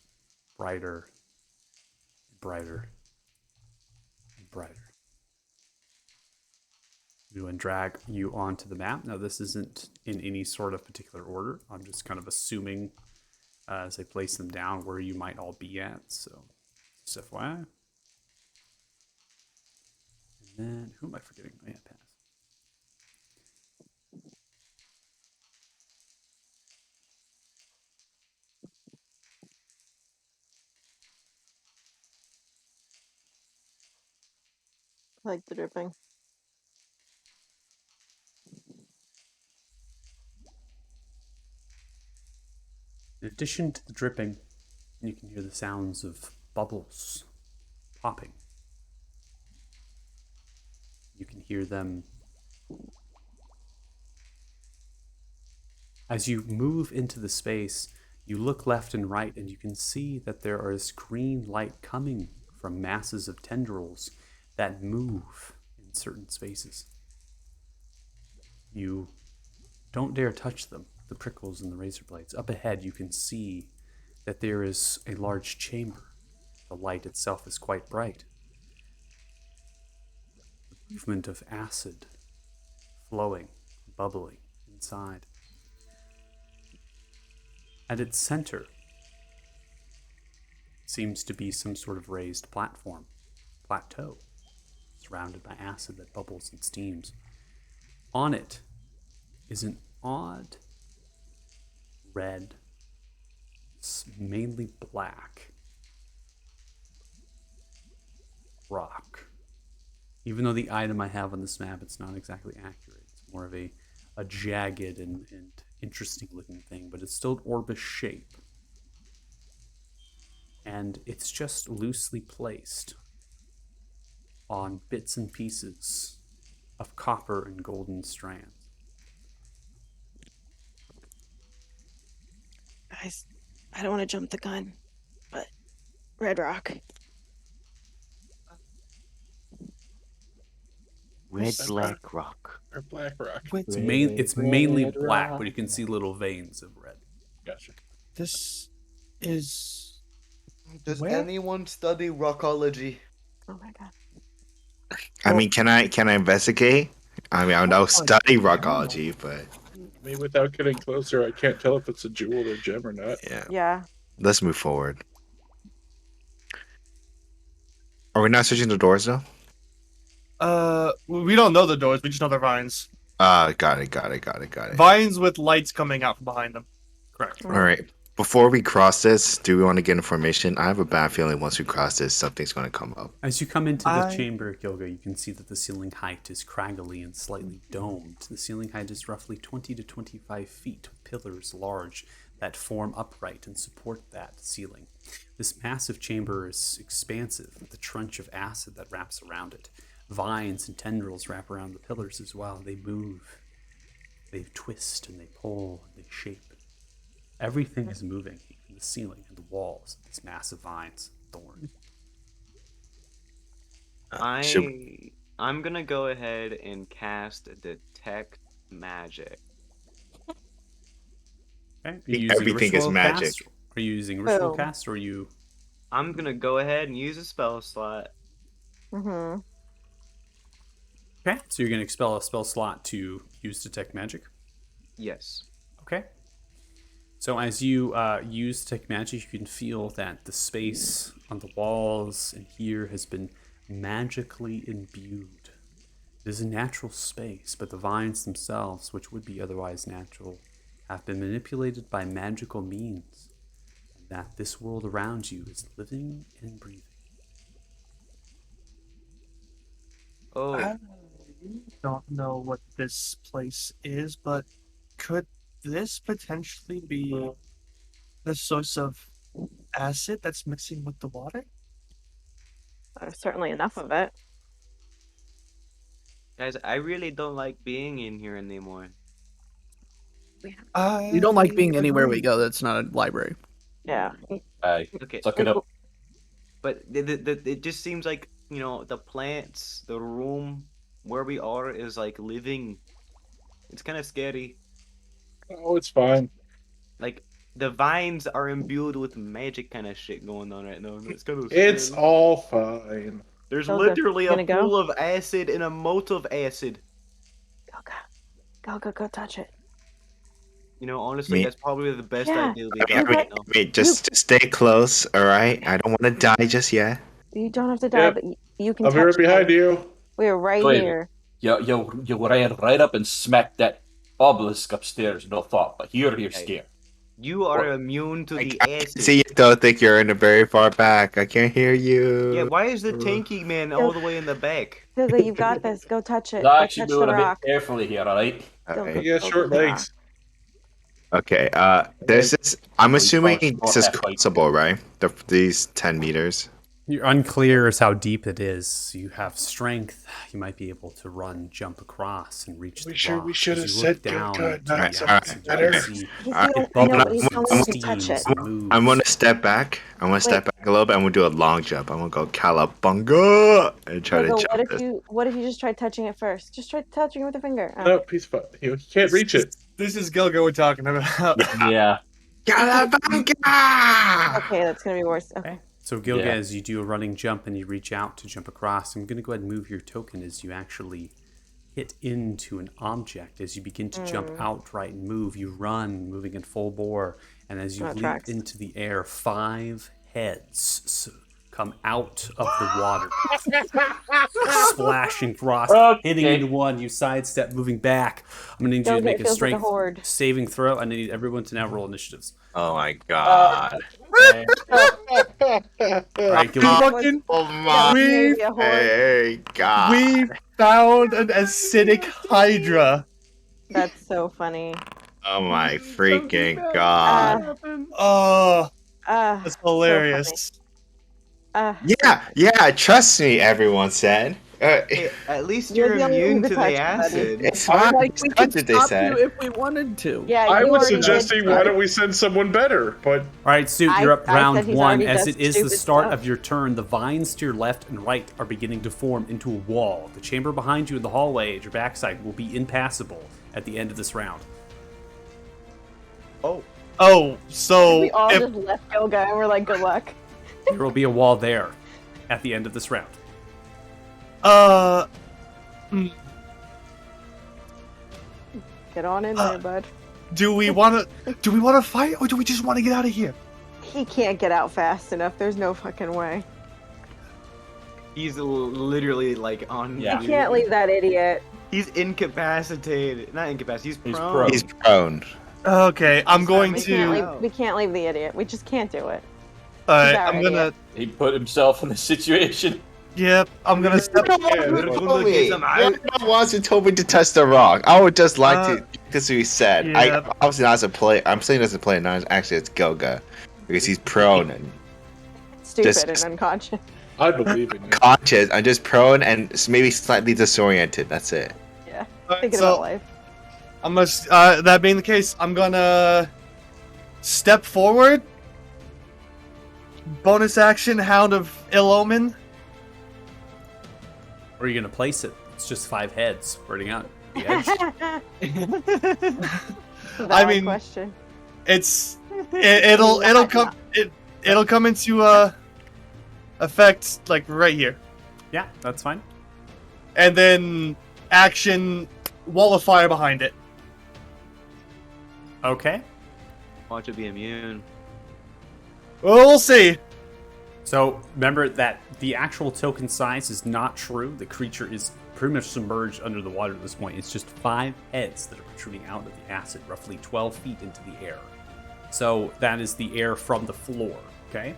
brighter and brighter and brighter. I'm going to drag you onto the map. Now, this isn't in any sort of particular order. I'm just kind of assuming as I place them down where you might all be at. So, just FYI. And then, who am I forgetting? Oh, yeah, pass. Like the dripping. In addition to the dripping, you can hear the sounds of bubbles popping. You can hear them as you move into the space. You look left and right, and you can see that there is green light coming from masses of tendrils that move in certain spaces. You don't dare touch them, the prickles and the razor blades. Up ahead, you can see that there is a large chamber. The light itself is quite bright. The movement of acid flowing, bubbling inside. At its center seems to be some sort of raised plateau, surrounded by acid that bubbles and steams. On it is an odd red, mainly black rock. Even though the item I have on this map, it's not exactly accurate. It's more of a jagged and interesting looking thing, but it's still an orbous shape. And it's just loosely placed on bits and pieces of copper and golden strands. Guys, I don't want to jump the gun, but Red Rock. Red black rock. Or black rock. Wait, It's mainly red black, rock. but you can see little veins of red. Gotcha. this is Does Where? anyone study rockology? Oh my god. I mean, can I investigate? I mean, I don't study rockology, but I mean, without getting closer, I can't tell if it's a jewel or gem or not. yeah. Yeah. Let's move forward. Are we not searching the doors though? we don't know the doors. We just know they're vines. Got it. Vines with lights coming out from behind them. Correct. All right. Before we cross this, do we want to get information? I have a bad feeling once we cross this, something's going to come up. As you come into the chamber, Gilga, you can see that the ceiling height is craggly and slightly domed. The ceiling height is roughly 20 to 25 feet, with pillars large that form upright and support that ceiling. This massive chamber is expansive, with a trench of acid that wraps around it. Vines and tendrils wrap around the pillars as well. They move, they twist, and they pull, and they shape. Everything is moving, even the ceiling and the walls, these massive vines, thorns. I'm gonna go ahead and cast Detect Magic. Okay. Are you using Everything is ritual magic. cast? Are you using ritual Boom. cast, or are you? I'm gonna go ahead and use a spell slot. Mm-hmm. Okay. So you're going to expel a spell slot to use detect magic. Yes. Okay. So as you use detect magic, you can feel that the space on the walls and here has been magically imbued. It is a natural space, but the vines themselves, which would be otherwise natural, have been manipulated by magical means, and that this world around you is living and breathing. Oh, I don't know what this place is, but could this potentially be the source of acid that's mixing with the water? There's certainly enough of it. guys, I really don't like being in here anymore. You don't like being anywhere we agree. go that's not a library. Yeah. Hey, Okay, suck it up. but it just seems like, you know, the plants, the room where we are is like living. It's kind of scary. Oh, it's fine. Like the vines are imbued with magic kind of shit going on right now. It's kind of It's scary. all fine. There's Goga, literally you a gonna go? pool of acid and a moat of acid. Go touch it. You know, honestly, Me- that's probably the best Yeah. idea we I got mean, right now. just stay close, all right? I don't want to die just yet. You don't have to die, Yep. but you can I'll be touch right behind things. you. We're right Wait. here. You ran right up and smacked that obelisk upstairs, no thought. But here you're Hey. scared. You are What? immune to I the can acid. see you though. Think you're in the very far back. I can't hear you. Yeah, why is the tanky man all the way in the back? Goga, you got this. Go touch it. You're Go actually touch the moving a bit rock. carefully here, alright? All Go, right. go, He has go short to the rock. legs. Okay. This is. I'm assuming Strong this is half height. crossable, right? These 10 meters. You're unclear as how deep it is. You have strength. You might be able to run, jump across, and reach We the should- rock. we should As have you said look down good to night, the something acid, you better. can see He's Alright, the well, no, I'm but he's the only one who can touch it. steams and moves. I'm gonna step back. I'm gonna step back a little bit. I'm gonna do a long jump. I'm gonna go cowabunga and try to Gilgo, jump this. what if you just tried touching it first? Just try touching it with a finger. No, he's fine. He can't reach it. This is Gilgo we're talking about. Yeah. Cowabunga! Okay, that's gonna be worse. Okay. Okay. So Gilgaz, you do a running jump and you reach out to jump across. I'm going to go ahead and move your token as you actually hit into an object. As you begin to jump outright and move, you run, moving in full bore. And as you That leap tracks. into the air, 5 heads come out of the water, splashing across, hitting Okay. into one. You sidestep, moving back. I'm going to need you to Gilgo, make it a feels like a strength horde. saving throw. I need everyone to now roll initiatives. Oh my god. All right, Gilgaz. Fucking, Oh Yeah, my. maybe a horde. Hey, god. we found an acidic hydra. That's so funny. Oh my freaking god. Oh, Uh, that's hilarious. Yeah, trust me, everyone said. Hey, at least You're you're the only one immune who to touched the it, buddy. acid. It's fine. Like, we That's could what they stop said. you if we wanted to. yeah, I you was already suggesting, did. why don't we send someone better? But All right, Stu, I- you're up I round said he's 1. already As done it is the stupid start stuff. of your turn, the vines to your left and right are beginning to form into a wall. The chamber behind you in the hallway at your backside will be impassable at the end of this round. Oh, so We all if, just left Gilga and we're like, good luck. There will be a wall there at the end of this round. Get on in there, bud. do we want to fight, or do we just want to get out of here? He can't get out fast enough. There's no fucking way. He's literally like on. Yeah. You can't leave that idiot. He's incapacitated. Not incapacitated. He's prone. prone. He's prone. Okay, I'm He's going not We making can't it to. out. leave. We can't leave the idiot. We just can't do it. Alright, He's our I'm gonna. idiot. He put himself in this situation. Yep, I'm gonna step. Whoever wants to told me to touch the rock. I would just like to. This we said. yeah. I obviously not as a play. I'm saying as a player, not actually it's Goga, because he's prone and Stupid Just- and unconscious. I believe in you. conscious. I'm just prone and maybe slightly disoriented. That's it. Yeah. Alright, Thinking so about life. I'm gonna. That being the case, I'm gonna step forward. Bonus action, Hound of Ill Omen. Where are you going to place it? It's just 5 heads spreading out the edge. Valid mean- question. It'll come into effect like right here, Yeah, that's fine. and then action, wall of fire behind it. Okay. Watch it be immune. Well, we'll see. So remember that the actual token size is not true. The creature is pretty much submerged under the water at this point. It's just 5 heads that are protruding out of the acid, roughly 12 feet into the air. So that is the air from the floor, okay?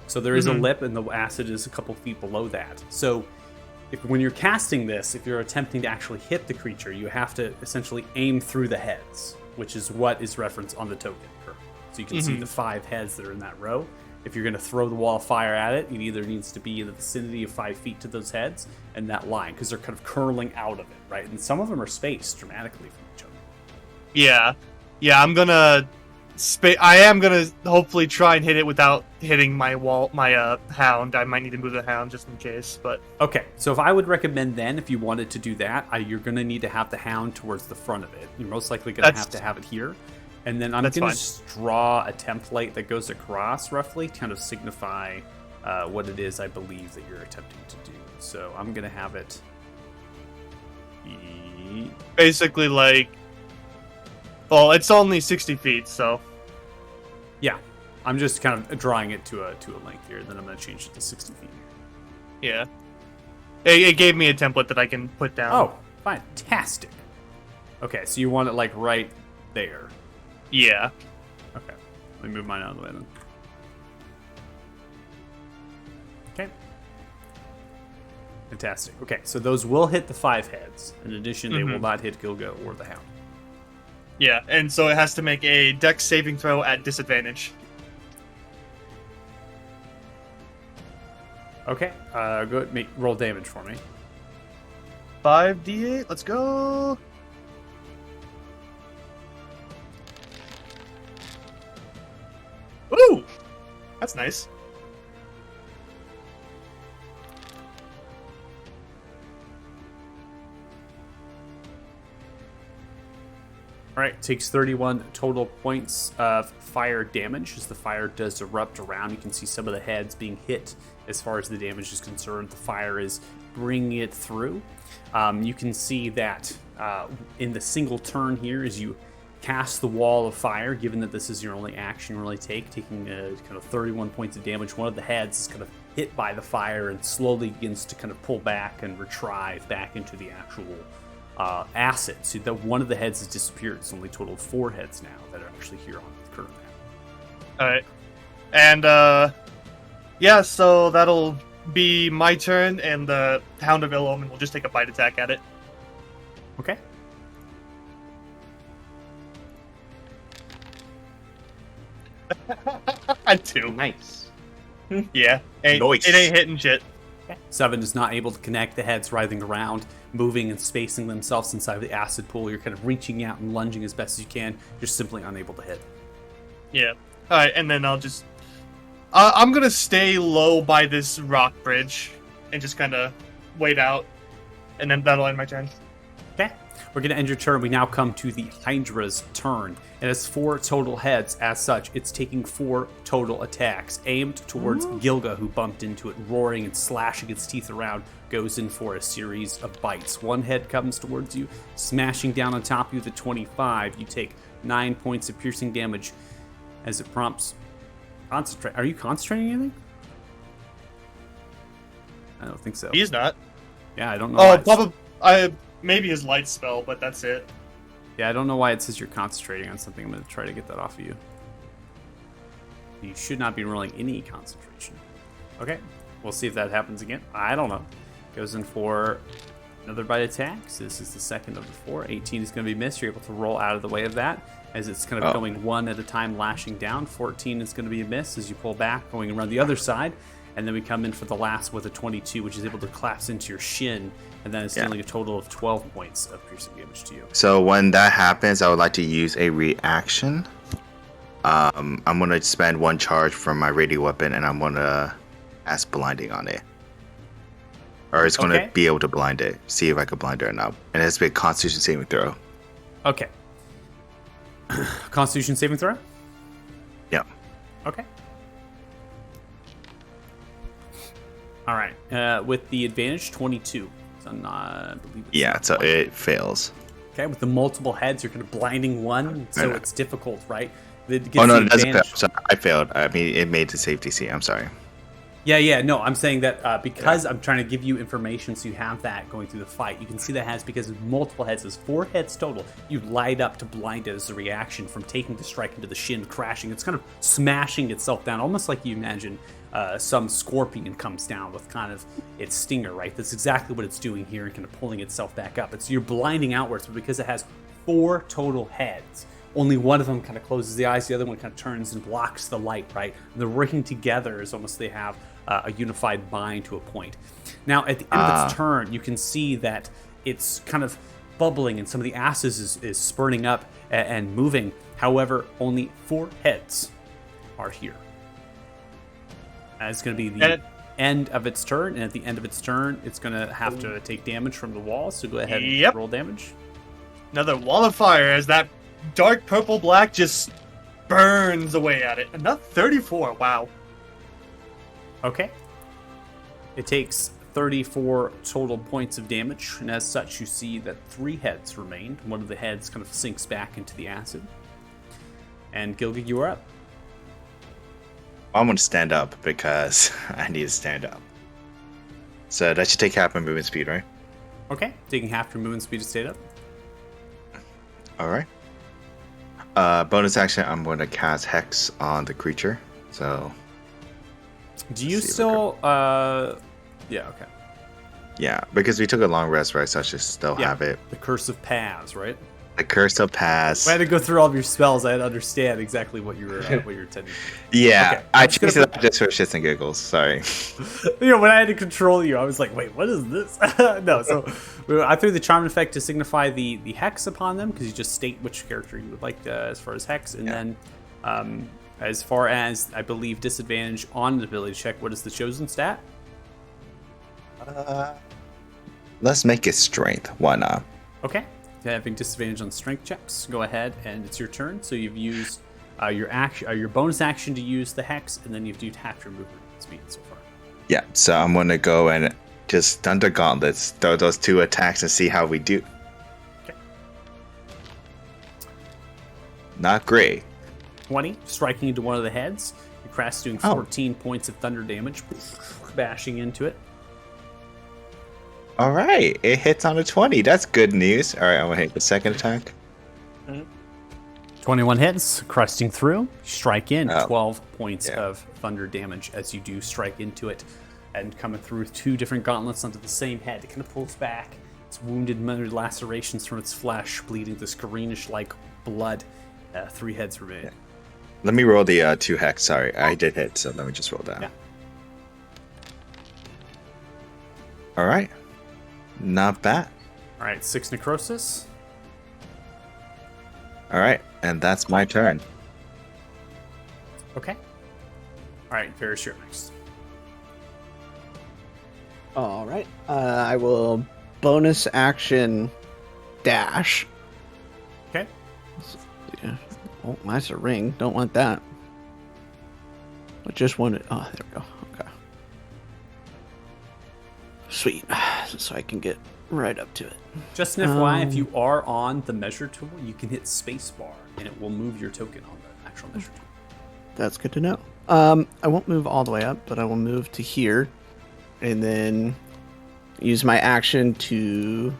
So there is a lip, and the acid is a couple feet below that. So when you're casting this, if you're attempting to actually hit the creature, you have to essentially aim through the heads, which is what is referenced on the token. So you can see the 5 heads that are in that row. If you're going to throw the wall of fire at it, it either needs to be in the vicinity of 5 feet to those heads and that line, because they're kind of curling out of it, right? And some of them are spaced dramatically from each other. Yeah. I'm gonna. I am gonna hopefully try and hit it without hitting my hound. I might need to move the hound just in case, but Okay, so if I would recommend then, if you wanted to do that, you're going to need to have the hound towards the front of it. You're most likely going to That's- have to have it here. And then I'm That's going to fine. just draw a template that goes across roughly to kind of signify what it is I believe that you're attempting to do. So I'm going to have it be... basically like. Well, it's only 60 feet, so Yeah, I'm just kind of drawing it to a length here, and then I'm going to change it to 60 feet. yeah. It gave me a template that I can put down. Oh, fantastic. Okay, so you want it like right there. Yeah. Okay, let me move mine out of the way then. Okay. Fantastic. Okay, so those will hit the 5 heads. In addition, they will not hit Gilga or the Hound. Yeah, and so it has to make a Dex saving throw at disadvantage. Okay, go ahead, roll damage for me. 5d8, let's go. Ooh! That's nice. All right, takes 31 total points of fire damage as the fire does erupt around. You can see some of the heads being hit as far as the damage is concerned. The fire is bringing it through. You can see that in the single turn here as you cast the wall of fire, given that this is your only action you really taking kind of 31 points of damage. One of the heads is kind of hit by the fire and slowly begins to kind of pull back and retrieve back into the actual acid. So that one of the heads has disappeared. It's only a total of 4 heads now that are actually here on the current map. Alright. And, yeah, so that'll be my turn, and the Hound of Ill Omen will just take a bite attack at it. Okay. I 2. Nice. Yeah, Nice. It ain't hitting shit. 7 is not able to connect. The heads writhing around, moving and spacing themselves inside of the acid pool. You're kind of reaching out and lunging as best as you can. You're simply unable to hit. Yeah. Alright, and then I'll just... I'm gonna stay low by this rock bridge and just kind of wait out, and then that'll end my turn. Okay. We're going to end your turn. We now come to the Hydra's turn. It has 4 total heads. As such, it's taking 4 total attacks aimed towards Gilga, who bumped into it, roaring and slashing its teeth around, goes in for a series of bites. One head comes towards you, smashing down on top of you with a 25. You take 9 points of piercing damage as it prompts... Concentrate. Are you concentrating anything? I don't think so. He's not. Yeah, I don't know. Oh, probably... maybe his light spell, but that's it. Yeah, I don't know why it says you're concentrating on something. I'm going to try to get that off of you. You should not be rolling any concentration. Okay, we'll see if that happens again. I don't know. Goes in for another bite attack. So this is the second of the 4. 18 is going to be missed. You're able to roll out of the way of that as it's kind of going one at a time, lashing down. 14 is going to be a miss as you pull back, going around the other side. And then we come in for the last with a 22, which is able to collapse into your shin, and then it's dealing a total of 12 points of piercing damage to you. So when that happens, I would like to use a reaction. I'm going to spend 1 charge from my radio weapon, and I'm going to cast blinding on it. Or it's going to be able to blind it. See if I can blind it or not. And it's a big Constitution saving throw. Okay. Constitution saving throw? Yeah. Okay. All right. With the advantage, 22. So I believe it's Yeah, so it fails. Okay, with the multiple heads, you're kind of blinding one, so it's difficult, right? It Oh, no, it doesn't fail. advantage. Sorry, I failed. I mean, it made the safety DC. I'm sorry. Yeah, no, I'm saying that because I'm trying to give you information so you have that going through the fight. You can see that has, because of multiple heads, there's 4 heads total, you light up to blind it as a reaction from taking the strike into the shin, crashing. It's kind of smashing itself down, almost like you imagine some scorpion comes down with kind of its stinger, right? That's exactly what it's doing here and kind of pulling itself back up. It's you're blinding outwards, but because it has 4 total heads, only one of them kind of closes the eyes, the other one kind of turns and blocks the light, right? And they're working together as almost they have a unified mind to a point. Now, at the end of its turn, you can see that it's kind of bubbling and some of the acid is spurting up and moving. However, only 4 heads are here. It's going to be the end of its turn, and at the end of its turn, it's going to have to take damage from the wall, so go ahead and roll damage. Another wall of fire as that dark purple black just burns away at it. Another 34, wow. Okay. It takes 34 total points of damage, and as such, you see that 3 heads remain. One of the heads kind of sinks back into the acid. And Gilga, you are up. I'm going to stand up because I need to stand up. So that should take half my movement speed, right? Okay, taking half your movement speed to stay up. All right. Bonus action, I'm going to cast Hex on the creature. So... Do you still... Yeah, okay. Yeah, because we took a long rest, right? So I should still have it. The Curse of Paths, right? The curse will pass. I had to go through all of your spells. I had to understand exactly what you were intending. Yeah, Okay, I I'm just gonna changed it up just for shits and giggles. Sorry. When I had to control you, I was like, "Wait, what is this?" No, so I threw the charm effect to signify the hex upon them because you just state which character you would like as far as hex, and then as far as I believe disadvantage on an ability check. What is the chosen stat? Let's make it strength. Why not? Okay, having disadvantage on strength checks. Go ahead, and it's your turn. So you've used your bonus action to use the hex, and then you've used half your movement speed so far. Yeah, so I'm gonna go and just Thunder Gauntlets, throw those 2 attacks and see how we do. Okay. Not great. 20, striking into one of the heads. Your crest doing 14 points of thunder damage, bashing into it. All right, it hits on a 20. That's good news. All right, I'm gonna hit the second attack. 21 hits, cresting through. Strike in 12 points yeah. of thunder damage as you do strike into it, and coming through 2 different gauntlets onto the same head. It kind of pulls back. It's wounded, minor lacerations from its flesh, bleeding this greenish-like blood. 3 heads remain. Yeah. Let me roll the 2 hex. Sorry, I did hit, so let me just roll down. Yeah. All right. Not bad. All right, 6 necrosis. All right, and that's my turn. Okay. All right, Varys, you're next. All right. I will bonus action dash. Okay. Yeah. Oh, that's a ring. Don't want that. I just wanted. Oh, there we go. Okay. Sweet. So I can get right up to it. Just an FYI, if you are on the measure tool, you can hit spacebar, and it will move your token on the actual measure tool. That's good to know. I won't move all the way up, but I will move to here, and then use my action to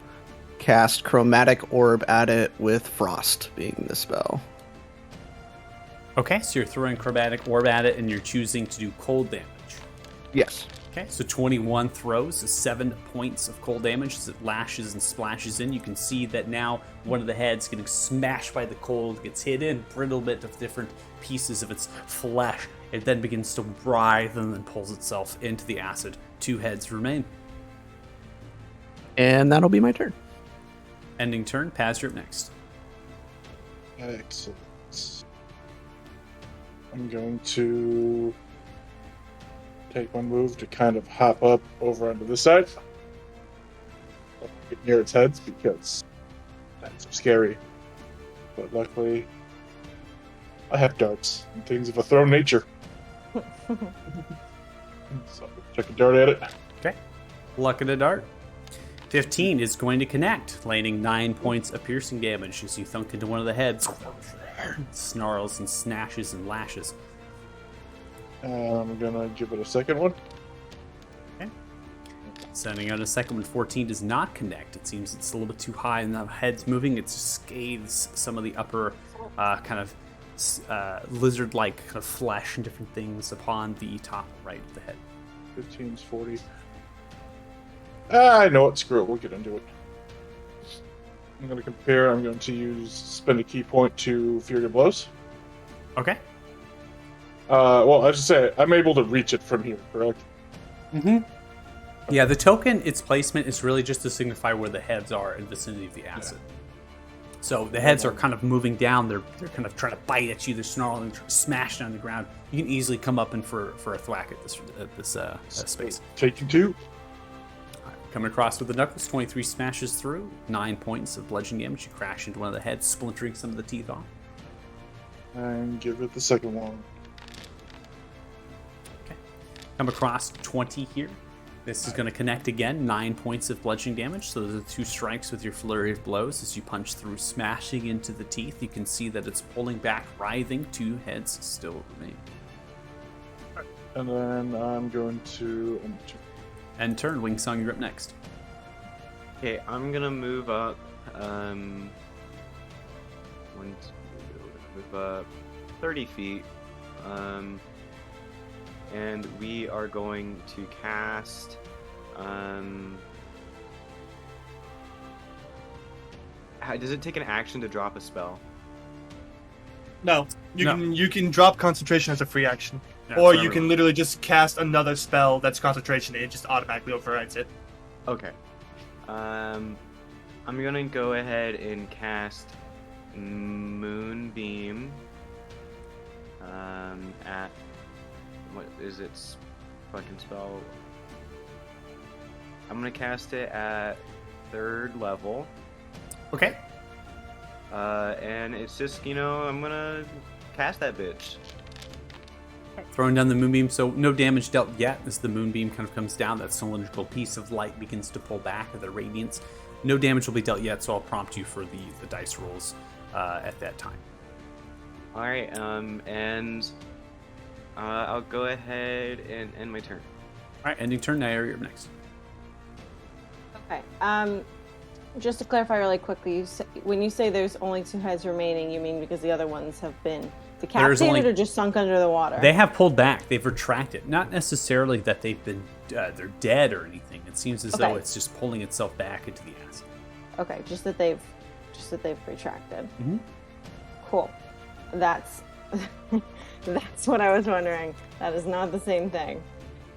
cast Chromatic Orb at it with Frost being the spell. Okay, so you're throwing Chromatic Orb at it, and you're choosing to do cold damage. Yes. Okay, so 21 throws is 7 points of cold damage as it lashes and splashes in. You can see that now one of the heads getting smashed by the cold gets hit in, brittle bit of different pieces of its flesh. It then begins to writhe and then pulls itself into the acid. 2 heads remain. And that'll be my turn. Ending turn. Paz, you're up next. Excellent. I'm going to take one move to kind of hop up over onto this side. Don't get near its heads because that's scary. But luckily, I have darts and things of a thrown nature. So check a dart at it. Okay. Luck at a dart. 15 is going to connect, landing 9 points of piercing damage as you thunk into one of the heads. Snarls and snashes and lashes. I'm gonna give it a second one. Okay. Sending out a second one. 14 does not connect. It seems it's a little bit too high and the head's moving. It scathes some of the upper kind of lizard-like kind of flesh and different things upon the top right of the head. 15's 40. I know what. Screw it. We'll get into it. I'm going to compare. I'm going to spend a key point to Fury of Blows. Okay. Well, I should say, I'm able to reach it from here, correct? Mm-hmm. Yeah, the token, its placement is really just to signify where the heads are in the vicinity of the acid. Yeah. So the heads are kind of moving down. They're kind of trying to bite at you. They're snarling, smashing on the ground. You can easily come up and for a thwack at this space. Taking 2. Coming across with the knuckles, 23 smashes through, 9 points of bludgeoning damage. You crash into one of the heads, splintering some of the teeth off. And give it the second one. Okay. Come across 20 here. This is going to connect again, 9 points of bludgeoning damage. So those are 2 strikes with your flurry of blows as you punch through, smashing into the teeth. You can see that it's pulling back, writhing. 2 heads still remain. And then I'm going to end turn. Wingsong, you're up next. Okay, I'm gonna move up. Move up 30 feet. And we are going to cast. does it take an action to drop a spell? No, you No. can drop concentration as a free action, Yeah, or for you can everyone. literally just cast another spell that's concentration, and it just automatically overrides it. Okay. I'm gonna go ahead and cast Moonbeam. At what is its fucking spell? I'm gonna cast it at 3rd level. Okay. And it's just, I'm gonna cast that bitch. Throwing down the moonbeam, so no damage dealt yet as the moonbeam kind of comes down. That cylindrical piece of light begins to pull back of the radiance. No damage will be dealt yet, so I'll prompt you for the dice rolls at that time. All right, and I'll go ahead and end my turn. All right, ending turn. Now you're up next. Okay. Just to clarify really quickly, when you say there's only 2 heads remaining, you mean because the other ones have been decapitated or just sunk under the water? They have pulled back. They've retracted. Not necessarily that they've been they're dead or anything. It seems as though it's just pulling itself back into the acid. Okay, just that they've retracted. Mm-hmm. Cool. That's that's what I was wondering. That is not the same thing.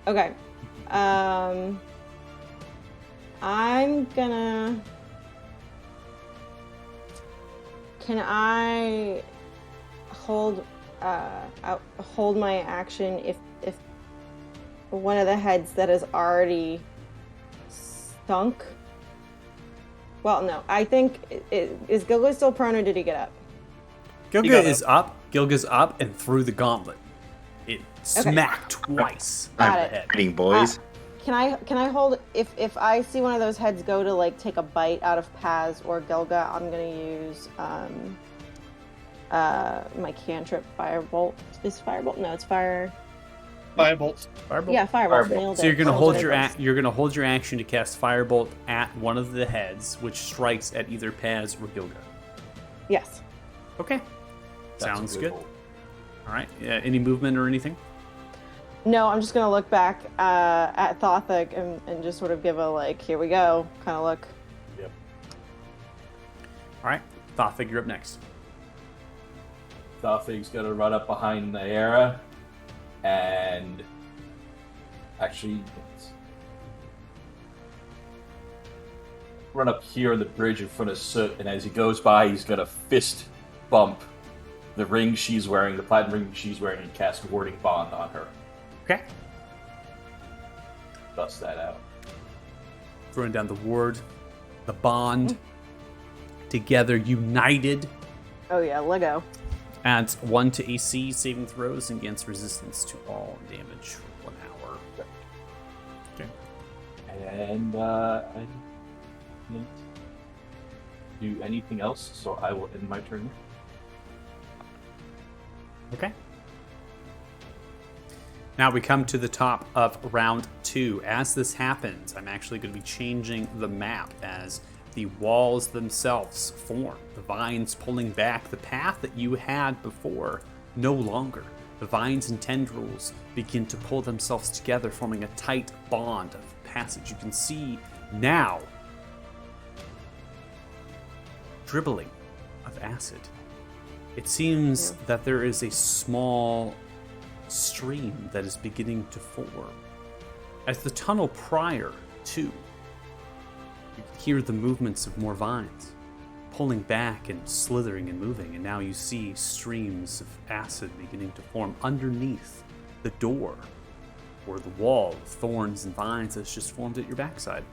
Okay. I'm gonna. Can I hold hold my action if one of the heads that is already sunk? Well, no. I think is Gilga still prone or did he get up? Gilga is up. Gilga's up and through the gauntlet. It smacked twice on the head. Fighting boys. Can I hold if I see one of those heads go to like take a bite out of Paz or Gilga, I'm gonna use my cantrip Firebolt. Is Firebolt? No, it's Fire. Firebolt. Firebolt. Yeah, Firebolt. Nailed So you're it. gonna That's hold what your it was. you're gonna hold your action to cast Firebolt at one of the heads, which strikes at either Paz or Gilga. Yes. Okay. That's a Sounds good. roll. All right. Any movement or anything? No, I'm just gonna look back at Thothic and just sort of give a like, here we go, kind of look. Yep. All right. Thothic, you're up next. Thafig's gonna run up behind Naera and actually run up here on the bridge in front of Soot, and as he goes by, he's gonna fist bump the ring she's wearing, the platinum ring she's wearing, and cast Warding Bond on her. Okay. Bust that out. Throwing down the ward, the bond, together, united. Oh yeah, Lego. Adds 1 to AC saving throws and gains resistance to all damage for 1 hour. Okay. And I didn't do anything else, so I will end my turn. Okay. Now we come to the top of round 2. As this happens, I'm actually going to be changing the map as the walls themselves form. The vines pulling back. The path that you had before, no longer. The vines and tendrils begin to pull themselves together, forming a tight bond of passage. You can see now dribbling of acid. It seems that there is a small stream that is beginning to form. As the tunnel prior to, you could hear the movements of more vines pulling back and slithering and moving, and now you see streams of acid beginning to form underneath the door or the wall of thorns and vines that's just formed at your backside.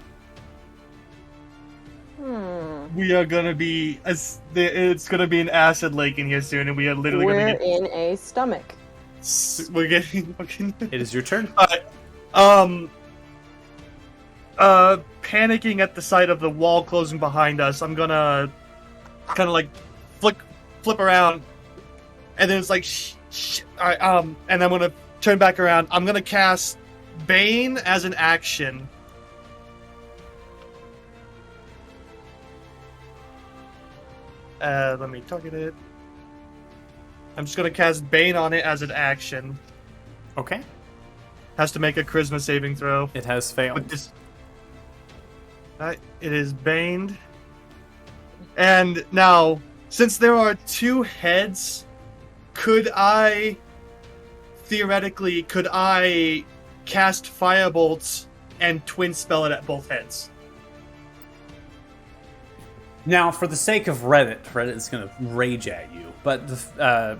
We are gonna be it's gonna be an acid lake in here soon, and we are literally We're gonna in a stomach. we're getting fucking. It is your turn. Panicking at the sight of the wall closing behind us, I'm gonna kind of like flip around, and then it's like alright, and I'm gonna turn back around. I'm gonna cast Bane as an action. Let me target it. I'm just gonna cast Bane on it as an action. Okay. Has to make a Charisma saving throw. It has failed. With this, it is baned, And now, since there are 2 heads, could I cast Firebolts and twin spell it at both heads? Now, for the sake of Reddit is going to rage at you, but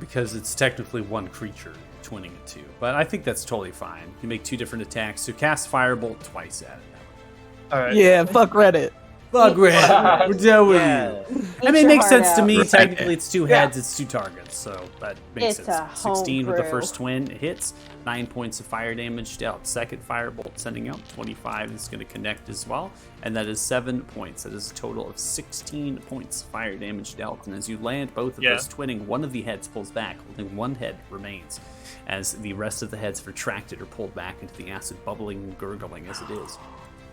because it's technically one creature you're twinning it to. But I think that's totally fine. You make 2 different attacks, so cast Firebolt twice at it. All right. Yeah, fuck Reddit. Fuck Reddit. We're done with you. I mean, it makes sense to me. Right. Technically, it's 2 heads, it's 2 targets, so that makes It's sense. a 16 with the homebrew. first twin, it hits. 9 points of fire damage dealt. Second firebolt sending out. 25 is going to connect as well, and that is 7 points. That is a total of 16 points of fire damage dealt. And as you land both of those twinning, one of the heads pulls back. Only one head remains, as the rest of the heads retracted or pulled back into the acid, bubbling and gurgling as it is.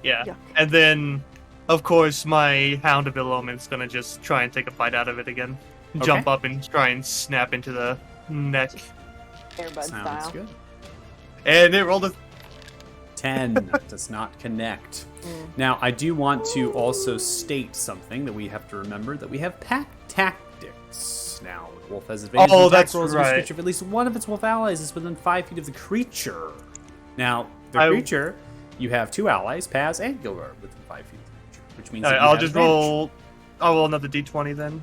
Yeah. Yuck. And then, of course, my Hound of Illumint's gonna just try and take a bite out of it again. Okay. Jump up and try and snap into the neck. Airbud Sounds style. good. And it rolled a 10 does not connect. Now, I do want to also state something that we have to remember, that we have pack tactics. Now, the wolf has advantage Oh, on attack that's rolls against right. creature if at least one of its wolf allies is within 5 feet of the creature. Now, the I- creature, you have 2 allies, Paz and Gilbert, within 5 feet of the creature, which means that you I'll have just advantage. I'll roll another d20 then.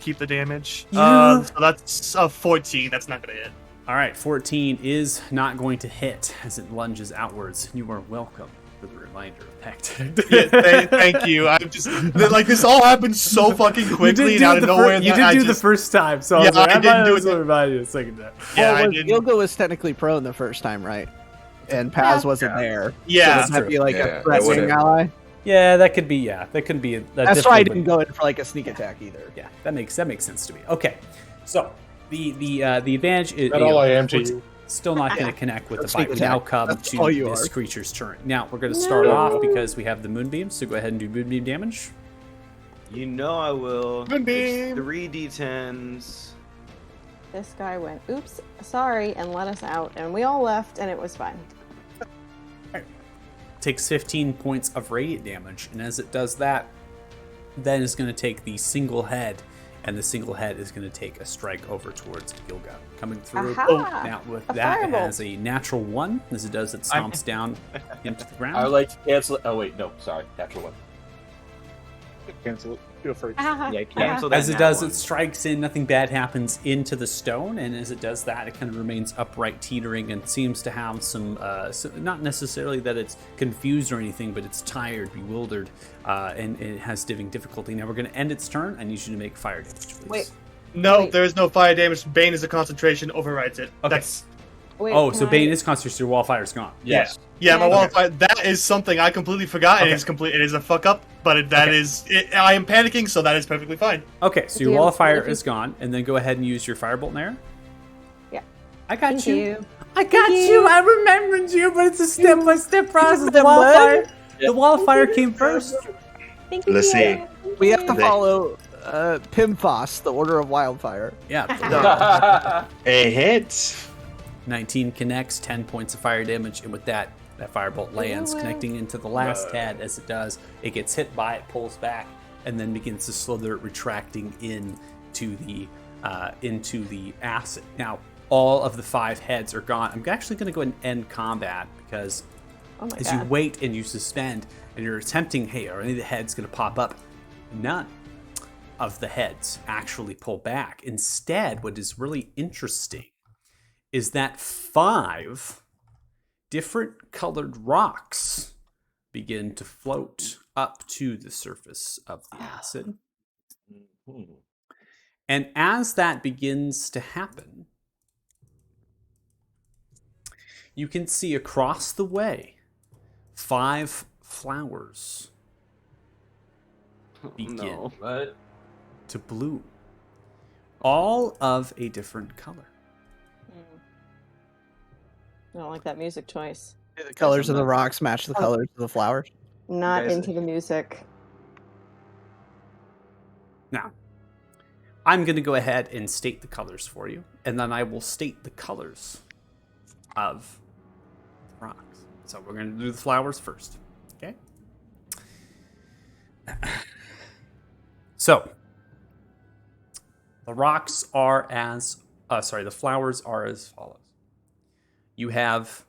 Keep the damage. Yeah. So that's a 14. That's not gonna hit. All right, 14 is not going to hit as it lunges outwards. You are welcome for the reminder of pack tactics. Yeah, thank you. I'm just like this all happened so fucking quickly and out of nowhere. You that did I the just- first time, so Yeah, I was like, I didn't do it. it. Remind you the second time. Yeah, well, I didn't. Gilga was technically prone the first time, right? And Paz wasn't there. Yeah. So would that be like Yeah, a that threatening would've- ally? Yeah, that could be. A That's why I didn't go in for like a sneak attack either. Yeah, that makes sense to me. Okay, so the advantage is That's all I am to you. still not going to connect with the Sneak fight. We now attack. come That's to all you this are. creature's turn. Now we're going to start off because we have the moonbeam. So go ahead and do moonbeam damage. You know I will. Moonbeam. It's 3 d10s. This guy went, oops, sorry, and let us out. And we all left, and it was fine. Takes 15 points of radiant damage, and as it does that, then it's going to take the single head, and the single head is going to take a strike over towards Gilga. Coming through. Aha! Now with A that, it firebolt. has a natural 1. As it does, it stomps down into the ground. I would like to cancel. Oh wait, no, sorry, natural 1. Cancel it. Feel free. Yeah, cancel that. As it nat does, one. it strikes in, nothing bad happens into the stone, and as it does that, it kind of remains upright, teetering, and seems to have some, not necessarily that it's confused or anything, but it's tired, bewildered, and it has difficulty. Now we're going to end its turn. I need you to make fire damage, please. Wait. No, Wait. there is no fire damage. Bane is a concentration, overrides it. Okay. That's Wait, Oh, can so I- Bane is concentration, your wall fire's gone. Yes. yeah, my Okay. wall fire. That is something I completely forgot. Okay. It is complete. It is a fuck up, but that Okay. is. I am panicking, so that is perfectly fine. Okay, so your Yeah, wall of fire if you- is gone, and then go ahead and use your firebolt in there. Yeah. I got Thank you. you. I got Thank you. you. I remembered you, but it's a step-by-step process. The wall What? fire. The wall of fire came first. Thank you. Let's see. We have to They- follow Pimphos, the Order of Wildfire. Yeah. A hit. 19 connects, 10 points of fire damage, and with that firebolt lands, connecting into the last head. As it does, it gets hit by it, pulls back, and then begins to slither, retracting into the acid. Now, all of the 5 heads are gone. I'm actually going to go ahead and end combat because Oh my as god. you wait and you suspend and you're attempting, hey, are any of the heads going to pop up? None of the heads actually pull back. Instead, what is really interesting is that 5 different colored rocks begin to float up to the surface of the acid. Mhm. And as that begins to happen, you can see across the way 5 flowers begin No. What? to bloom, all of a different color. I don't like that music choice. The colors of the rocks match the colors of the flowers. Not guys- into the music. Now, I'm going to go ahead and state the colors for you, and then I will state the colors of the rocks. So we're going to do the flowers first, okay? So the rocks are as the flowers are as follows. You have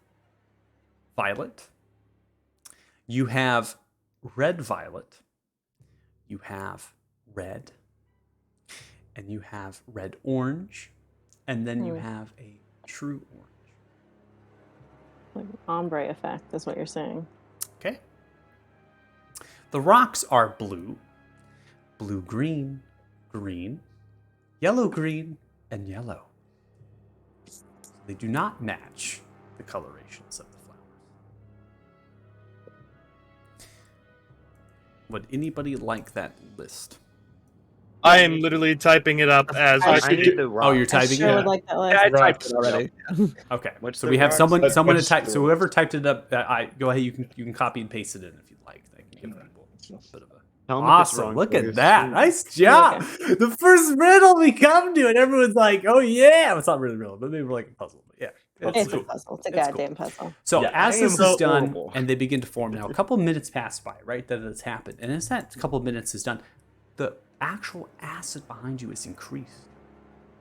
violet. You have red violet. You have red. And you have red orange. And then you have a true orange. Like ombre effect is what you're saying. Okay. The rocks are blue, blue-green, green, yellow-green, and yellow. They do not match the colorations of the flowers. Would anybody like that list? I am literally typing it up as I we I need the Oh, rock. you're I typing sure it? would like that list. Yeah, I typed Rocks. it already. Okay. What's So the we have rocks? someone But to what's type. the So rocks? whoever typed it up, go ahead. You can copy and paste it in if you'd like. That can give people a bit of a. Tell 'em if it's Awesome! wrong Look for at us, that. too. Nice job. The first riddle we come to, and everyone's like, "Oh yeah!" Well, it's not really a riddle, but maybe like a puzzle. But yeah, It's a cool. puzzle. It's a It's cool. goddamn puzzle. So Yeah, as I this am is done, horrible. and they begin to form now, a couple of minutes pass by, right? That it's happened, and as that couple of minutes is done, the actual acid behind you is increased.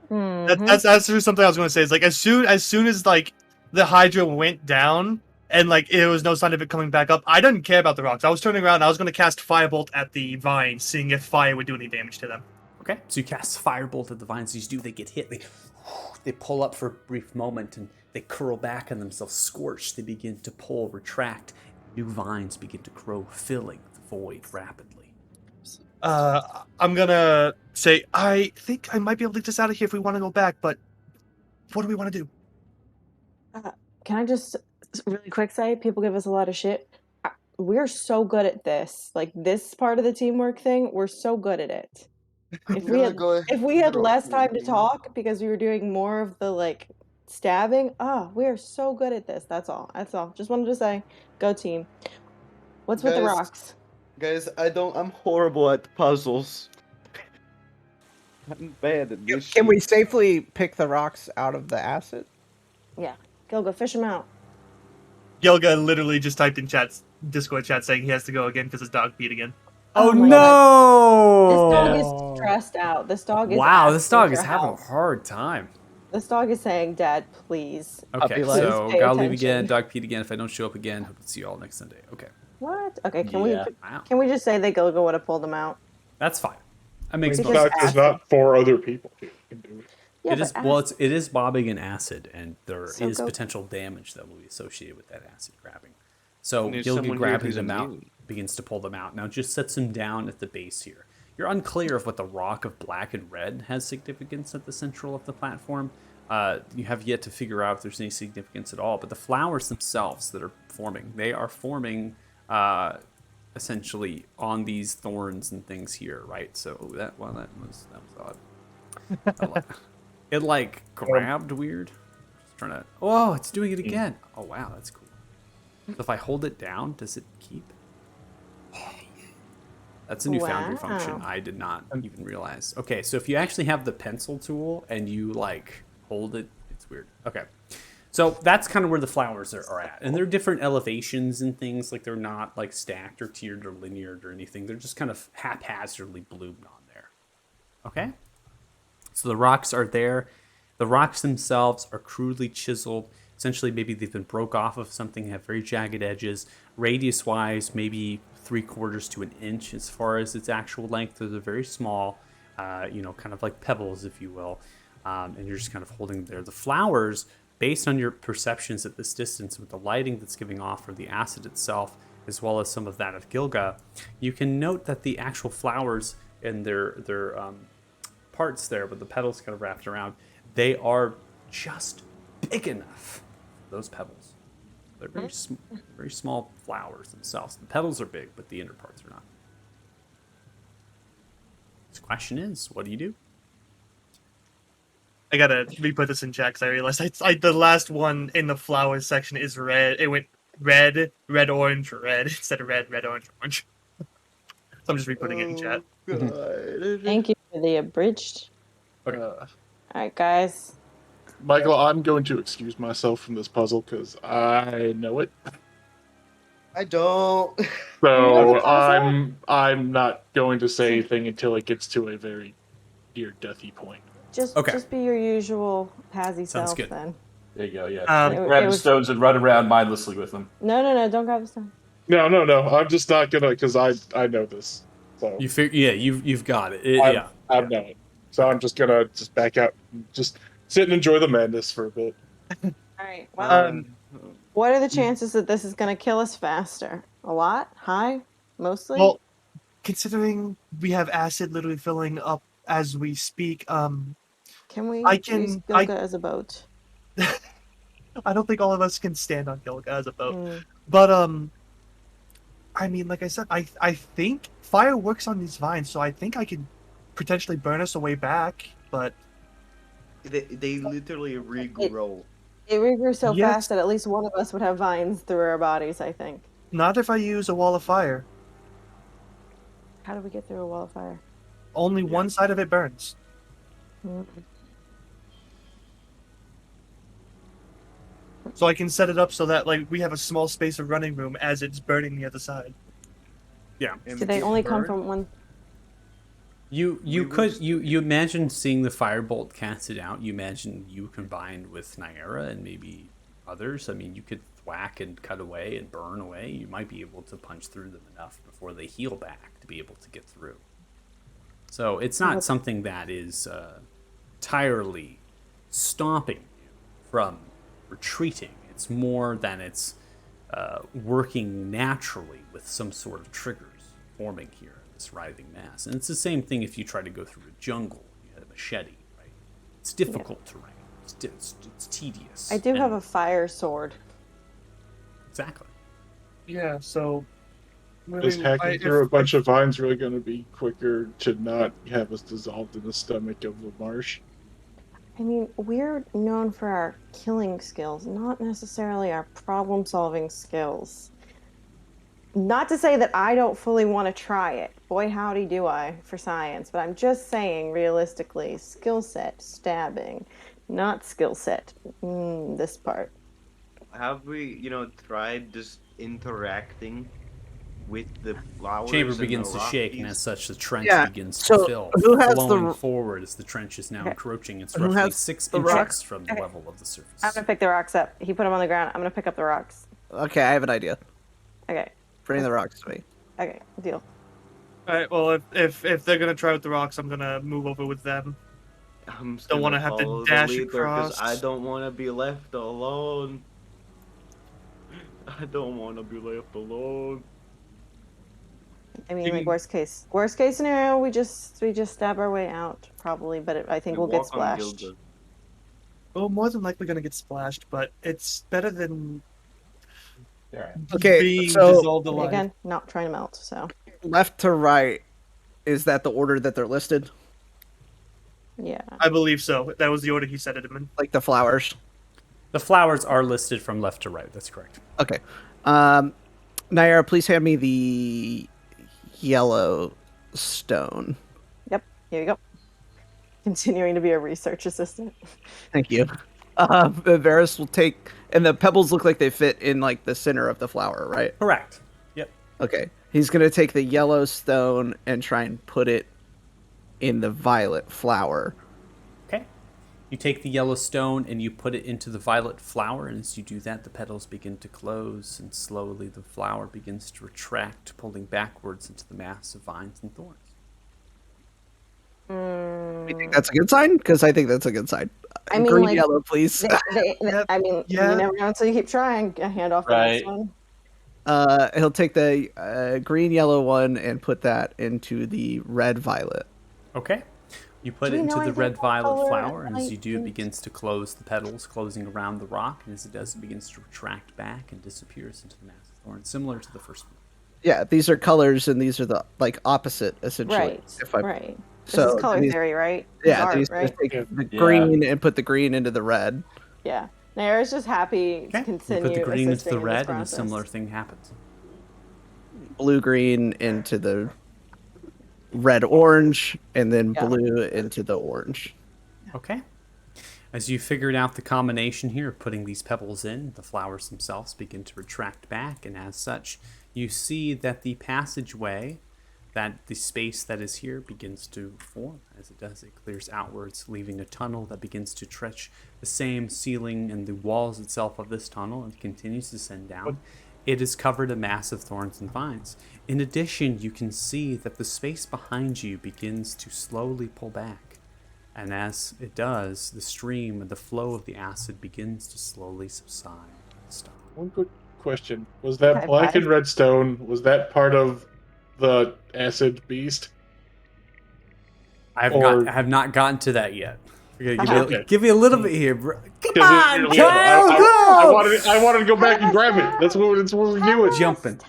That's actually something I was going to say. Is like as soon as like the Hydra went down and like it was no sign of it coming back up, I didn't care about the rocks. I was turning around. I was going to cast Firebolt at the vines, seeing if fire would do any damage to them. Okay, so you cast Firebolt at the vines. These do, they get hit. They pull up for a brief moment, and they curl back on themselves, scorched. They begin to pull, retract. New vines begin to grow, filling the void rapidly. I'm gonna say I think I might be able to get us out of here if we want to go back, but what do we want to do? Can I just really quick say, people give us a lot of shit. We're so good at this. Like this part of the teamwork thing, we're so good at it. If we had less time to talk because we were doing more of the like stabbing, we are so good at this. That's all. That's all. Just wanted to say, go team. What's with the Guys, rocks? Guys, I'm horrible at puzzles. I'm bad at this Can shit. we safely pick the rocks out of the acid? Yeah, go fish them out. Gilga literally just typed in Discord chat saying he has to go again because his dog peed again. Oh, my no! God. This dog is stressed out. This dog is Wow, this asking dog for is having a help. hard time. This dog is saying, "Dad, please." Okay, life. so Pay gotta leave again. attention. Dog Pete again. If I don't show up again, hope to see you all next Sunday. Okay, What? Okay, Yeah. wow, can we just say that Gilga would have pulled them out? that's fine. That makes Because most Fact sense. is not for other people. You can do it. Yeah, It is but well, it is bobbing in acid, and there is So go- potential damage that will be associated with that acid grabbing. So And there's Gilga someone here grabbing who's them out immune. begins to pull them out. Now just sets them down at the base here. You're unclear of what the rock of black and red has significance at the central of the platform. You have yet to figure out if there's any significance at all. But the flowers themselves that are forming, they are forming essentially on these thorns and things here, right? So that was odd. It like grabbed weird. Just trying to. Oh, it's doing it again. Oh wow, that's cool. So if I hold it down, does it keep? That's a new Foundry function. Wow. I did not even realize. Okay, so if you actually have the pencil tool and you like hold it, it's weird. Okay. So that's kind of where the flowers are at. And they're different elevations and things. Like they're not like stacked or tiered or linear or anything. They're just kind of haphazardly bloomed on there. Okay? So the rocks are there. The rocks themselves are crudely chiseled. Essentially, maybe they've been broke off of something, have very jagged edges. Radius-wise, maybe 3/4 to an inch as far as its actual length. They're very small, kind of like pebbles, if you will. And you're just kind of holding them there. The flowers, based on your perceptions at this distance with the lighting that's giving off from the acid itself, as well as some of that of Gilga, you can note that the actual flowers and their parts there with the petals kind of wrapped around, they are just big enough for those pebbles. They're very small flowers themselves. The petals are big, but the inner parts are not. The question is, what do you do? I gotta re-put this in chat because I realized the last one in the flowers section is red. It went red, red, orange, red instead of red, red, orange, orange. So I'm just re-putting it in chat. Thank you for the abridged. Okay. All right, guys. Michael, I'm going to excuse myself from this puzzle because I know it. I don't. So Castle? I'm not going to say anything until it gets to a very near deathy point. Okay. Just be your usual Pazzy Sounds self good. then. There you go. Yeah. Um, Grab It the would. stones and run around mindlessly with them. No, don't grab the stone. No. I'm just not gonna because I know this. So Yeah, you've got it. I Yeah. I Yeah. know it. So Okay. I'm just gonna back out, and just sit and enjoy the madness for a bit. All right. Well, um, what are the chances that this is going to kill us faster? A lot? High? Mostly? well, considering we have acid literally filling up as we speak, Can we I use can. Gilga as a boat? I don't think all of us can stand on Gilga as a boat, Mm. but I mean, like I said, I think fire works on these vines, so I think I could potentially burn us away back. But They literally regrow. It regrew so Yes. fast that at least one of us would have vines through our bodies, I think. not if I use a wall of fire. How do we get through a wall of fire? Only Yeah. one side of it burns. Mm. So I can set it up so that like we have a small space of running room as it's burning the other side. Yeah. Do they only come from one? You We could would- you imagine seeing the firebolt casted out. You imagine you combined with Nyara and maybe others. I mean, you could thwack and cut away and burn away. You might be able to punch through them enough before they heal back to be able to get through. So it's not something that is entirely stopping you from retreating. It's more than it's working naturally with some sort of triggers forming here in this writhing mass. And it's the same thing if you try to go through a jungle. You had a machete, right? It's difficult terrain. It's tedious. I do have And- a fire sword. Exactly. Yeah. So. Is hacking through a bunch of vines really going to be quicker to not have us dissolved in the stomach of the marsh? I mean, we're known for our killing skills, not necessarily our problem solving skills. Not to say that I don't fully want to try it. Boy, howdy do I for science. But I'm just saying, realistically, skill set, stabbing, not skill set, this part. Have we, tried just interacting with the flowers? Chamber and begins the to shake, and rockies? as such, the trench Yeah, begins to so fill, who has flowing the- forward as the trench is now Okay. encroaching. It's Who roughly has 6 the inches rocks? from the level of the surface. I'm gonna pick the rocks up. He put them on the ground. I'm gonna pick up the rocks. Okay, I have an idea. Okay. Bring the rocks to me. Okay. Deal. All right. Well, if they're gonna try with the rocks, I'm gonna move over with them. I'm just Don't gonna wanna have to follow the dash leader 'cause across. I don't want to be left alone. I don't want to be left alone. I mean, You like can- worst case scenario, we just stab our way out probably, but I think We we'll get walk on splashed. Gilda. Well, more than likely gonna get splashed, but it's better than There. Okay, being so- dissolved alive. Again, not trying to melt. So Left to right, is that the order that they're listed? yeah. I believe so. That was the order he said it in. Like the flowers? The flowers are listed from left to right. That's correct. Okay. Naira, please hand me the yellow stone. Yep. Here you go. Continuing to be a research assistant. Thank you. Varys will take, and the pebbles look like they fit in like the center of the flower, right? Correct. Yep. Okay. He's gonna take the yellow stone and try and put it in the violet flower. Okay. You take the yellow stone and you put it into the violet flower, and as you do that, the petals begin to close, and slowly the flower begins to retract, pulling backwards into the mass of vines and thorns. You think that's a good sign? Because I think that's a good sign. I mean, green, like, yellow, please. I mean, Yeah. you never know until you keep trying. I hand off the Right. next one. He'll take the green, yellow one and put that into the red, violet. Okay. You put Do it we into know the anything red about violet color flower, and and as you light do, it and- begins to close the petals, closing around the rock, and as it does, it begins to retract back and disappears into the mass of thorns, similar to the first one. Yeah, these are colors, and these are the like opposite, essentially. Right. If I, Right. This So is color then he's- theory, right? It's Yeah, then art, he's gonna right? take Yeah. the Yeah. green and put the green into the red. Yeah. Naira's just happy to Okay. continue You put the green into assisting the in this red, and a process. similar thing happens. Blue, green into the red, orange, and then Yeah. blue into the orange. Okay. As you figured out the combination here of putting these pebbles in, the flowers themselves begin to retract back, and as such, you see that the passageway, that the space that is here begins to form. As it does, it clears outwards, leaving a tunnel that begins to stretch the same ceiling and the walls itself of this tunnel and continues to descend down. It is covered in massive thorns and vines. In addition, you can see that the space behind you begins to slowly pull back. And as it does, the stream and the flow of the acid begins to slowly subside and stop. One quick question: was that High black five. and red stone? Was that part of the acid beast? I Or- have not gotten to that yet. Okay, Okay. give me a little bit here, bro. Come 'Cause on, really- Kyle, go! I wanted to go back and grab it. That's what we're doing.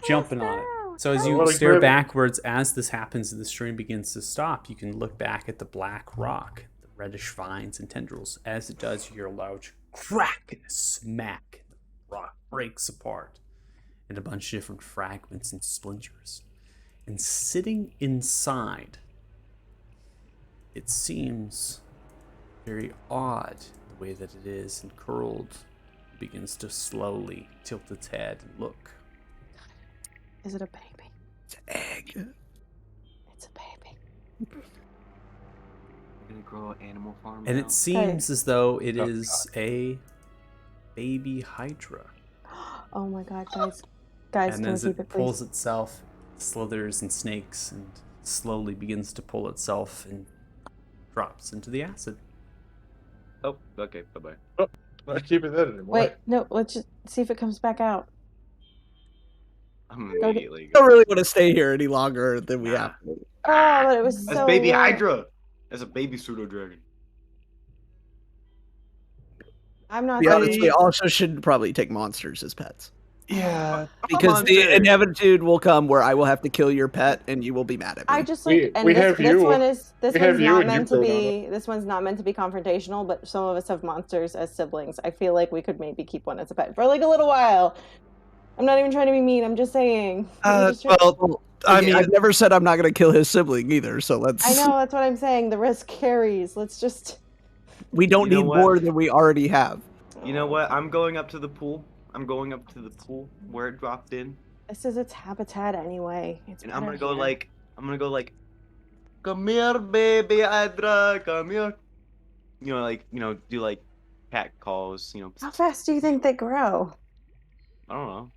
Jumping on it. So as I you wanna stare grab it. backwards, as this happens and the stream begins to stop, you can look back at the black rock, the reddish vines and tendrils. As it does, you hear a loud crack and a smack. And the rock breaks apart in a bunch of different fragments and splinters. And sitting inside, it seems very odd the way that it is, and curled begins to slowly tilt its head and look. Is it a baby? It's an egg. It's a baby. We're gonna grow an animal farm And now. it seems as though it Oh, is a baby hydra. Oh my god, guys, And can we as keep it it, pulls please? itself, slithers and snakes and slowly begins to pull itself and drops into the acid. Oh, okay, bye-bye. Not keeping that anymore. Wait, no, let's just see if it comes back out. I'm Go to- immediately I don't going. really want to stay here any longer than we have to. Oh, but it was That's so baby lit. Hydra! That's a baby pseudo dragon. I'm not To be honest, we saying also should probably take monsters as pets. Yeah. Because the monster. inevititude will come where I will have to kill your pet and you will be mad at me. I just like, and we this have this you. one is this We have one's you not and you meant to vote on be this one's not meant to be confrontational, but some of us have monsters as siblings. I feel like we could maybe keep one as a pet for like a little while. I'm not even trying to be mean. I'm just saying. I'm just trying- Well, I mean, I've never said I'm not going to kill his sibling either, so let's. I know that's what I'm saying. The risk carries. Let's just. We don't You know need what? more than we already have. You know what? I'm going up to the pool. I'm going up to the pool where it dropped in. This is its habitat anyway. It's And I'm better gonna go here. like, come here, baby Hydra, come here. Do like cat calls, How fast do you think they grow? I don't know.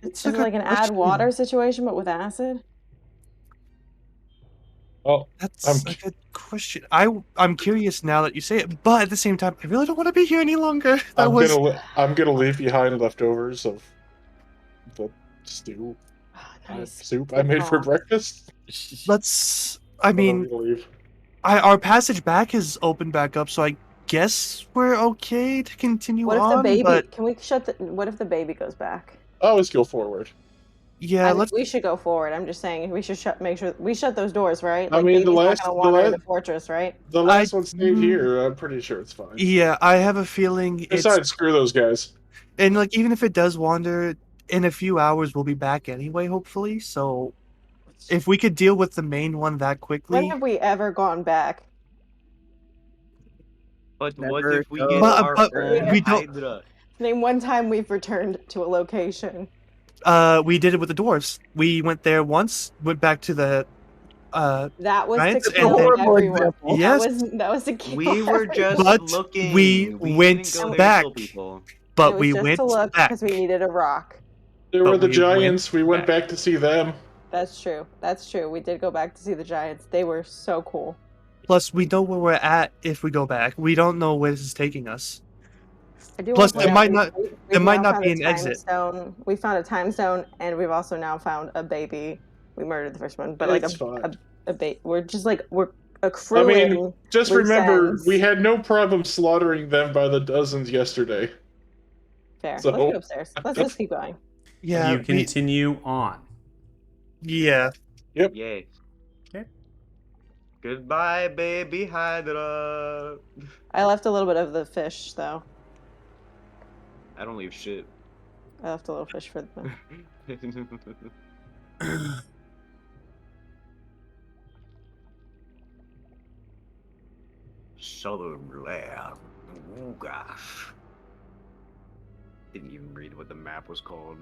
Is it like an add water situation, but with acid? Oh, That's I'm a good question. I'm curious now that you say it, but at the same time, I really don't want to be here any longer. I'm gonna leave behind leftovers of the stew Oh, nice. soup I made for Aw. breakfast. Let's. I I'm mean, gonna leave. our passage back is opened back up, so I guess we're okay to continue What if on. the baby? But Can we shut the? What if the baby goes back? Always go forward. yeah, I think let's. we should go forward. I'm just saying we should make sure we shut those doors, right? I Like mean, baby's not gonna wander in the fortress, right? The last one stayed here. I'm pretty sure it's fine. Yeah, I have a feeling it's. Besides, screw those guys. And like, even if it does wander, in a few hours we'll be back anyway, hopefully. So, if we could deal with the main one that quickly. When have we ever gone back? But what Never if we go get But- our but own we don't- Hydra? Name one time we've returned to a location. We did it with the dwarves. We went there once, went back to the. That was Right? to It's a kill horrible everyone. example. Yes. That was to kill. We were just But looking. we went didn't go there back. to kill people. But it was we just went to look back. because we needed a rock. There But were the we went giants. We went back. back to see them. That's true. That's true. We did go back to see the giants. They were so cool. Plus, we know where we're at if we go back. We don't know where this is taking us. I do Plus, want to there point might out not- we've there might now not found be a an time exit. Stone. We found a time stone, and we've also now found a baby. We murdered the first one, but like It's fine. a baby. We're just like we're accruing. Just loose remember, ends. we had no problem slaughtering them by the dozens yesterday. Fair. So- Let's go upstairs. Let's just keep going. Yeah. You continue on. Yeah. Yay. Okay. Goodbye, baby Hydra. I left a little bit of the fish though. I don't leave shit. I left a little fish for them. southern lair. Oh gosh. Didn't even read what the map was called.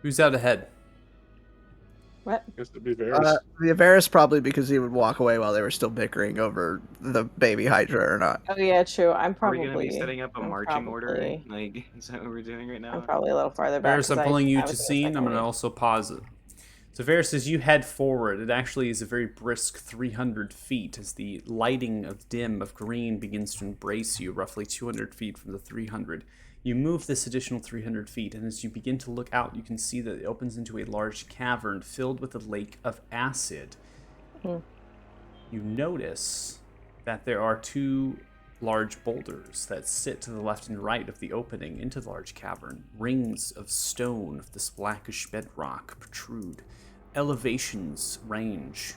Who's out ahead? What? Guess it'd be Varys. The Varys probably because he would walk away while they were still bickering over the baby Hydra or not. Oh yeah, true. I'm Are probably we gonna be setting up a I'm marching order? probably- Like, is that what we're doing right I'm now? probably a little farther back. Varys, 'cause I'm pulling you I to was in the scene. second I'm going to wave. also pause it. So Varys, as you head forward, it actually is a very brisk 300 feet as the lighting of dim of green begins to embrace you roughly 200 feet from the 300. You move this additional 300 feet, and as you begin to look out, you can see that it opens into a large cavern filled with a lake of acid. Hmm. You notice that there are two large boulders that sit to the left and right of the opening into the large cavern. Rings of stone of this blackish bedrock protrude. Elevations range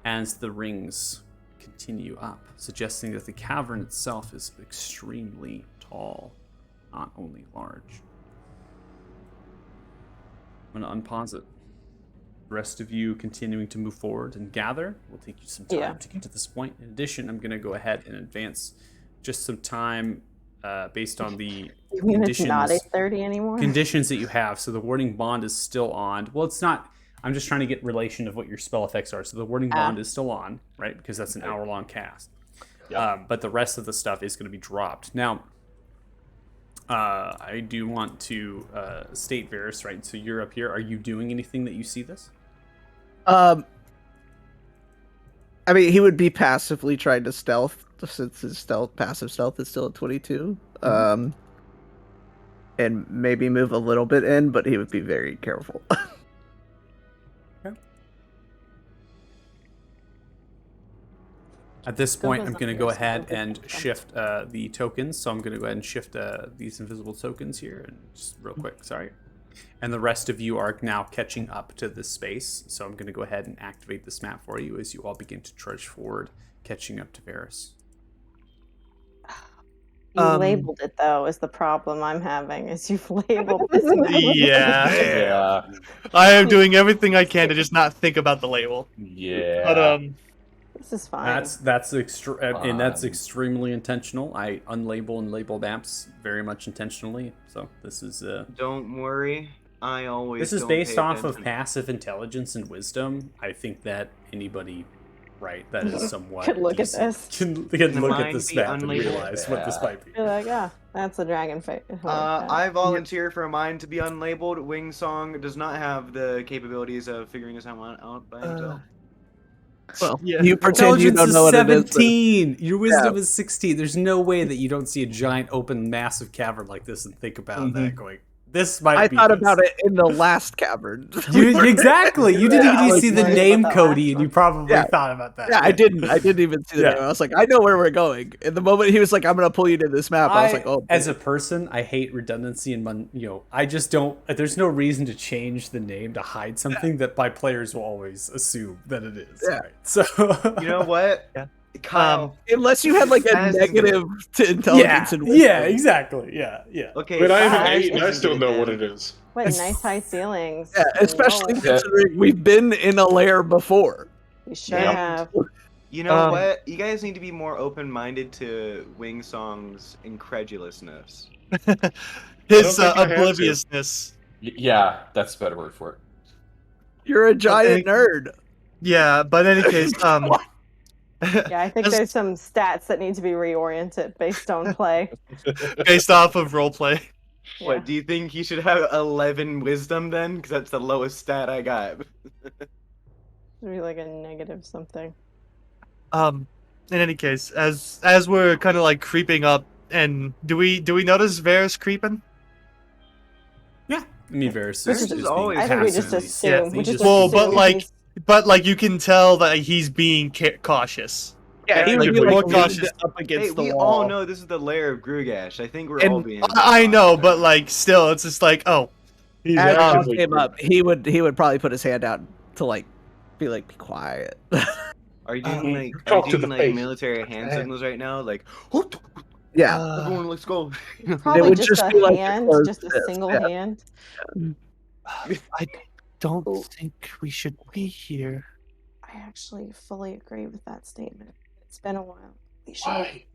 as the rings continue up, suggesting that the cavern itself is extremely tall, not only large. I'm going to unpause it. The rest of you continuing to move forward and gather will take you some time Yeah. to get to this point. In addition, I'm going to go ahead and advance just some time based on the You mean it's not conditions 8:30 anymore? conditions that you have. So the warding bond is still on. Well, it's not. I'm just trying to get relation of what your spell effects are. So the warding bond is still on, right? Because that's an hour-long cast. Yeah. But the rest of the stuff is going to be dropped. Now, I do want to state, Varys, right? So you're up here. Are you doing anything that you see this? I mean, he would be passively trying to stealth since his passive stealth is still at 22. And maybe move a little bit in, but he would be very careful. At this point, I'm Google's going to up go here, so ahead Google and can come. shift the tokens. So I'm going to go ahead and shift these invisible tokens here, and just real quick, sorry. And the rest of you are now catching up to this space. So I'm going to go ahead and activate this map for you as you all begin to trudge forward, catching up to Varys. You labeled it though is the problem I'm having. Is you've labeled this map. Yeah. Yeah. I am doing everything I can to just not think about the label. Yeah. But This is fine. That's and that's Fine. extremely intentional. I unlabel and label maps very much intentionally. So this is Don't worry. I always. this is don't based pay off of attention. passive intelligence and wisdom. I think that anybody, right, that is somewhat Could look at decent this. can Can look at mine this be map and unlabeled? realize what this Yeah. might be. You're like, yeah, that's a dragon face. I volunteer for mine to be unlabeled. Wing Song does not have the capabilities of figuring this out by himself. Well, Yeah. you pretend you Intelligence don't is know what it is. but- 17. Your wisdom is 16. There's no way that you don't see a giant, open, massive cavern like this and think about that going, this might I be thought this. about it in the last cavern. Exactly. You didn't I even was see the worried name, about that Cody, last and you one. probably Yeah. thought about that. Yeah, I didn't even see the Yeah. name. I was like, I know where we're going. And the moment he was like, I'm gonna pull you to this map, I was like, oh. As a person, I hate redundancy and I just don't. There's no reason to change the name to hide something that my players will always assume that it is. Yeah. Right? So You know what? Yeah. Kyle. Unless you had like a As- negative to intelligence and wisdom. yeah, exactly. Yeah. Okay. But I have an Gosh, 8 and I it's still good know then. what it is. What nice high ceilings. Yeah, especially Whoa. considering we've been in a lair before. You sure Yeah. have. You know Um, what? You guys need to be more open-minded to Wing Song's incredulousness. his think I have to. obliviousness. Yeah, that's a better word for it. You're a giant Okay. nerd. Yeah, but in any case, Yeah, I think as- there's some stats that need to be reoriented based on play. based off of roleplay. Yeah. What, do you think he should have 11 wisdom then? Because that's the lowest stat I got. Should be like a negative something. In any case, as we're kind of like creeping up, and do we notice Varys creeping? Yeah. I mean, Varys Varys is is being always- I think we just passively- assume. We he just Well, assume but like, he's- you can tell that he's being cautious. Yeah, he would be Actively like more cautious. leaned up against Hey, the we wall. all know this is the lair of Grugash. I think we're And all being... I know, but like, still, it's just like, oh, He's As actively he came up, he would probably put his hand out to like be quiet. Are you doing like, are Talk you to doing the like face. military hand Hey. signals right now? Like, Yeah. everyone, let's go. Probably would just just a be like a hand, closed just a fist, single yeah. hand. I don't think we should be here. I actually fully agree with that statement. It's been a while. We should. Why?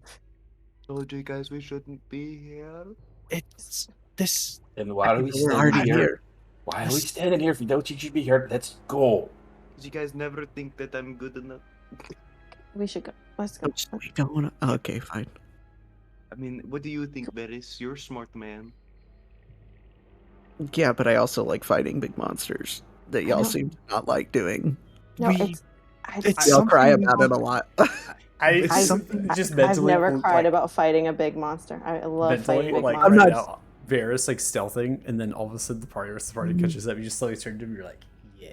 Told you guys we shouldn't be here. It's this. Then why are we We're standing already here? here. Why are we standing here if we don't you should be here? Let's go. Cause you guys never think that I'm good enough. We should go. Let's go. We don't want to. Okay, fine. I mean, what do you think, Beres? You're a smart man. Yeah, but I also like fighting big monsters that y'all know. seem to not like doing. No, We- it's Y'all cry something about it a about- lot. It's something- just I've mentally never cried like, about fighting a big monster. I love mentally fighting big like I'm right monsters. not- now, Varys like stealthing, and then all of a sudden the rest of the party catches up. You just slowly turn to him. You're like, yeah.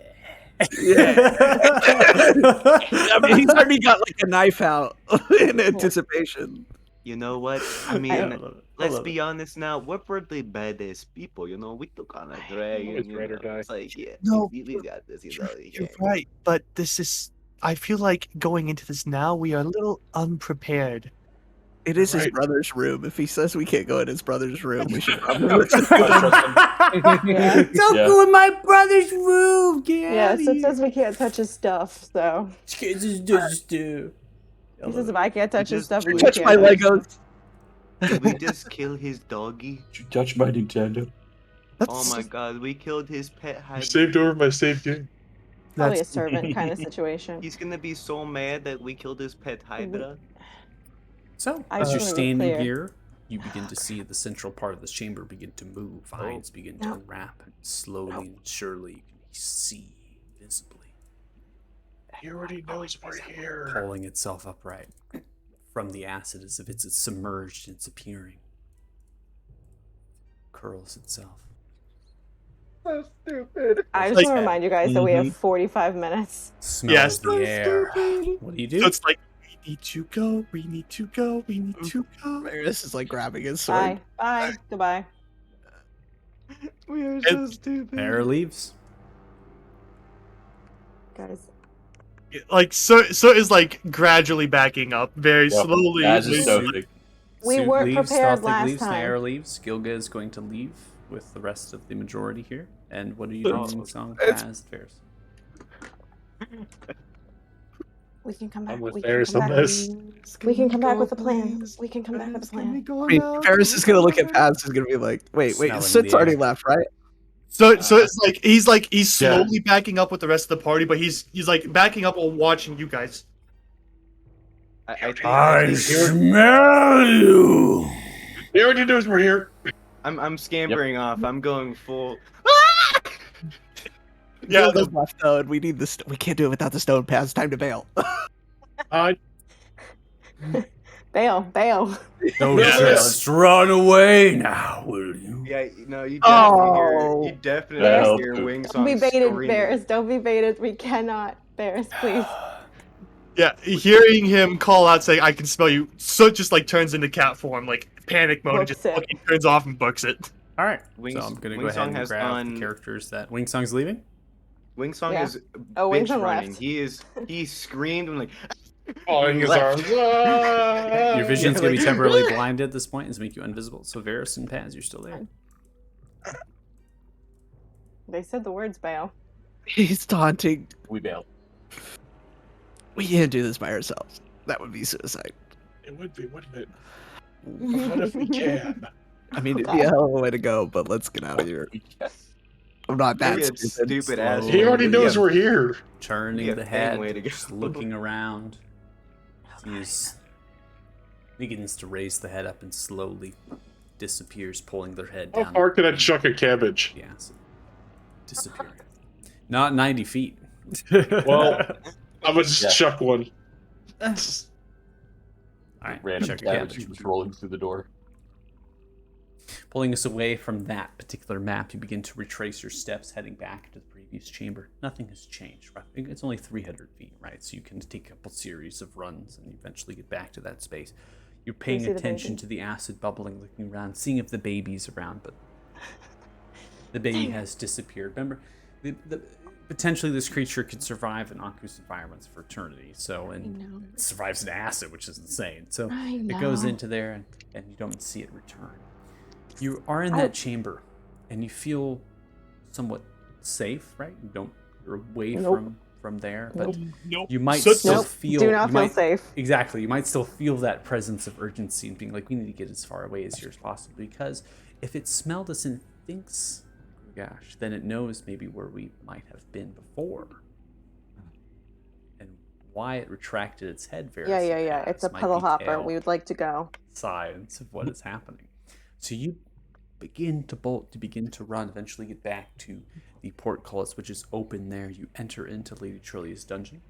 I mean, he's already got like a knife out in anticipation. You know what? I I mean, love it. I let's love be honest now. We're pretty badass people, you know. We took on a dragon. Always You ride or know? die. It's like, yeah, No, we got this. You know, You're yeah. right, but this is. I feel like going into this now, we are a little unprepared. It is his Right. brother's room. If he says we can't go in his brother's room, we should probably I listen to him. trust him. Yeah. Don't Yeah. go in my brother's room. Get Yeah, out so of it says we can't touch his stuff, so here. he says if I can't touch his just stuff, you Touch can't my touch. Legos. Did we just kill his doggy? Did you touch my Nintendo? Oh my god, we killed his pet You hydra. saved over my save game. Probably a That's- servant kind of situation. He's gonna be so mad that we killed his pet hydra. So, I as just you're wanna be standing clear. here, you begin to see the central part of the chamber begin to move. Vines begin to No. unwrap, and slowly and surely you can see visibly, He already knows we're here. pulling itself upright from the acid as if it's submerged and it's appearing. Curls itself. So stupid. I just Like- want to remind you guys that we have 45 minutes. Smells Yes. the air. What do you do? So it's like we need to go. We need to go. We need to go. Varys is like grabbing his sword. Bye. Bye. Goodbye. We are so It's- stupid. Air leaves. Guys. Like so is like gradually backing up very Yep. slowly. As is so- Sophie. We Suit weren't leaves, prepared Stothic last leaves, time. Nair leaves. Gilga is going to leave with the rest of the majority here. And what are you It's- doing, Song? it's- As Varys. We can come I'm back. with We Varys can on come back. this. We can come back with a plan. We can come back with a plan. I mean, Varys is gonna look at Paz. Is gonna be like, "Wait, Smelling Sit's the already air. left, right?" So it's like he's Yeah. slowly backing up with the rest of the party, but he's like backing up while watching you guys. I think smell you. He already knows we're here. I'm scampering off. I'm going full. Yeah, Gilga's left though, and we need this. We can't do it without the stone. Paz, time to bail. Bail. Bail. Don't Yeah. just run away now, will you? Yeah, no, you Oh. definitely Hell. hear Wing Don't Song be baited, screaming. Varys. Don't be baited. We cannot. Varys, please. Yeah, hearing him call out saying "I can smell you," so it just like turns into cat form, like panic mode, and just Books it. fucking turns off and books it. All right. Wings- So I'm gonna go Wingsong ahead and has grab gone- the characters that Wingsong's leaving. Wing Song Yeah. is Oh, bitch Wingsong running. left. He screamed and like Falling his Left. arms. Ah! Your vision's Yeah, gonna be like- temporarily blinded at this point, and make you invisible. So Varys and Paz, you're still there. They said the words bail. He's taunting. We bailed. We can't do this by ourselves. That would be suicide. It would be, wouldn't it? What if we can? I mean, it'd be a hell of a way to go, but let's get out of here. I'm not that Maybe it's stupid. stupid ass. Slow. He already knows Yeah. we're here. Turning Yeah, the bang head, way to go. just looking around. He's begins to raise the head up and slowly disappears, pulling their head How down. far can I chuck a cabbage? Yeah, so disappearing. Not 90 feet. Well, I'm gonna just Yeah. chuck one. all right, Random check your cabbage cabbage. was rolling through the door. Pulling us away from that particular map, you begin to retrace your steps, heading back to the previous chamber. Nothing has changed. Right? It's only 300 feet, right? So you can take a couple series of runs and eventually get back to that space. You're paying see the attention baby? to the acid bubbling, looking around, seeing if the baby's around, but the baby has disappeared. Remember, potentially this creature could survive in aqueous environments for eternity. So, and know. it survives in acid, which is insane. So I it goes know. into there, and you don't see it return. You are in that chamber, and you feel somewhat safe, right? You're away Nope. from there, but Nope. you might Soot still Nope. feel. Do not you feel might, safe. Exactly. You might still feel that presence of urgency and being like, we need to get as far away as here as possible. Because if it smelled us and thinks, gosh, then it knows maybe where we might have been before. And why it retracted its head very Yeah. It's a puddle hopper. We would like to go. Signs of what is happening. So you begin to bolt, to begin to run, eventually get back to the portcullis, which is open there. You enter into Lady Trillia's dungeon.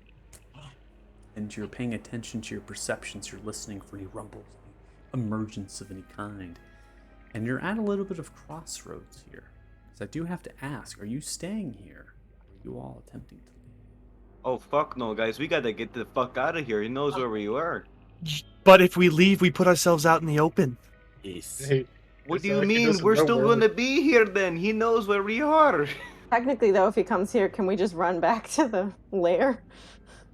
And you're paying attention to your perceptions. You're listening for any rumbles, any emergence of any kind. And you're at a little bit of crossroads here. So I do have to ask, are you staying here? Or are you all attempting to leave? Oh, fuck no, guys. We gotta get the fuck out of here. He knows where we are. But if we leave, we put ourselves out in the open. Yes. Hey, What do you Zach, he mean? doesn't We're know still where gonna be here then. He knows where we are. Technically, though, if he comes here, can we just run back to the lair?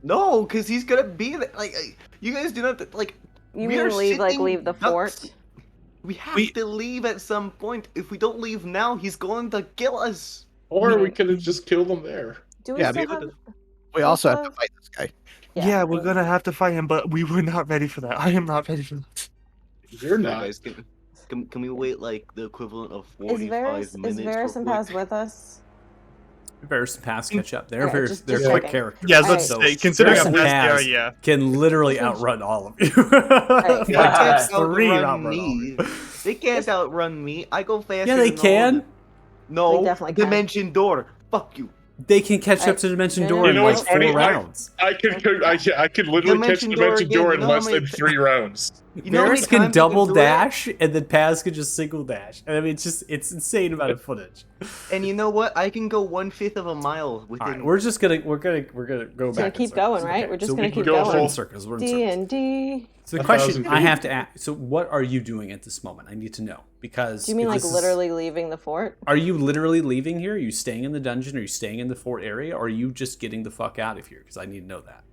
No, because he's gonna be there. Like, you guys do not, like... You we are mean leave, like sitting leave the ducks. fort? We have to leave at some point. If we don't leave now, he's going to kill us. Or we could have just killed him there. Do we Yeah, still we have? We also have to fight this guy. Yeah, we're I- gonna have to fight him, but we were not ready for that. I am not ready for that. You're Yeah, not. guys, can we wait like the equivalent of Is 45 Varys minutes and real Paz quick? with us? Varys and Paz catch up. They're Okay, they're just quick checking. characters. Yeah, let's so say, considering Varys how and fast they are, Paz yeah. can literally outrun all of you. Right. They Paz can't 3 outrun outrun all of me. you. They can't outrun me. I go faster Yeah, they than all of can. them. No, We definitely can. Dimension Door. Fuck you. They can catch up Right. to Dimension You Door in know like what's funny? 4 rounds. I could literally catch Dimension the Door Dimension Door again. in You know less how than many 3 rounds. You know how many Varys can times you double do it? dash, and then Paz can just single dash. And I mean, it's insane amount of footage. And you know what? I can go 1/5 of a mile within. All right, we're gonna go back. keep in going, circles. right? Okay, We're just so gonna we keep go going. in circles. We're in circles. D&D. So the 1,000 question I feet. have to ask: so what are you doing at this moment? I need to know because. Do you mean if like this is- literally leaving the fort? Are you literally leaving here? Are you staying in the dungeon? Are you staying in the fort area? Or are you just getting the fuck out of here? Because I need to know that.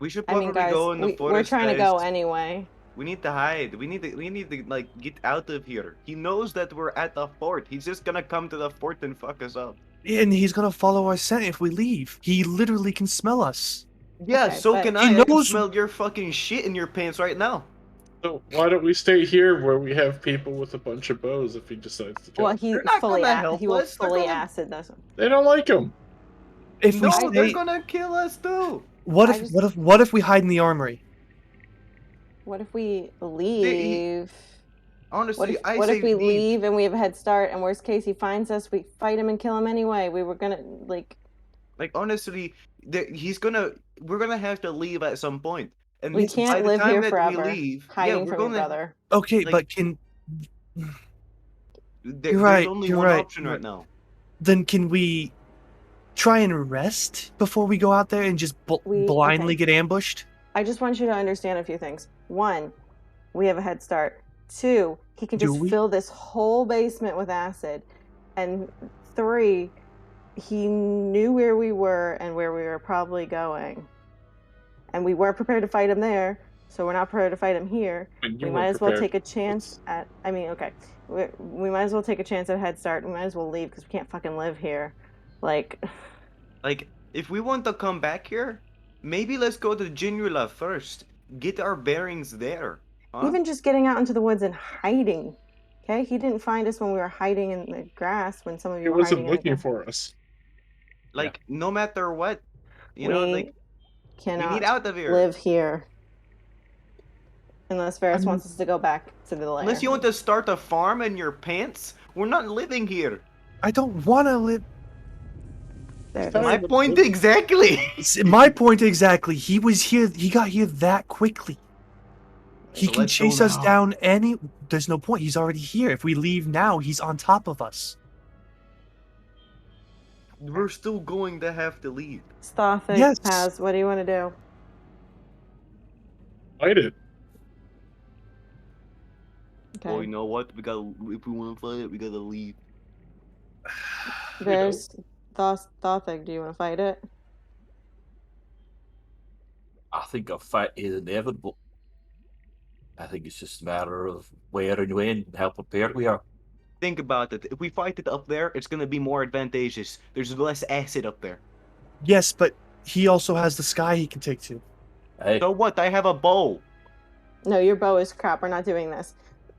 We should I probably mean, guys, go in the we're forest. trying to guys. go anyway. We need to hide. We need to like get out of here. He knows that we're at the fort. He's just gonna come to the fort and fuck us up. And he's gonna follow our scent if we leave. He literally can smell us. Yeah, Okay, so but- can He I. I can knows- smell your fucking shit in your pants right now. So why don't we stay here where we have people with a bunch of bows if he decides to kill? Well, he They're not fully gonna help he will us. They're fully gonna- acid this. They don't like him. If we No, stay, they're gonna kill us too. what I if just- what if we hide in the armory? What if we leave? Honestly, What if we leave and we have a head start? And worst case, he finds us. We fight him and kill him anyway. We were gonna like. Like honestly, we're gonna have to leave at some point. And We by can't the live time here that forever, We leave, hiding yeah, we're from your gonna, brother. Okay, Like- but can There's You're right, only you're one right, option you're right now. then can we try and rest before we go out there and just blindly okay. get ambushed? I just want you to understand a few things. One, we have a head start. Two, he can Do just we? fill this whole basement with acid. And three, he knew where we were and where we were probably going. And we weren't prepared to fight him there, so we're not prepared to fight him here. And you We were might as well prepared. take a chance at. I mean, okay, we might as well take a chance at a head start. We might as well leave because we can't fucking live here. Like, Like, if we want to come back here, maybe let's go to Ginula first. Get our bearings there. Huh? even just getting out into the woods and hiding. Okay, he didn't find us when we were hiding in the grass. When some of you He were wasn't hiding in the looking grass. for us. Like, no matter what, you know, We like, we cannot need out of here. live here unless Varys I'm- wants us to go back to the lair. Unless you want to start a farm in your pants, we're not living here. I don't want to live. There it Sorry. is. My point exactly. My point exactly. He was here. He got here that quickly. He So can let's go chase us now. down any. There's no point. He's already here. If we leave now, he's on top of us. We're still going to have to leave. Stothic, Yes. Paz, what do you want to do? Fight it. Okay. Well, you know what? We gotta. If we want to fight it, we gotta leave. There's Thothic, do you want to fight it? I think a fight is inevitable. I think it's just a matter of where and when and how prepared we are. Think about it. If we fight it up there, it's gonna be more advantageous. There's less acid up there. Yes, but he also has the sky he can take to. Hey, So what? I have a bow. No, your bow is crap. We're not doing this.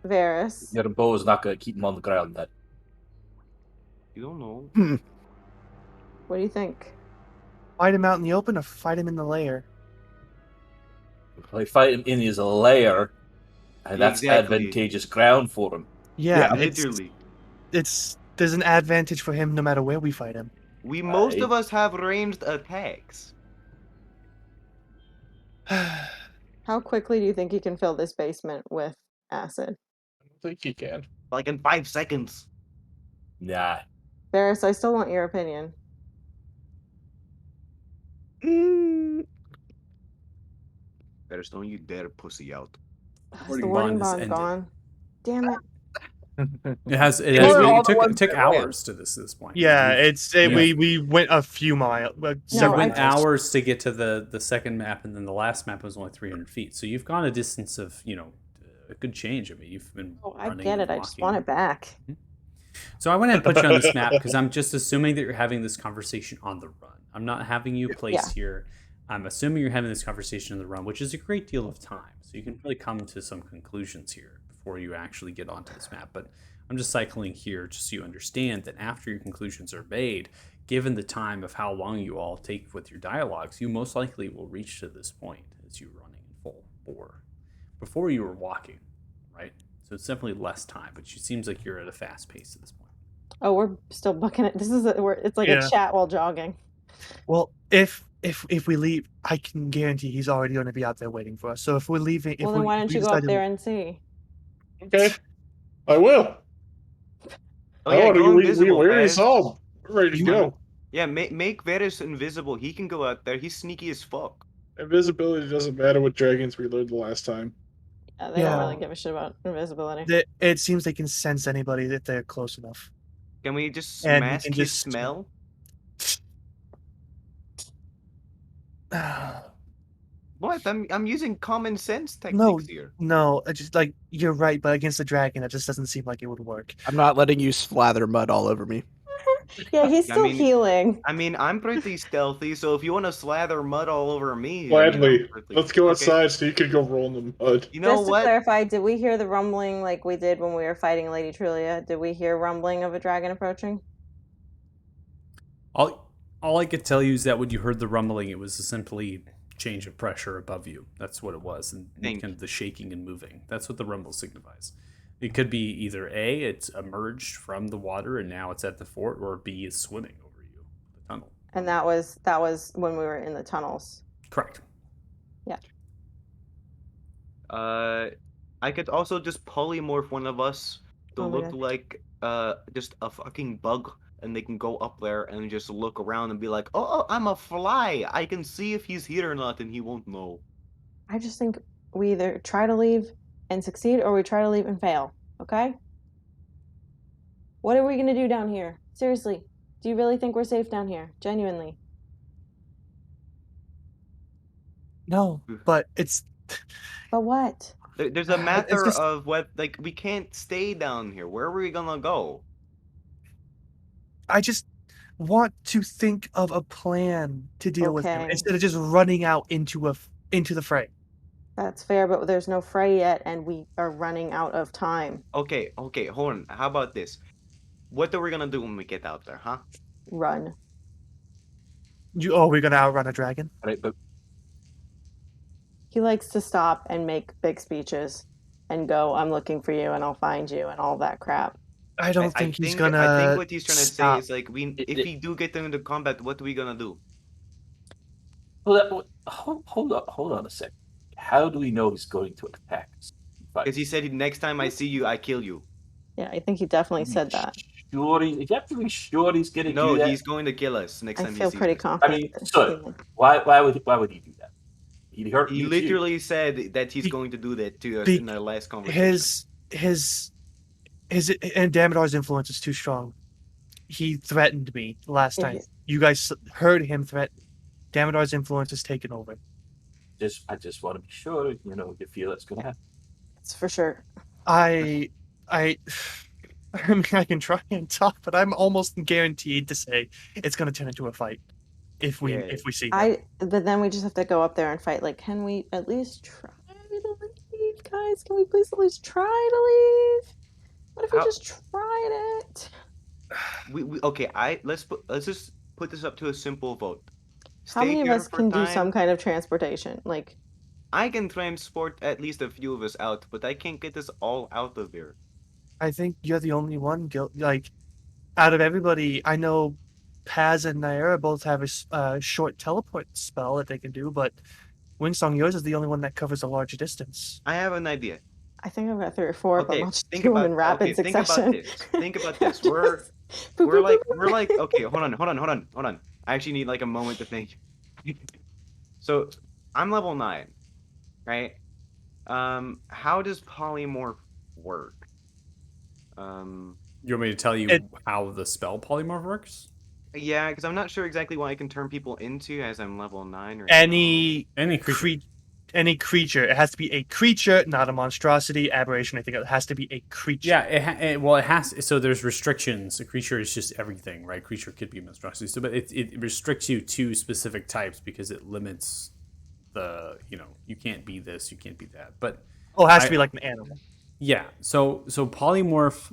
Varys. your bow is not going to keep him on the ground. That You don't know. What do you think? Fight him out in the open or fight him in the lair? if I fight him in his lair, that's Exactly. advantageous ground for him. Yeah, Literally. There's an advantage for him no matter where we fight him. Most Right. of us have ranged attacks. How quickly do you think you can fill this basement with acid? I don't think he can. Like in 5 seconds. Nah. Varys, I still want your opinion. Better don't you dare pussy out. Is the Warding warding bond has bond ended. gone? Damn it. It has. It We're has. all It the ones took that ran. hours to this point. Yeah, we- we went a few miles. You No, went I- hours to get to the second map, and then the last map was only 300 feet. So you've gone a distance of a good change. I mean, you've been Oh, I running get and it. I just walking. want it back. So I went ahead and put you on this map because I'm just assuming that you're having this conversation on the run. I'm not having you placed here. I'm assuming you're having this conversation on the run, which is a great deal of time. So you can really come to some conclusions here before you actually get onto this map. But I'm just cycling here just so you understand that after your conclusions are made, given the time of how long you all take with your dialogues, you most likely will reach to this point as you're running in full bore. Before you were walking, right? So it's definitely less time, but it seems like you're at a fast pace at this point. Oh, we're still booking it. This is it's like Yeah. a chat while jogging. Well, if we leave, I can guarantee he's already going to be out there waiting for us. So if we're leaving, Well, then why don't you go up there and see? Okay, I will. Oh yeah, go we invisible, already Varys. saw him. We're ready to go. Yeah, make Varys invisible. He can go out there. He's sneaky as fuck. Invisibility doesn't matter with dragons. We learned the last time. Yeah, they don't really Yeah. give a shit about invisibility. It seems they can sense anybody if they're close enough. Can we just And we mask can his just- smell? What? I'm using common sense No, techniques here. no, I just like you're right, but against the dragon, it just doesn't seem like it would work. I'm not letting you slather mud all over me. Yeah, he's I still mean- healing. I mean, I'm pretty stealthy, so if you want to slather mud all over me, Gladly. pretty... Let's go Okay. outside so you can go roll in the mud. You know Just to what? clarify, did we hear the rumbling like we did when we were fighting Lady Trulia? Did we hear rumbling of a dragon approaching? All I could tell you is that when you heard the rumbling, it was simply change of pressure above you. That's what it was, and Thank kind of the shaking and moving. That's what the rumble signifies. It could be either A, it's emerged from the water and now it's at the fort, or B, is swimming over you, the tunnel. And that was when we were in the tunnels. Correct. I could also just polymorph one of us to Oh my look God. like just a fucking bug, and they can go up there and just look around and be like, oh, I'm a fly. I can see if he's here or not, and he won't know. I just think we either try to leave and succeed or we try to leave and fail. Okay? What are we gonna do down here? Seriously, do you really think we're safe down here? Genuinely. No, but it's But what? There's a It's matter just- of what, like, we can't stay down here. Where are we gonna go? I just want to think of a plan to deal with him Okay. instead of just running out into the fray. That's fair, but there's no fray yet, and we are running out of time. Okay, hold on. How about this? What are we gonna do when we get out there, huh? Run. We're gonna outrun a dragon. Right, but He likes to stop and make big speeches and go, I'm looking for you and I'll find you and all that crap. I don't think he's gonna. I think what he's trying to stop. say is like, if we do get into combat, what are we gonna do? hold on a sec. How do we know he's going to attack us? Because he said next time I see you, I kill you. Yeah, I think he definitely said that. Sure, you have to be sure he's going to No, do that. he's going to kill us next I time feel he sees pretty us. confident. I mean, that so why would he do that? He hurt He you. literally said that he's Be- going to do that to us be- in our last conversation. his and Damodar's influence is too strong. He threatened me last Yeah, time. You guys heard him threaten. Damodar's influence has taken over. I just want to be sure, you feel that's going to happen. It's for sure. I mean, I can try and talk, but I'm almost guaranteed to say it's going to turn into a fight. if Yeah. we see them. But then we just have to go up there and fight. Like, can we at least try to leave, guys? Can we please at least try to leave? What if we How just tried it? we okay, let's just put this up to a simple vote. How Stay many of here us for can do some time. kind of transportation? Like, I can transport at least a few of us out, but I can't get us all out of here. I think you're the only one like out of everybody. I know Paz and Naira both have a short teleport spell that they can do, but Wingsong, yours is the only one that covers a large distance. I have an idea. I think I've got 3 or 4, but Okay, let's do them in rapid think about succession. this. Think about this. Boop, We're boop, boop, like boop. okay, hold on. I actually need like a moment to think. So I'm level 9, right? How does polymorph work? You want me to tell you It- how the spell polymorph works? Yeah, because I'm not sure exactly what I can turn people into as I'm level 9 or Any creature. Any creature. It has to be a creature, not a monstrosity, aberration. I think it has to be a creature. Yeah, it has. So there's restrictions. A creature is just everything, right? Creature could be a monstrosity, so but it restricts you to specific types because it limits the you can't be this, you can't be that. But Oh, it has to be like an animal. yeah, so polymorph,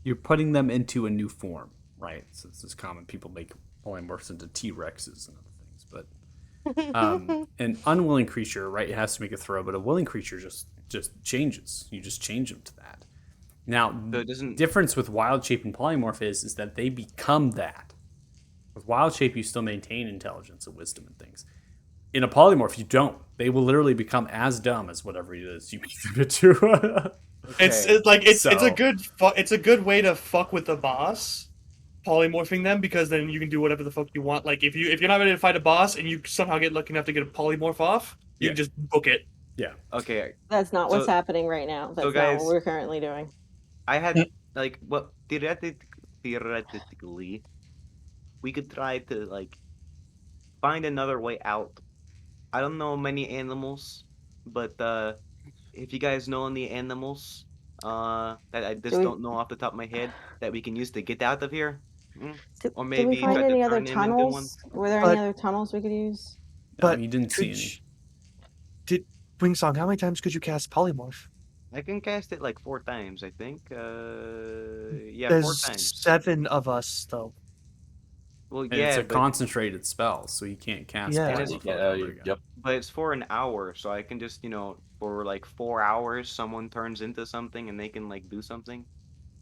you're putting them into a new form, right? So this is common. People make polymorphs into T-Rexes and other things, but an unwilling creature, right? It has to make a throw, but a willing creature just changes. You just change them to that. Now, So it doesn't. difference with wild shape and polymorph is that they become that. With wild shape, you still maintain intelligence and wisdom and things. In a polymorph, you don't. They will literally become as dumb as whatever it is you make them to. It's a good way to fuck with the boss, polymorphing them, because then you can do whatever the fuck you want. Like if you're not ready to fight a boss and you somehow get lucky enough to get a polymorph off, you can just book it. Yeah. Okay. That's not what's So- happening right now. That's not guys- what we're currently doing. I had like what theoretically we could try to like find another way out. I don't know many animals, but if you guys know any animals that I just we- don't know off the top of my head that we can use to get out of here, or Did maybe we find try to any other turn him into one. tunnels? Were there But- any other tunnels we could use? No, But you didn't see could any. you- Did Wingsong? How many times could you cast polymorph? I can cast it like 4 times, I think. Yeah, 4 There's times. 7 of us though. Well, And yeah, it's a but concentrated spell, so you can't cast Yeah. polymorph Yeah, over again. yep. but it's for an hour, so I can just for like 4 hours, someone turns into something and they can like do something.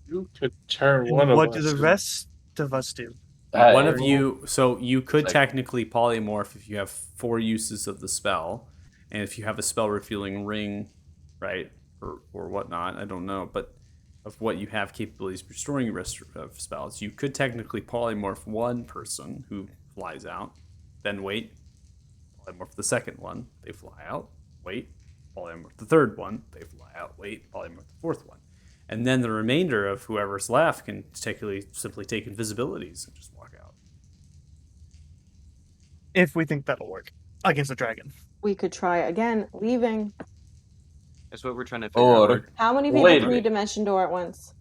You could turn And one of what us. do the in- rest of us do? One of Well, you, so you could Like- technically polymorph if you have 4 uses of the spell, and if you have a spell refueling ring, right, or whatnot. I don't know, but of what you have capabilities of restoring your rest of spells, you could technically polymorph one person who flies out, then wait, polymorph the second one, they fly out, wait, polymorph the third one, they fly out, wait, polymorph the fourth one. And then the remainder of whoever's left can simply take invisibilities and just walk out. If we think that'll work against a dragon. We could try again, leaving. That's what we're trying to figure out. or How many people Wait a can you minute. dimension door at once?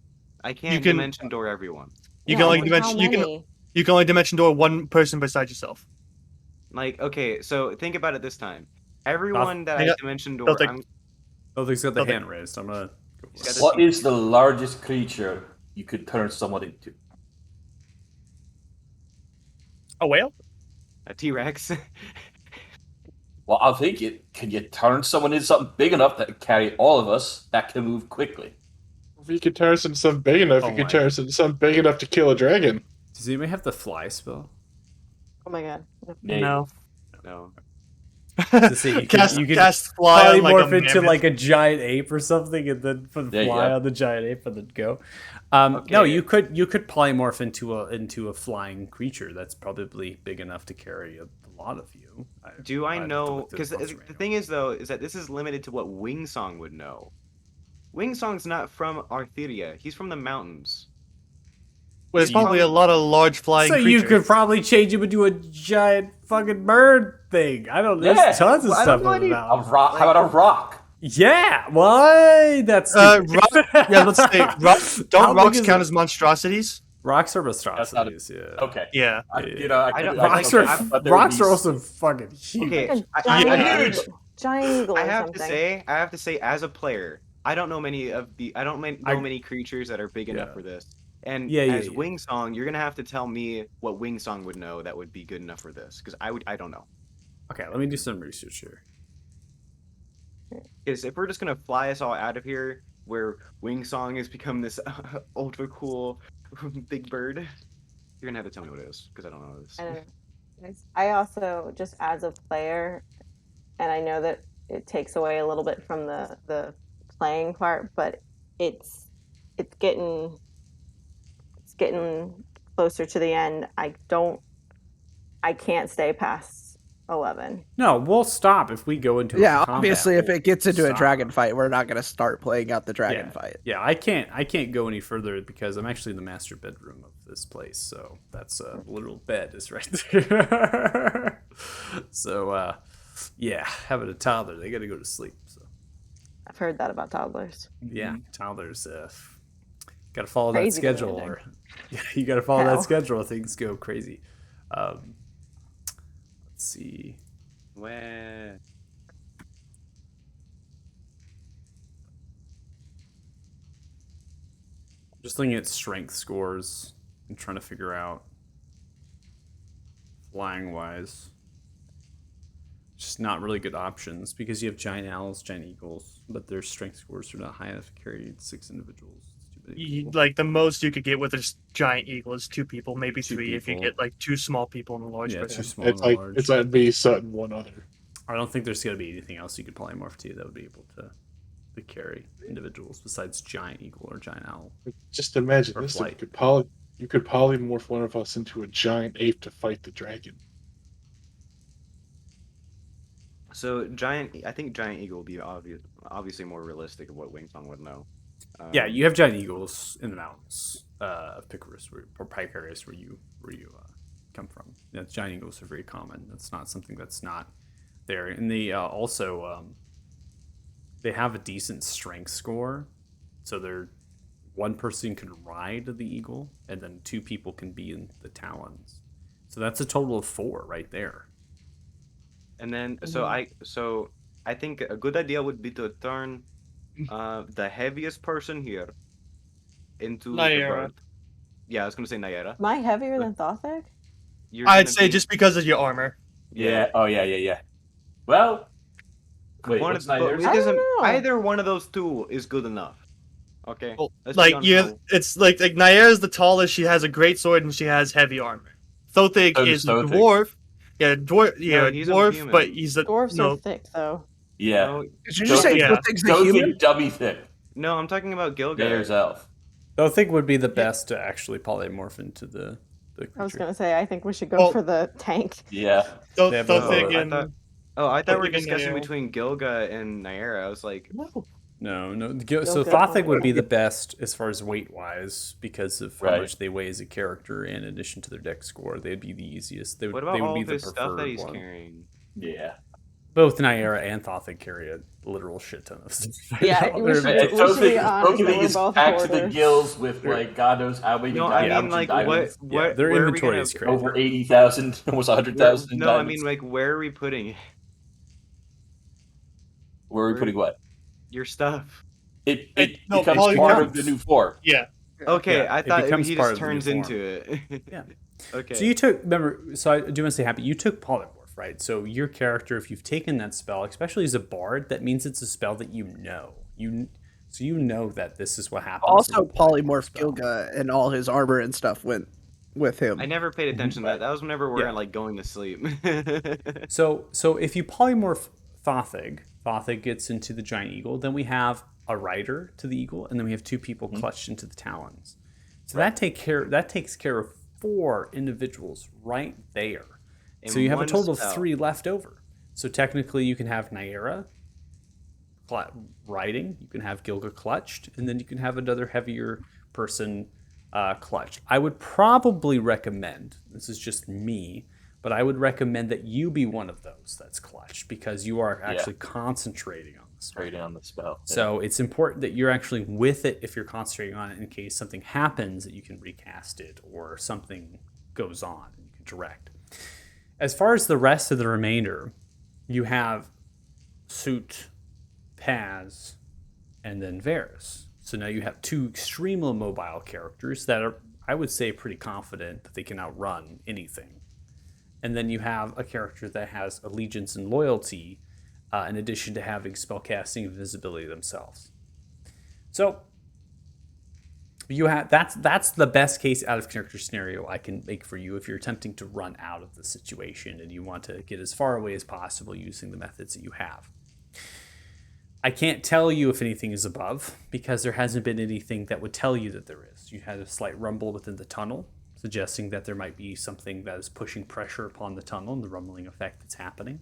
I can't can- dimension door everyone. You No, can only but dimension. how many? You can only dimension door one person besides yourself. Like, okay, so think about it this time. Everyone that hang I on. dimension door, Don't think- Oh, he's got the Okay. hand raised. I'm gonna go for He's got it. the- what is the largest creature you could turn someone into? A whale? a T-Rex. Well, I think can you turn someone into something big enough that can carry all of us that can move quickly? If you could turn us into something big enough, Oh you could my. turn us into something big enough to kill a dragon. Does anybody have the fly spell? Oh my god. No. No. To see, you could cast fly on like polymorph a into mammoth. like a giant ape or something, and then put There you fly go. on the giant ape and then go. No, Okay. you could polymorph into a flying creature that's probably big enough to carry a lot of you. Do I I'd have to know? look through Because the monster the manual. thing is, though, is that this is limited to what Wingsong would know. Wingsong's not from Artheria. He's from the mountains. Well, there's you probably a probably- lot of large flying So creatures. you could probably change him into a giant fucking bird thing. I don't know. There's Yeah. tons of Well, I stuff don't know any- about. A rock? How about a rock? Yeah, why? That's rock, yeah, let's say rock, How don't big rocks is count it? as monstrosities? Rocks are That's not monstrosities. Yeah. Okay. Yeah. I don't- Rocks okay, are I thought there would rocks be are also fucking huge. Okay, Like a I- giant, I- eagle, giant eagle I or have something. I have to say, as a player, I don't know many creatures that are big enough Yeah. for this. And Yeah, as yeah. Wingsong, you're gonna have to tell me what Wingsong would know that would be good enough for this, because I don't know. Okay, let me do some research here. Because if we're just gonna fly us all out of here, where Wingsong has become this ultra cool big bird, you're gonna have to tell me what it is, because I don't know this. I don't know. I also, just as a player, and I know that it takes away a little bit from the playing part, but it's it's getting it's getting closer to the end. I can't stay past 11. No, we'll stop if we go into Yeah, a combat. obviously, if we'll it gets into a stop. dragon fight, we're not going to start playing out the dragon yeah. fight. Yeah, I can't go any further because I'm actually in the master bedroom of this place, so that's a literal bed is right there. So yeah, having a toddler, they got to go to sleep. So I've heard that about toddlers. yeah, toddlers got to follow that Crazy schedule, demanding. or yeah, you got to follow Hell. that schedule, or things go crazy. Let's see. Where? Just looking at strength scores and trying to figure out flying wise. Just not really good options because you have giant owls, giant eagles, but their strength scores are not high enough to carry 6 individuals. It's too many people. Like the most you could get with a giant eagle is 2 people, maybe 2 3 if you people. get like 2 small people and a large Yeah, person. too small It's and like large. it's like me, Sutton, one other. I don't think there's going to be anything else you could polymorph to that would be able to carry individuals besides giant eagle or giant owl. Just imagine Or this: flight. you could polymorph one of us into a giant ape to fight the dragon. So I think giant eagle will be obviously more realistic of what Wingsong would know. Yeah, you have giant eagles in the mountains of Picarus or Picarus where you come from. Yeah, giant eagles are very common. That's not something that's not there. And they also they have a decent strength score, so they're one person can ride the eagle, and then 2 people can be in the talons. So that's a total of 4 right there. And then so I think a good idea would be to turn the heaviest person here into the Naira. bird. Yeah, I was gonna say Naira. Am I heavier than Thothic? You're I'd gonna say be- just because of your armor. Yeah. Oh yeah. Well, wait. one What's of, but Nyla's? it I doesn't. don't know. Either one of those 2 is good enough. Okay. Well, Let's be like honest, you, no. it's like Naira's the tallest. She has a great sword and she has heavy armor. Thothig So is does a Thothig. dwarf. Yeah, dwarf. Yeah, he's a dwarf, human. but he's a Dwarves no. are thick, though. Yeah. No, Did you just say Yeah. Thothick's a Don't human? think dummy thick. no, I'm talking about Gilga. There's elf. I think would be the best to actually polymorph into the creature. I was gonna say I think we should go Well- for the tank. Yeah. They have both Thothig of I and thought we were Thothig and discussing Naira. between Gilga and Naira. I was like, No. So go Thothic for would it. be the best as far as weight wise because of how Right. much they weigh as a character. In addition to their dex score, they'd be the easiest. They would, what about they would all be of the his stuff that preferred he's one. carrying? Yeah. Both Naira and Thothic carry a literal shit ton of stuff. Yeah, we should- They're- we should be honest that Thothig we're is both packed to the hoarders. gills with like God knows how many No, I diamonds mean like and what diamonds. yeah, their where are we inventory gonna is crazy. Over 80,000, almost 100,000 No, I diamonds. mean like where are we putting it? Where are we putting what? Your stuff? It no, becomes Polly part counts. of the new form. yeah. Okay, Yeah, I it thought becomes he part just of the new turns form. into it. Yeah. Okay. So you took, remember, so I do want to say happy, you took polymorph, right? So your character, if you've taken that spell, especially as a bard, that means it's a spell that you know. So you know that this is what happens. Also, when you play that polymorph spell. Gilga and all his armor and stuff went with him. I never paid attention to that. That was whenever we were Yeah. like going to sleep. So if you polymorph Thothic gets into the giant eagle, then we have a rider to the eagle, and then we have 2 people clutched into the talons. So that takes care of 4 individuals right there. So In you have a one total spell. of 3 left over. So technically you can have Naira riding, you can have Gilga clutched, and then you can have another heavier person clutched. I would probably recommend, this is just me, but I would recommend that you be one of those that's clutched because you are actually concentrating on the Straight on the spell. Yeah. So it's important that you're actually with it if you're concentrating on it in case something happens that you can recast it or something goes on and you can direct. As far as the rest of the remainder, you have Suit, Paz, and then Varys. So now you have two extremely mobile characters that are, I would say, pretty confident that they can outrun anything. And then you have a character that has allegiance and loyalty, in addition to having spellcasting and visibility themselves. So you have that's the best case out of character scenario I can make for you if you're attempting to run out of the situation and you want to get as far away as possible using the methods that you have. I can't tell you if anything is above because there hasn't been anything that would tell you that there is. You had a slight rumble within the tunnel, suggesting that there might be something that is pushing pressure upon the tunnel and the rumbling effect that's happening.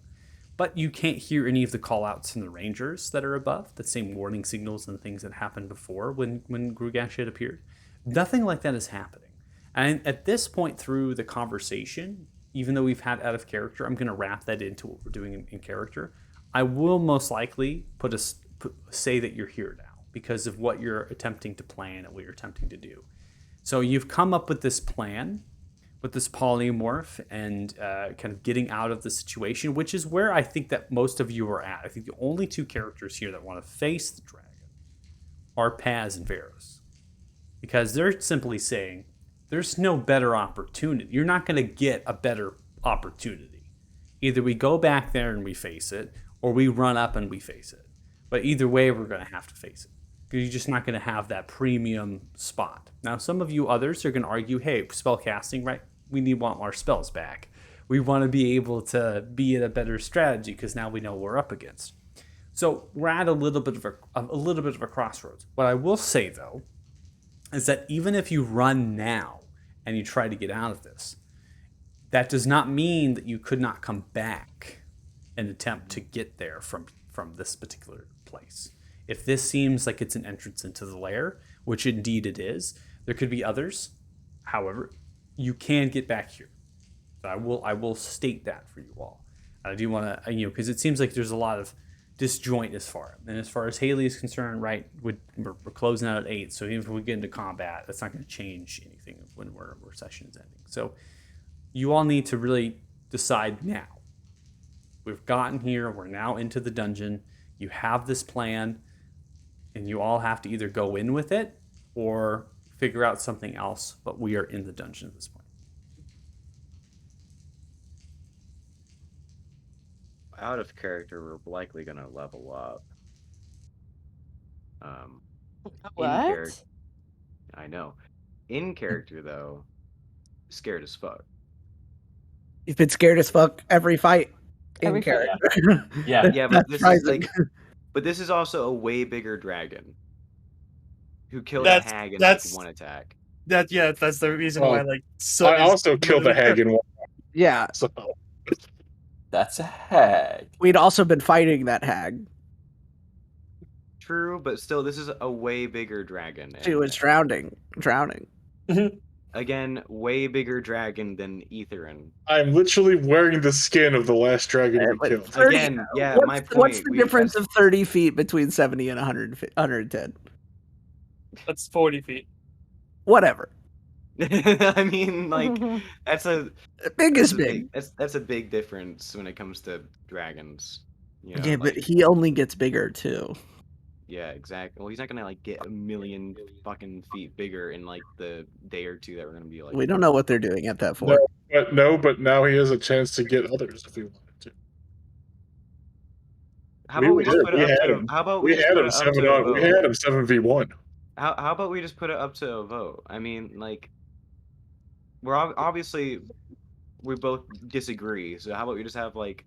But you can't hear any of the call-outs from the rangers that are above, the same warning signals and things that happened before when Grugash had appeared. Nothing like that is happening. And at this point through the conversation, even though we've had out of character, I'm going to wrap that into what we're doing in character. I will most likely say that you're here now because of what you're attempting to plan and what you're attempting to do. So you've come up with this plan, with this polymorph and kind of getting out of the situation, which is where I think that most of you are at. I think the only two characters here that want to face the dragon are Paz and Varys. Because they're simply saying, there's no better opportunity. You're not going to get a better opportunity. Either we go back there and we face it, or we run up and we face it. But either way, we're going to have to face it. Because you're just not going to have that premium spot. Now, some of you others are going to argue, hey, spellcasting, right? We want our spells back. We want to be able to be at a better strategy because now we know what we're up against. So we're at a little bit of a crossroads. What I will say, though, is that even if you run now and you try to get out of this, that does not mean that you could not come back and attempt to get there from this particular place. If this seems like it's an entrance into the lair, which indeed it is, there could be others. However, you can get back here. So I will state that for you all. I do want to, because it seems like there's a lot of disjoint as far as Haley is concerned, right? We're closing out at 8, so even if we get into combat, that's not going to change anything when our session is ending. So you all need to really decide now. We've gotten here. We're now into the dungeon. You have this plan, and you all have to either go in with it or figure out something else. But we are in the dungeon at this point. Out of character, we're likely gonna level up. In character, What? I know. In character, though, scared as fuck. You've been scared as fuck every fight in Every fight, character. Yeah. Yeah, but this is also a way bigger dragon who killed a hag in like one attack. That's the reason Well, why. Like, I also killed the hag in one. Yeah, So That's a hag. we'd also been fighting that hag. True, but still, this is a way bigger dragon. She was drowning. Again, way bigger dragon than Etherin. I'm literally wearing the skin of the last dragon we killed. 30 Again, yeah, what's, my point. What's the difference of 30 feet between 70 and 110? That's 40 feet. Whatever. I mean, like, that's a Big that's is a big. That's a big difference when it comes to dragons. You know, Yeah, but like, he only gets bigger too. yeah, exactly. Well, he's not gonna like get a million fucking feet bigger in like the day or two that we're gonna be like. We don't know what they're doing at that fort. But now he has a chance to get others if he wanted to. How about we just put it up to? How about we just put it up to a vote? We had him 7v1. How about we just put it up to a vote? I mean, like, we're obviously we both disagree. So how about we just have like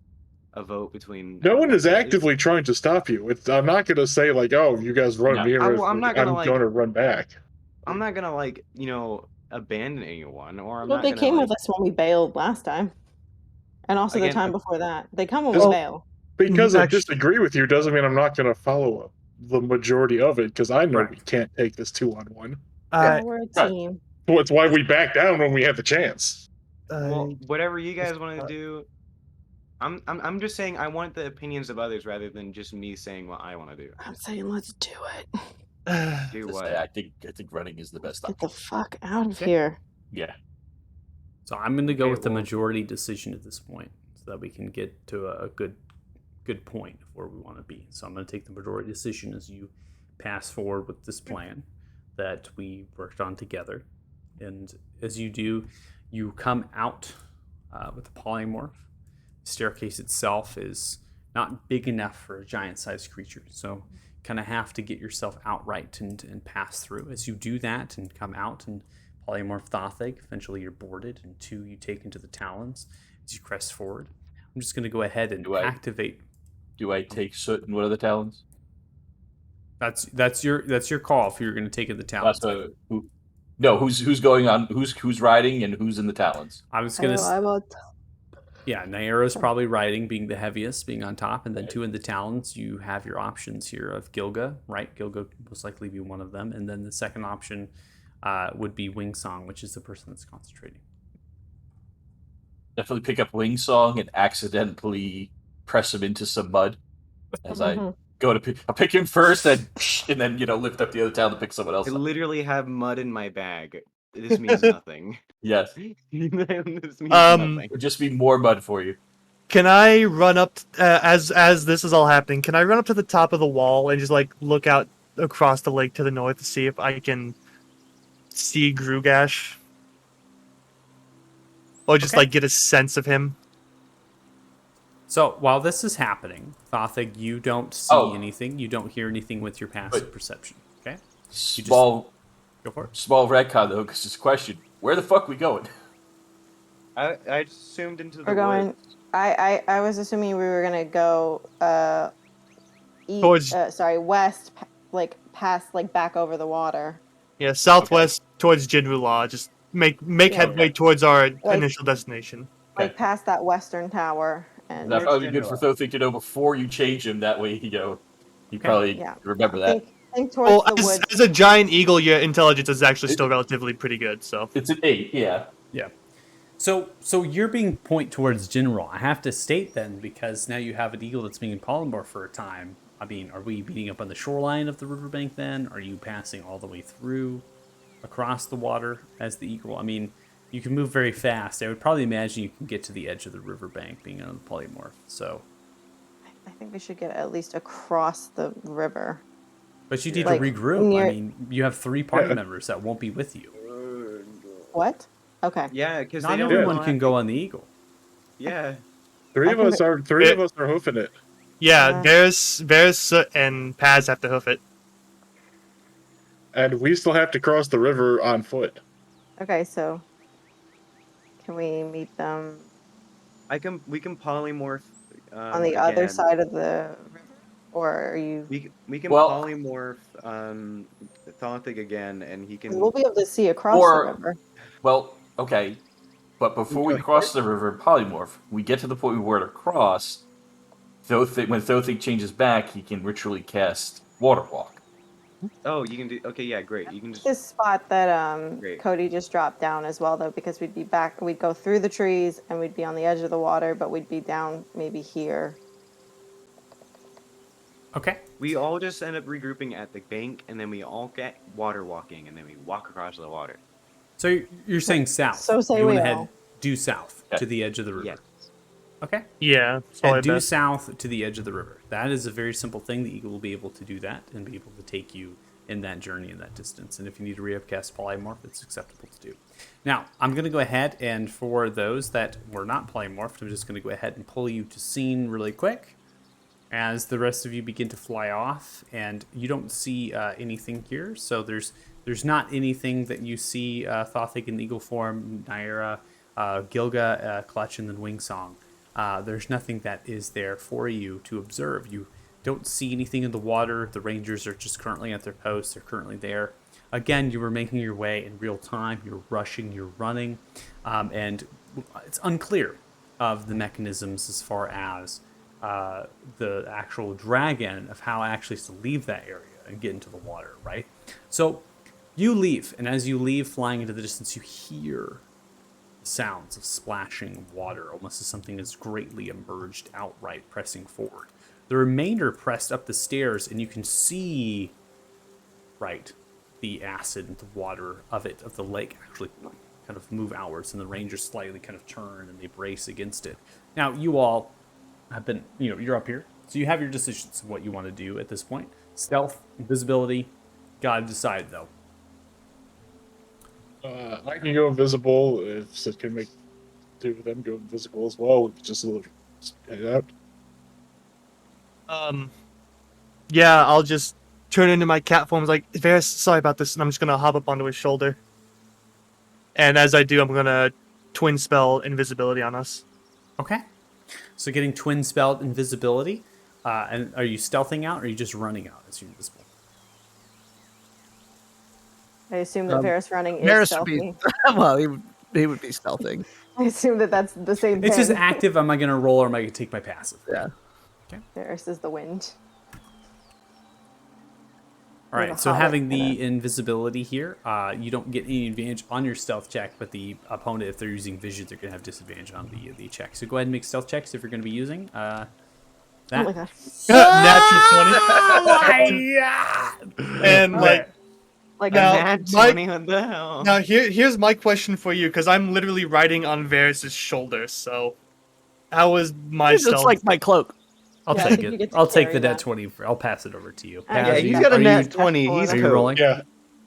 a vote between? No one is actively trying to stop you. I'm not going to say like, oh, you guys run me. I'm not gonna going to run back. I'm not gonna like abandon anyone, or I'm Well, not. they gonna, came like, with us when we bailed last time, and also the time before that. They come when we bail. Because I disagree with you doesn't mean I'm not going to follow the majority of it. Because I know we can't take this 2-on-1. We're a team. Well, it's why we back down when we have the chance. Well, whatever you guys want to do, I'm just saying I want the opinions of others rather than just me saying what I want to do. I'm saying let's do it. Do To what? say, I think running is the Let's best get the option. fuck out of Okay. here. Yeah. So I'm going to go Okay, with the well- majority decision at this point, so that we can get to a good point of where we want to be. So I'm going to take the majority decision as you pass forward with this plan that we worked on together. And as you do, you come out with the polymorph. The staircase itself is not big enough for a giant-sized creature, so kind of have to get yourself outright and pass through. As you do that and come out and polymorph Thothic, eventually you're boarded, and 2 you take into the talons as you crest forward. I'm just going to go ahead and activate. Do I take Soot and what are the talons? That's your call if you're going to take it the talons. Who's going on? Who's riding and who's in the talons? I was going to. I'm on. Yeah, Naira's probably riding, being the heaviest, being on top, and then 2 in the talons. You have your options here of Gilga, right? Gilga will most likely be one of them, and then the second option would be Wingsong, which is the person that's concentrating. Definitely pick up Wingsong and accidentally press him into some mud as I go to pick him first, and then lift up the other talon to pick someone else I up. literally have mud in my bag. This means nothing. Yes, This means Um, nothing. would just be more mud for you. Can I run up as this is all happening? Can I run up to the top of the wall and just like look out across the lake to the north to see if I can see Grugash, or just Okay. like get a sense of him? So while this is happening, Thothic, you don't see anything. You don't hear anything with your passive perception. Okay, Small go for it. small retcon though, because it's a question: where the fuck we going? I assumed into the We're going. woods. I was assuming we were gonna go Towards- west, like past, like back over the water. Yeah, southwest towards Jinrula. Just make Yeah. headway Okay. towards our Like- initial destination. Like Okay. past that western tower. And That'd probably be good General. for Thothic to know before you change him. That way, you probably yeah, remember that. think towards Well, the woods. as a giant eagle, your intelligence is actually still relatively pretty good. So It's an 8, yeah. Yeah. So you're being point towards general. I have to state then, because now you have an eagle that's being polymorph for a time. I mean, are we beating up on the shoreline of the riverbank then? Are you passing all the way through, across the water as the eagle? I mean, you can move very fast. I would probably imagine you can get to the edge of the riverbank being on the polymorph. So, I think we should get at least across the river. but you need Like, to regroup. near- I mean, you have 3 party members that won't be with you. What? Okay. Yeah, because Not they don't. everyone know can how- go on the eagle. Yeah. Three I of can- us are hoofing it. yeah, Varys, Soot, and Paz have to hoof it. And we still have to cross the river on foot. Okay, so can we meet them We can polymorph on the other again. side of the river, or are you? We can Well- polymorph Thothic again, and he can. We'll be able to see across Or- the river. Well, okay. But before we cross the river and polymorph, we get to the point where we're to cross. When Thothic changes back, he can ritually cast Water Walk. Oh, you can do. Okay, yeah, great. You can just. This spot that Great. Cody just dropped down as well, though, because we'd be back. We'd go through the trees and we'd be on the edge of the water, but we'd be down maybe here. Okay. We all just end up regrouping at the bank, and then we all get water walking, and then we walk across the water. So you're saying south. So say you we wanna all. head due south to the edge of the river. Yes. Okay. Yeah, it's probably Head due best. south to the edge of the river. That is a very simple thing. The eagle will be able to do that and be able to take you in that journey in that distance. And if you need to re-upcast polymorph, it's acceptable to do. Now, I'm going to go ahead and for those that were not polymorphed, I'm just going to go ahead and pull you to scene really quick as the rest of you begin to fly off. And you don't see anything here. So there's not anything that you see Thothic in eagle form, Naira, Gilga, Clutch, and then Wingsong. There's nothing that is there for you to observe. You don't see anything in the water. The rangers are just currently at their posts. They're currently there. Again, you were making your way in real time. You're rushing, you're running. And it's unclear of the mechanisms as far as the actual dragon of how actually to leave that area and get into the water, right? So you leave. And as you leave, flying into the distance, you hear sounds of splashing water, almost as something has greatly emerged outright, pressing forward. The remainder pressed up the stairs, and you can see, right, the acid and the water of the lake actually kind of move outwards, and the rangers slightly kind of turn and they brace against it. Now, you all have been, you're up here, so you have your decisions of what you want to do at this point. Stealth, invisibility, gotta decide though. I can go invisible if Sid can make two of them go invisible as well. We could just head out. Yeah, I'll just turn into my cat form. Like, Varys, sorry about this, and I'm just gonna hop up onto his shoulder. And as I do, I'm gonna twin spell invisibility on us. Okay. So getting twin spelled invisibility. And are you stealthing out or are you just running out as you're invisible? I assume that Varys running is Varys would be stealthy. well, he would be stealthing. I assume that that's the same thing. It's just active. Am I going to roll or am I going to take my passive? Yeah. Varys is the wind. All right. So having the invisibility here, you don't get any advantage on your stealth check, but the opponent, if they're using vision, they're going to have disadvantage on the check. So go ahead and make stealth checks if you're going to be using that. Oh my god. Natural 20. And Like now, a Mad 20, what the hell? now here's my question for you, because I'm literally riding on Varys' shoulder. So, how is my stealth? It's like my cloak. I'll Yeah, I take think you it. get to I'll take carry the net that. 20. I'll pass it over to you. Yeah, Yeah, Paz, he's are got a you- net 20. He's Are you cool. rolling? Yeah.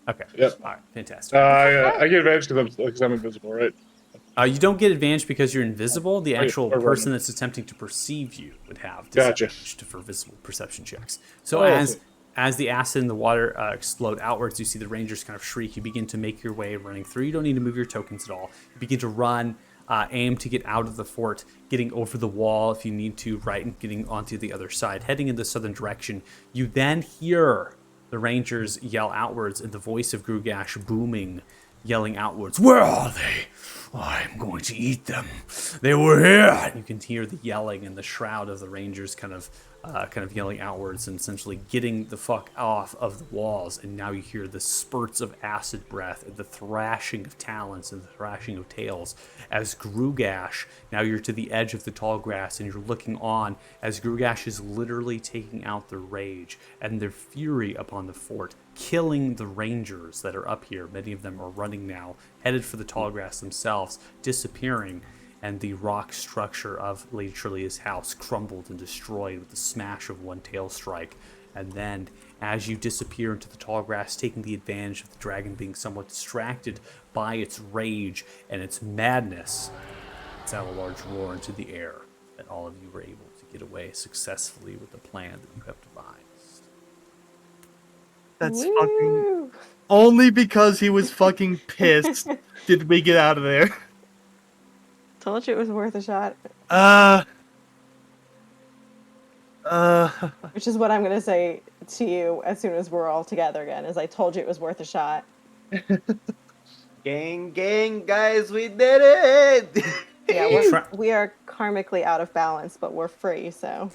Okay. Yep. All right. Fantastic. I get advantage because I'm invisible, right? You don't get advantage because you're invisible. The actual or person running. that's attempting to perceive you would have Gotcha. disadvantage for visible perception checks. So Oh, as the acid and the water explode outwards, you see the rangers kind of shriek. You begin to make your way running through. You don't need to move your tokens at all. You begin to run, aim to get out of the fort, getting over the wall if you need to, right, and getting onto the other side, heading in the southern direction. You then hear the rangers yell outwards, and the voice of Grugash booming, yelling outwards, "Where are they? I'm going to eat them. They were here." And you can hear the yelling and the shroud of the rangers kind of yelling outwards and essentially getting the fuck off of the walls. And now you hear the spurts of acid breath and the thrashing of talons and the thrashing of tails as Grugash, now you're to the edge of the tall grass and you're looking on as Grugash is literally taking out their rage and their fury upon the fort, killing the rangers that are up here. Many of them are running now, headed for the tall grass themselves, disappearing, and the rock structure of Lady Trillia's house crumbled and destroyed with the smash of one tail strike. And then, as you disappear into the tall grass, taking the advantage of the dragon being somewhat distracted by its rage and its madness, it's out a large roar into the air, and all of you were able to get away successfully with the plan that you have devised. That's Woo! fucking. Only because he was fucking pissed did we get out of there. Told you it was worth a shot. Which is what I'm gonna say to you as soon as we're all together again. Is I told you it was worth a shot. Gang, guys, we did it! Yeah, we are karmically out of balance, but we're free. So.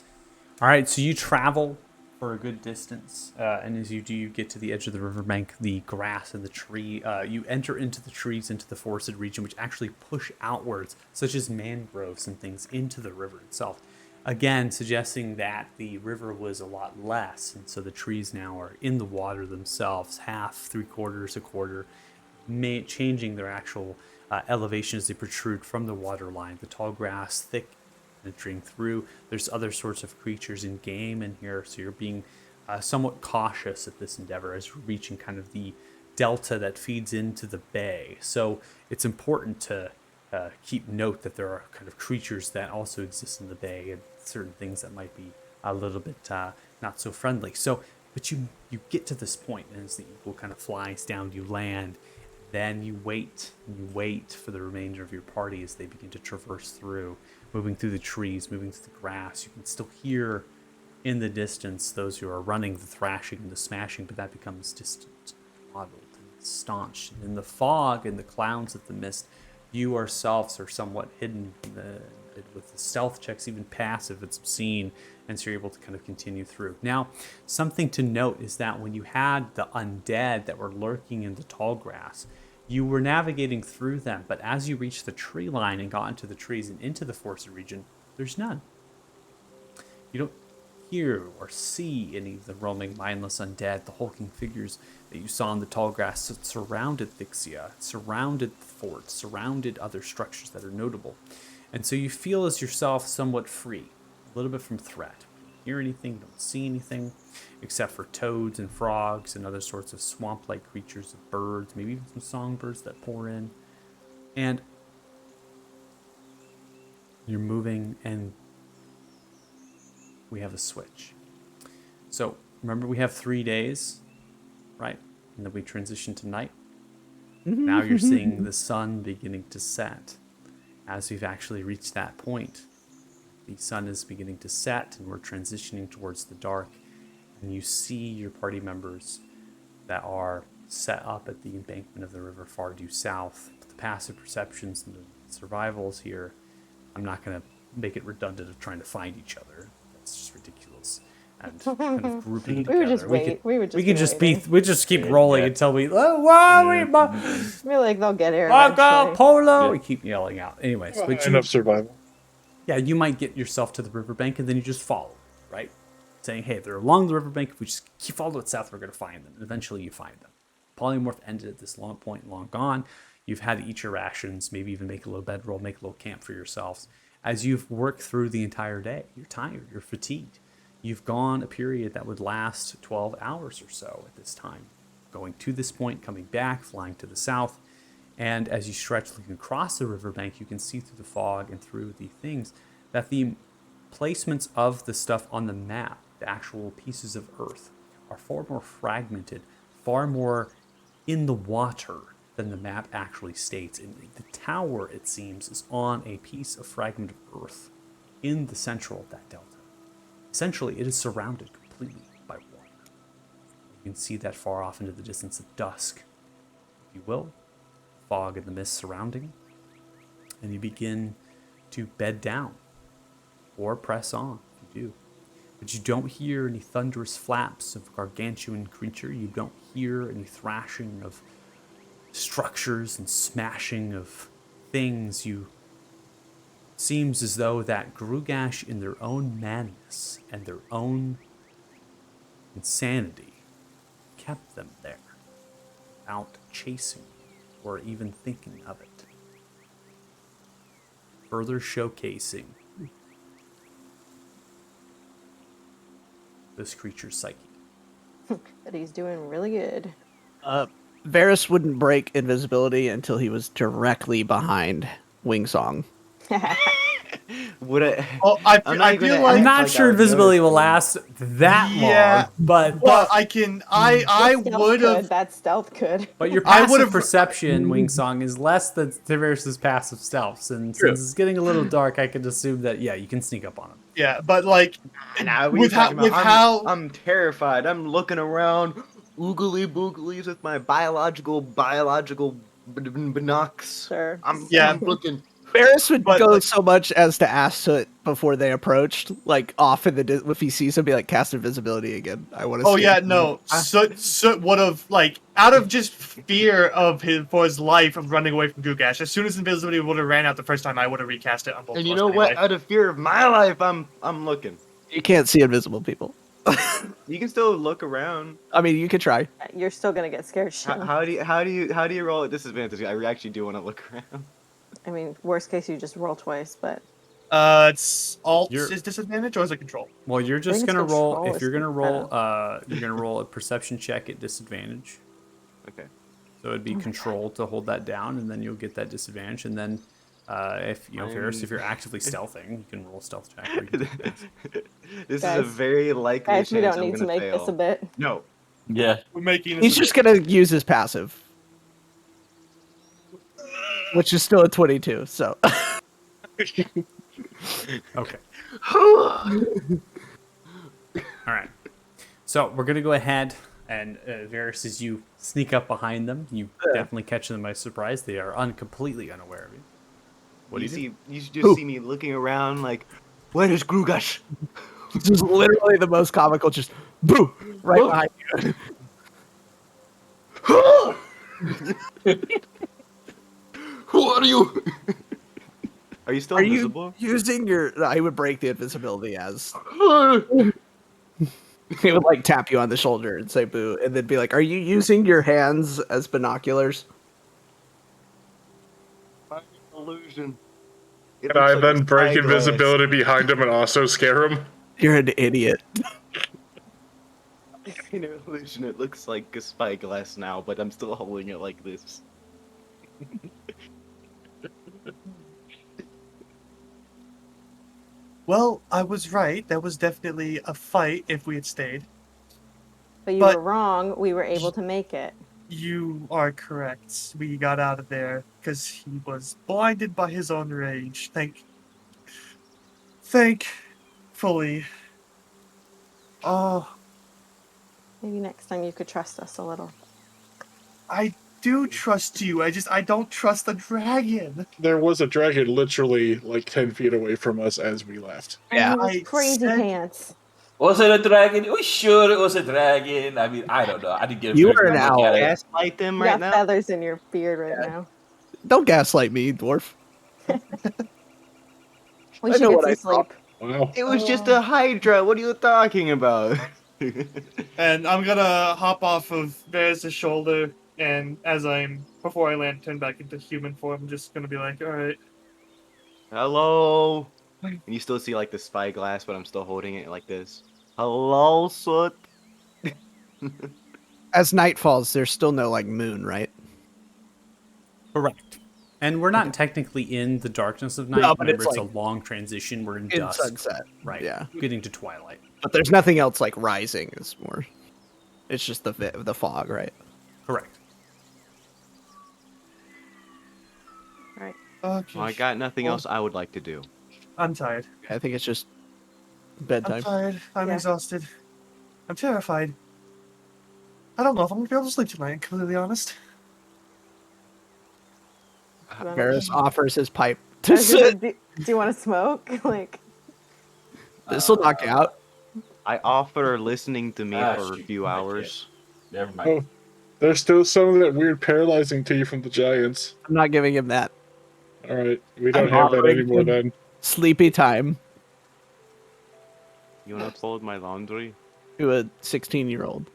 All right, so you travel for a good distance, and as you do, you get to the edge of the riverbank, the grass and the tree. You enter into the trees, into the forested region, which actually push outwards, such as mangroves and things, into the river itself. Again, suggesting that the river was a lot less, and so the trees now are in the water themselves, half, three-quarters, a quarter, changing their actual elevation as they protrude from the water line. The tall grass, thick, penetrating through. There's other sorts of creatures and game in here, so you're being somewhat cautious at this endeavor as you're reaching kind of the delta that feeds into the bay. So it's important to keep note that there are kind of creatures that also exist in the bay and certain things that might be a little bit not so friendly. So, but you get to this point, and as the eagle kind of flies down, you land. Then you wait for the remainder of your party as they begin to traverse through, moving through the trees, moving through the grass. You can still hear in the distance those who are running, the thrashing and the smashing, but that becomes distant, muddled, and staunch. And in the fog and the clouds of the mist, you yourselves are somewhat hidden with the stealth checks, even passive, it's obscene, and so you're able to kind of continue through. Now, something to note is that when you had the undead that were lurking in the tall grass, You were navigating through them, but as you reached the tree line and got into the trees and into the forested region, there's none. You don't hear or see any of the roaming, mindless undead, the hulking figures that you saw in the tall grass that surrounded Thixia, surrounded the fort, surrounded other structures that are notable. And so you feel as yourself somewhat free, a little bit from threat. You don't hear anything, don't see anything, except for toads and frogs and other sorts of swamp-like creatures of birds, maybe even some songbirds that pour in. And you're moving, and we have a switch. So remember, we have 3 days, right? And then we transition to night. Now you're seeing the sun beginning to set. As we've actually reached that point, the sun is beginning to set, and we're transitioning towards the dark. And you see your party members that are set up at the embankment of the river far due south. The passive perceptions and the survivals here, I'm not going to make it redundant of trying to find each other. That's just ridiculous. And kind of grouping We together. would just wait. We would just keep rolling until we. Oh, We're like, they'll get here Marco eventually. Polo. Yeah. We keep yelling out. Anyways, Well, but enough survival. yeah, you might get yourself to the riverbank and then you just follow, right? Saying, hey, they're along the riverbank. If we just keep following it south, we're going to find them. And eventually you find them. Polymorph ended at this long point, long gone. You've had to eat your rations, maybe even make a little bedroll, make a little camp for yourselves. As you've worked through the entire day, you're tired, you're fatigued. You've gone a period that would last 12 hours or so at this time. Going to this point, coming back, flying to the south. And as you stretch looking across the riverbank, you can see through the fog and through the things that the placements of the stuff on the map, the actual pieces of earth, are far more fragmented, far more in the water than the map actually states. And the tower, it seems, is on a piece of fragment of earth in the central of that delta. Essentially, it is surrounded completely by water. You can see that far off into the distance at dusk, if you will, fog and the mist surrounding, and you begin to bed down or press on if you do. But you don't hear any thunderous flaps of gargantuan creature. You don't hear any thrashing of structures and smashing of things. You seems as though that Grugash, in their own madness and their own insanity, kept them there, without chasing or even thinking of it. Further showcasing this creature's psyche. But he's doing really good. Varys wouldn't break invisibility until he was directly behind Wingsong. Would I? Oh, I'm I not feel gonna like I'm act not like sure I would invisibility will notice last that Yeah. long, but Well, I can. I Stealth would could. have. That stealth could. your I passive would've- perception, Wingsong, is less than Tavarius' passive stealth. And True. since it's getting a little dark, I could assume that, yeah, you can sneak up on him. Yeah, but like Nah, what are you with how talking about? I'm I'm terrified. I'm looking around, oogly booglies with my biological binocs. Sure. I'm looking. Varys would But, go like- so much as to ask Soot before they approached, like off in the if he sees him, be like, cast invisibility again. I want to. Oh yeah, no. Soot would have like out of just fear of his life of running away from Gugash. As soon as invisibility would have ran out the first time, I would have recast it on both. And you of us know what? anyway. Out of fear of my life, I'm looking. You can't see invisible people. You can still look around. I mean, you could try. You're still gonna get scared. How, Sean. how do you roll at disadvantage? I actually do want to look around. I mean, worst case, you just roll twice, but It's alt You're- is disadvantage or is it control? Well, you're just think it's gonna roll. control If is you're gonna the roll, you're gonna roll a perception check at disadvantage. Okay. So it'd be control to hold that down, and then you'll get that disadvantage. And then, if you know, Varys, if you're actively stealthing, you can roll a stealth check. Or you can This is a Guys- very likely guys, chance we don't I'm need to gonna make fail. this a bit. No. Yeah. We're making this He's a just bit. gonna use his passive, which is still a 22. So Okay. All right. So we're gonna go ahead and Varys, as you sneak up behind them, you definitely catch them by surprise. They are completely unaware of you. What do you do? You just see me looking around like, where is Grugash? this is literally the most comical. Just boo right behind you. What are you? Are you still Are you invisible? using your? I would break the invisibility as he would like tap you on the shoulder and say "boo," and then be like, "Are you using your hands as binoculars?" Finding illusion. It Can looks I like a then break spyglass. invisibility behind him and also scare him? You're an idiot. In illusion, it looks like a spyglass now, but I'm still holding it like this. Well, I was right. That was definitely a fight if we had stayed. But you But- were wrong. We were able to make it. You are correct. We got out of there because he was blinded by his own rage. Thankfully. Oh, Maybe next time you could trust us a little. I do trust you. I don't trust the dragon. There was a dragon literally like 10 feet away from us as we left. Yeah. And he was I crazy said- pants. Was it a dragon? We sure it was a dragon. I mean, I don't know. I didn't get a You very were good an look owl. at it. Gaslight them You right got now. feathers in your beard right now. Don't gaslight me, dwarf. We I should know get what some I sleep. Wow. It was just a Hydra. What are you talking about? And I'm gonna hop off of Varys' shoulder, and before I land, turn back into human form. I'm just gonna be like, all right. Hello. And you still see like the spyglass, but I'm still holding it like this. Hello, Soot. As night falls, there's still no like moon, right? Correct. And we're not technically in the darkness of night. No, but Remember, it's it's a like long transition. We're in in dusk. sunset. Right. Yeah. Getting to twilight. But there's nothing else like rising. It's more. It's just the fog, right? Correct. Right. Okay. Well, I got nothing Well, else I would like to do. I'm tired. I think it's just I'm bedtime. tired. I'm Yeah. exhausted. I'm terrified. I don't know if I'm gonna be able to sleep tonight, completely honest. You wanna- Varys offers his pipe I to was gonna say, sit. do you want to smoke? Like, This will knock you out. I offer listening to me for a shoot, few I can't. hours. Never mind. Oh, there's still some of that weird paralyzing to you from the giants. I'm not giving him that. All right, we don't I'm have that offering anymore him- then. Sleepy time You wanna fold my laundry? to a 16-year-old.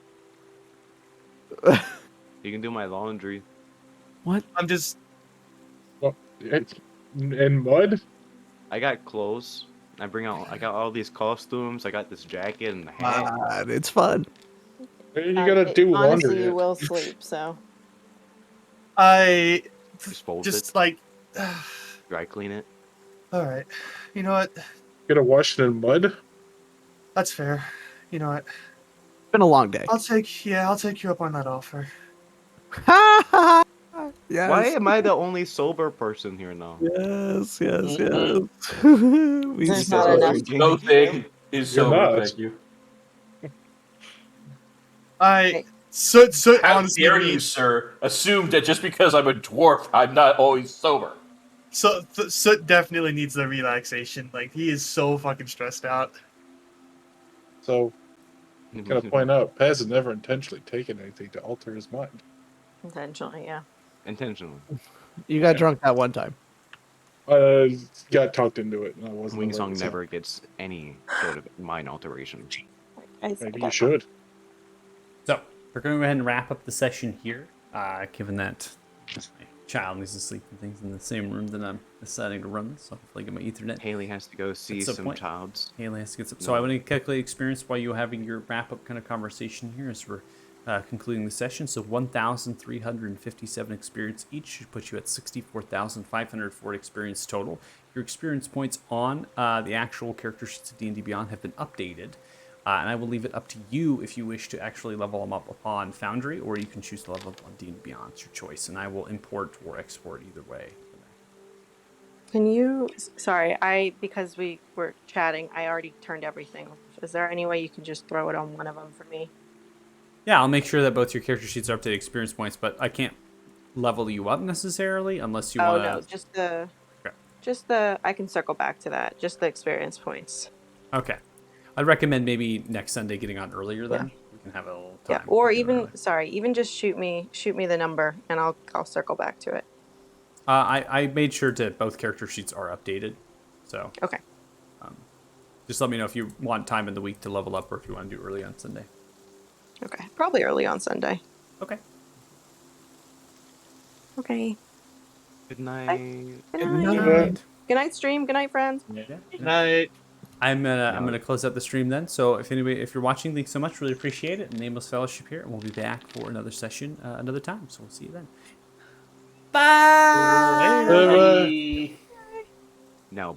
You can do my laundry. What? I'm just And mud? I got clothes. I got all these costumes. I got this jacket and the hat. It's fun. You gotta do honestly, laundry. you yet. will sleep. So I Just fold just it, like dry clean it. all right. You know what? Gotta wash it in mud? That's fair. You know what? It's been a long day. I'll take you up on that offer. Yes. Why am I the only sober person here now? Yes, yes, Mhm. yes. There's So not enough. drinking. No thing is You're sober, not. thank you. So How honestly, dare you, sir, assume that just because I'm a dwarf, I'm not always sober. Soot definitely needs the relaxation. Like he is so fucking stressed out. So, gotta point out, Paz has never intentionally taken anything to alter his mind. Intentionally, yeah. Intentionally. You got drunk that one time. Got talked into it. And I wasn't aware Wingsong of it, so never gets any sort of mind alteration. Maybe you should. So we're going to go ahead and wrap up the session here, given that my child needs to sleep and things in the same room that I'm deciding to run this. So hopefully I get my Ethernet. Haley has to go see That's the some point. childs. Haley has to get some. So I want to calculate experience while you're having your wrap up kind of conversation here as we're concluding the session. So 1,357 experience each should put you at 64,504 experience total. Your experience points on the actual character sheets of D&D Beyond have been updated. And I will leave it up to you if you wish to actually level them up upon Foundry, or you can choose to level up on D&D Beyond. It's your choice, and I will import or export either way. Can you? Sorry, because we were chatting, I already turned everything off. Is there any way you can just throw it on one of them for me? Yeah, I'll make sure that both your character sheets are updated experience points, but I can't level you up necessarily unless you want to. No, just the. I can circle back to that. Just the experience points. Okay. I'd recommend maybe next Sunday getting on earlier then. We can have a little time. Yeah, or to do it even early. even just shoot me the number and I'll circle back to it. I made sure that both character sheets are updated. So Okay. just let me know if you want time in the week to level up or if you want to do early on Sunday. Okay. Probably early on Sunday. Okay. Okay. Good night. Good Good night. night. Good night, stream. Good night, friends. Yeah. Good night. I'm No. gonna close out the stream then. So if you're watching, thanks so much. Really appreciate it. Nameless Fellowship here, and we'll be back for another session another time. So we'll see you then. Bye. Bye-bye. Bye. Now,